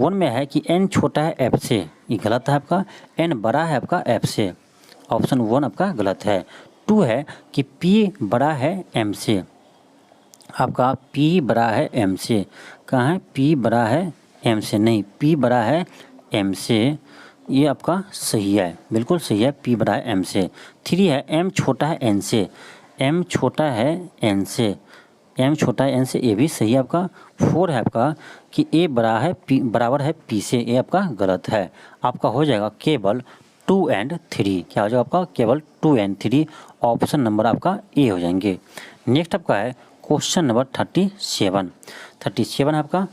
1 में है कि एन छोटा है एफ से, ये गलत है आपका। एन बड़ा है आपका एफ से, ऑप्शन 1 आपका गलत है। 2 है कि पी बड़ा है एम से, आपका पी बड़ा है एम से। कहाँ है? पी बड़ा है एम से, नहीं, पी बड़ा है एम से, ये आपका सही है, बिल्कुल सही है, पी बड़ा है एम से। 3 है एम छोटा है एन से, एम छोटा है एन से, एम छोटा है एन से, ये भी सही है आपका। 4 है आपका कि ए बड़ा है पी बराबर है पी से, ये आपका गलत है। आपका हो जाएगा केवल 2 और 3, क्या हो जाएगा आपका? केवल 2 और 3, ऑप्शन नंबर आपका ए हो जाएंगे। नेक्स्ट आपका है क्वेश्चन नंबर 37 है आपका।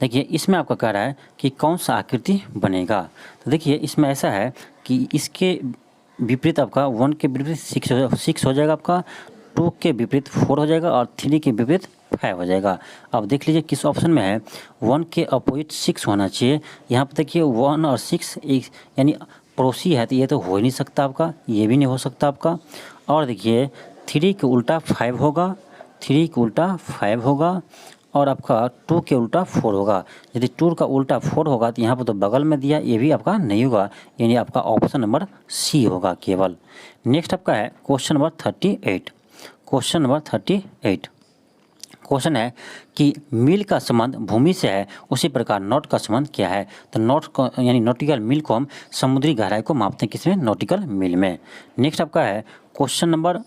देखिए इसमें आपका कह रहा है कि कौन सा आकृति बनेगा। तो देखिए इसमें ऐसा है कि इसके विपरीत आपका 1 के विपरीत 6 हो जाएगा आपका, 2 के विपरीत 4 हो जाएगा और 3 के विपरीत 5 हो जाएगा। अब देख लीजिए किस ऑप्शन में है, 1 के अपोजिट 6 होना चाहिए। यहाँ पर देखिए 1 और 6 एक यानी पड़ोसी है, तो ये तो हो ही नहीं सकता आपका, ये भी नहीं हो सकता आपका। और देखिए 3 के उल्टा 5 होगा, 3 के उल्टा 5 होगा, और आपका 2 के उल्टा 4 होगा। यदि 2 का उल्टा 4 होगा तो यहाँ पर तो बगल में दिया, ये भी आपका नहीं होगा, यानी आपका ऑप्शन नंबर सी होगा केवल। नेक्स्ट आपका है question number 38। Question number 38 question है कि मील का संबंध भूमि से है, उसी प्रकार नॉट का संबंध क्या है। तो नॉट को यानी नॉटिकल मील को हम समुद्री गहराई को मापते हैं किसमें? नॉटिकल मील में। नेक्स्ट आपका है क्वेश्चन नंबर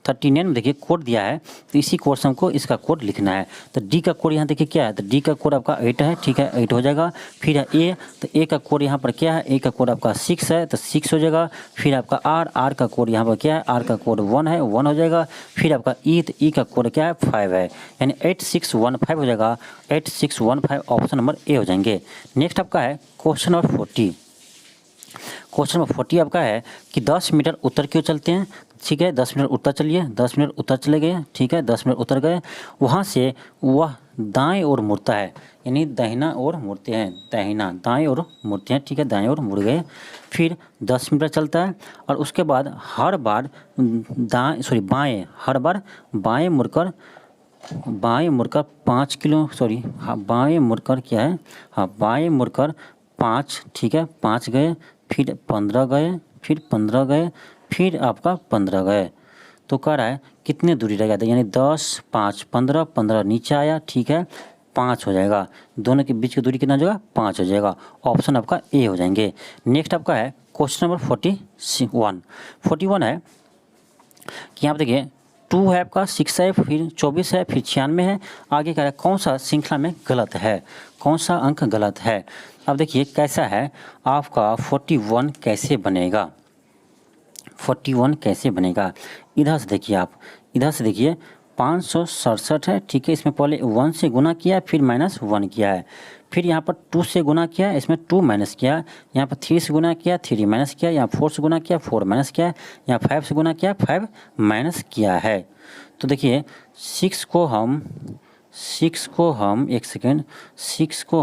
39 में देखिए कोड दिया है, तो इसी कोड से हमको इसका कोड लिखना है। तो डी का कोड यहाँ देखिए क्या है, तो डी का कोड आपका 8 है, ठीक है, 8 हो जाएगा। फिर है ए, तो ए का कोड यहाँ पर क्या है, ए का कोड आपका 6 है, तो 6 हो जाएगा। फिर आपका आर का कोड यहाँ पर क्या है, आर का कोड 1 है, 1 हो जाएगा। फिर आपका ई, तो ई का कोड क्या है 5 है, यानी 8615 हो जाएगा, 8615 ऑप्शन नंबर ए हो जाएंगे। नेक्स्ट आपका है क्वेश्चन नंबर 40। क्वेश्चन नंबर 40 आपका है कि 10 मीटर उत्तर क्यों चलते हैं। ठीक है, 10 मिनट उत्तर चलिए, 10 मिनट उत्तर चले गए, ठीक है, 10 मिनट उतर गए। वहाँ से वह दाएं ओर मुड़ता है, यानी दाहिना ओर मुड़ते हैं, दाएं ओर मुड़ते हैं, ठीक है, दाएं ओर मुड़ गए। फिर 10 मिनट चलता है और उसके बाद हर बार बाएं, हर बार बाएं मुड़कर 5 किलो बाएं मुड़कर क्या है, हाँ, बाएं मुड़कर 5, ठीक है, 5 गए, फिर 15 गए, फिर 15 गए, फिर आपका 15 गए। तो कह रहा है कितने दूरी रह गया था, यानी 10, 5, 15, 15 नीचे आया, ठीक है, 5 हो जाएगा। दोनों के बीच की दूरी कितना हो जाएगा, 5 हो जाएगा, ऑप्शन आपका ए हो जाएंगे। नेक्स्ट आपका है क्वेश्चन नंबर 41 है कि यहाँ पर देखिए 2 है आपका, 6 है, फिर 24 है, फिर 96 है। आगे कह रहा है कौन सा श्रृंखला में गलत है, कौन सा अंक गलत है। अब देखिए कैसा है आपका 41 कैसे बनेगा, 41 कैसे बनेगा। इधर से देखिए आप, इधर से देखिए 567 है, ठीक है, इसमें पहले 1 से गुना किया, फिर -1 किया है, फिर यहाँ पर 2 से गुना किया, इसमें 2 माइनस किया, यहाँ पर 3 से गुना किया, 3 माइनस किया, यहाँ 4 से गुना किया, 4 माइनस किया, यहाँ 5 से गुना किया, 5 माइनस किया है। तो देखिए 6 को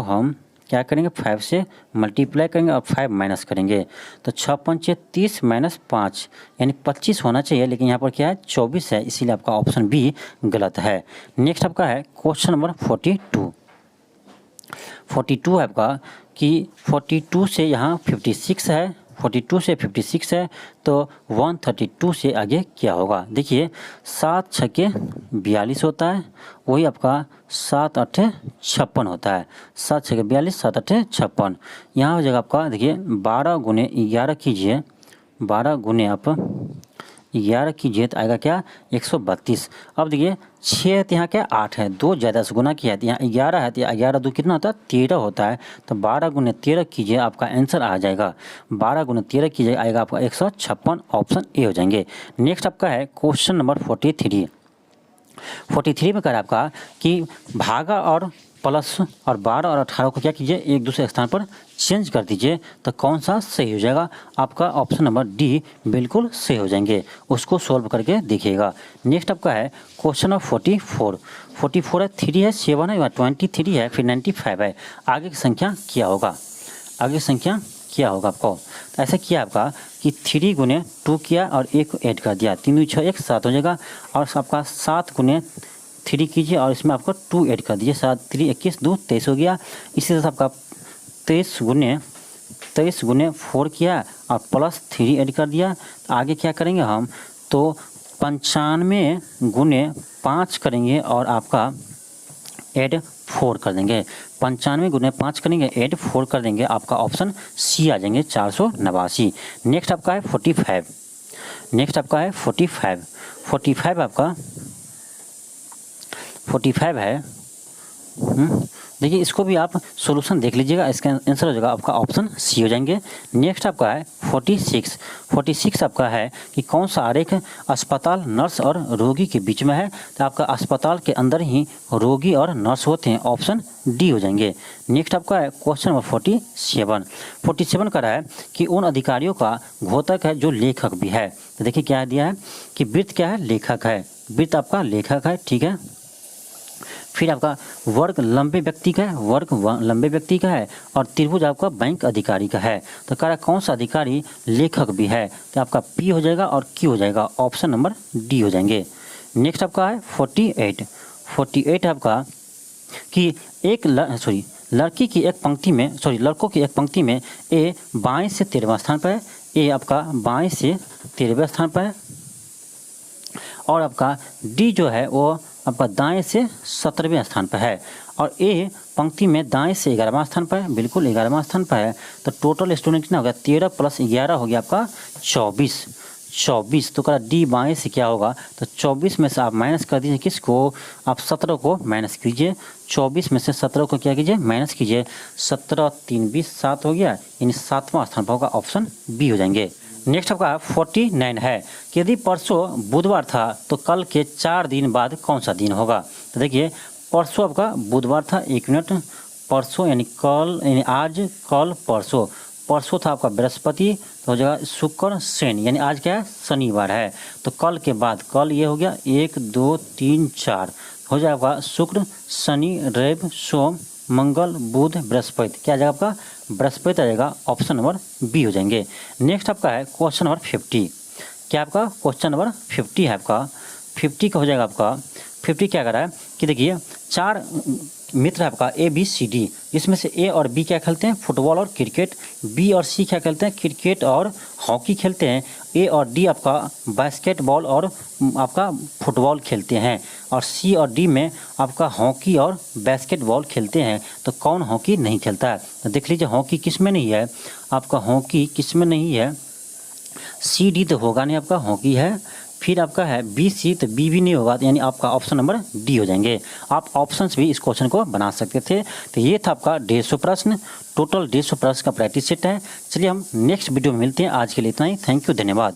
हम क्या करेंगे, 5 से मल्टीप्लाई करेंगे और 5 माइनस करेंगे, तो 6 पंचे 30 माइनस 5 यानी 25 होना चाहिए, लेकिन यहाँ पर क्या है 24 है, इसीलिए आपका ऑप्शन बी गलत है। नेक्स्ट आपका है क्वेश्चन नंबर 42 है आपका कि 42 से यहाँ 56 है, 42 से 56 है, तो 132 से आगे क्या होगा। देखिए 7 छक्के 42 होता है, वही आपका 7 8 56 होता है, 7 छक्के 42, 7 8 56। यहाँ हो जाएगा आपका, देखिए 12 गुने 11 कीजिए, 12 गुने आप 11 कीजिए तो आएगा क्या 132। अब देखिए 6 है तो यहाँ क्या 8 है, 2 ज़्यादा से गुना किया है तो यहाँ 11 है, तो 11 2 कितना होता है 13 होता है, तो 12 गुने 13 कीजिए, आपका आंसर आ जाएगा 12 गुने 13 कीजिए, आएगा आपका 156, ऑप्शन ए हो जाएंगे। नेक्स्ट आपका है क्वेश्चन नंबर 43। 43 में कह रहा है आपका कि भागा और प्लस और 12 और 18 को क्या कीजिए, एक दूसरे स्थान पर चेंज कर दीजिए, तो कौन सा सही हो जाएगा? आपका ऑप्शन नंबर डी बिल्कुल सही हो जाएंगे। उसको सॉल्व करके देखिएगा। नेक्स्ट आपका है क्वेश्चन नंबर 44 है, 3 है, 7 है, 23 है, फिर 95 है। आगे की संख्या क्या होगा? आगे की संख्या क्या होगा आपको? तो ऐसा किया आपका कि 3 गुने 2 किया और 1 को ऐड कर दिया, 3 6 1 7 हो जाएगा। और आपका 7 गुने 3 कीजिए और इसमें आपका 2 ऐड कर दीजिए, 7 3 21 2 23 हो गया। इसी तरह से आपका 23 गुने 4 किया और प्लस 3 ऐड कर दिया। तो आगे क्या करेंगे हम? तो 95 गुने 5 करेंगे और आपका ऐड 4 कर देंगे। 95 गुने 5 करेंगे, ऐड 4 कर देंगे, आपका ऑप्शन सी आ जाएंगे 489। नेक्स्ट आपका है 45। नेक्स्ट आपका है 45 आपका 45 है। देखिए इसको भी आप सॉल्यूशन देख लीजिएगा, इसका आंसर हो जाएगा आपका ऑप्शन सी हो जाएंगे। नेक्स्ट आपका है 46 आपका है कि कौन सा आरेख अस्पताल, नर्स और रोगी के बीच में है? तो आपका अस्पताल के अंदर ही रोगी और नर्स होते हैं, ऑप्शन डी हो जाएंगे। नेक्स्ट आपका है क्वेश्चन नंबर 47 का रहा है कि उन अधिकारियों का घोतक है जो लेखक भी है। तो देखिए क्या दिया है कि वृत्त क्या है? लेखक है। वृत्त आपका लेखक है, ठीक है। फिर आपका वर्ग लंबे व्यक्ति का है, लंबे व्यक्ति का है, और त्रिभुज आपका बैंक अधिकारी का है। तो कह रहा कौन सा अधिकारी लेखक भी है? तो आपका पी हो जाएगा और क्यू हो जाएगा, ऑप्शन नंबर डी हो जाएंगे। नेक्स्ट आपका है 48 आपका कि लड़कों की एक पंक्ति में ए बाएं से 13वें स्थान पर है, ए आपका बाएं से 13वें स्थान पर है, और आपका डी जो है वो आपका दाएं से 17वें स्थान पर है, और ए पंक्ति में दाएं से 11वां स्थान पर है, बिल्कुल 11वां स्थान पर है। तो टोटल स्टूडेंट कितना हो गया? 13 + 11 हो गया आपका 24। तो कहा डी बाएं से क्या होगा? तो 24 में से आप माइनस कर दीजिए, किसको? आप 17 को माइनस कीजिए। 24 में से 17 को क्या कीजिए? माइनस कीजिए। 17 3 20 7 हो गया, यानी 7वां स्थान पर होगा, ऑप्शन बी हो जाएंगे। नेक्स्ट आपका 49 है कि यदि परसों बुधवार था तो कल के 4 दिन बाद कौन सा दिन होगा? तो देखिए परसों आपका बुधवार था, 1 मिनट, परसों यानी कल, यानी आज, कल, परसों था आपका बृहस्पति, तो हो जाएगा शुक्र शनि, यानी आज क्या है? शनिवार है। तो कल के बाद कल ये हो गया 1 2 3 4 हो जाएगा शुक्र शनि रवि सोम मंगल बुध बृहस्पति, क्या आ जाएगा आपका? बृहस्पति आ जाएगा, ऑप्शन नंबर बी हो जाएंगे। नेक्स्ट आपका है क्वेश्चन नंबर 50। क्या आपका क्वेश्चन नंबर 50 है आपका? 50 का हो जाएगा आपका 50 क्या कर रहा है कि देखिए 4 मित्र है आपका ए बी सी डी, जिसमें से ए और बी क्या खेलते हैं? फुटबॉल और क्रिकेट। बी और सी क्या खेलते हैं? क्रिकेट और हॉकी खेलते हैं। ए और डी आपका बास्केटबॉल और आपका फुटबॉल खेलते हैं, और सी और डी में आपका हॉकी और बास्केटबॉल खेलते हैं। तो कौन हॉकी नहीं खेलता है? तो देख लीजिए हॉकी किस में नहीं है? आपका हॉकी किस में नहीं है? सी डी तो होगा नहीं, आपका हॉकी है। फिर आपका है बी सी, तो बी भी नहीं होगा, यानी आपका ऑप्शन नंबर डी हो जाएंगे। आप ऑप्शंस भी इस क्वेश्चन को बना सकते थे। तो ये था आपका 150 प्रश्न, टोटल 150 प्रश्न का प्रैक्टिस सेट है। चलिए हम नेक्स्ट वीडियो में मिलते हैं। आज के लिए इतना ही। थैंक यू, धन्यवाद।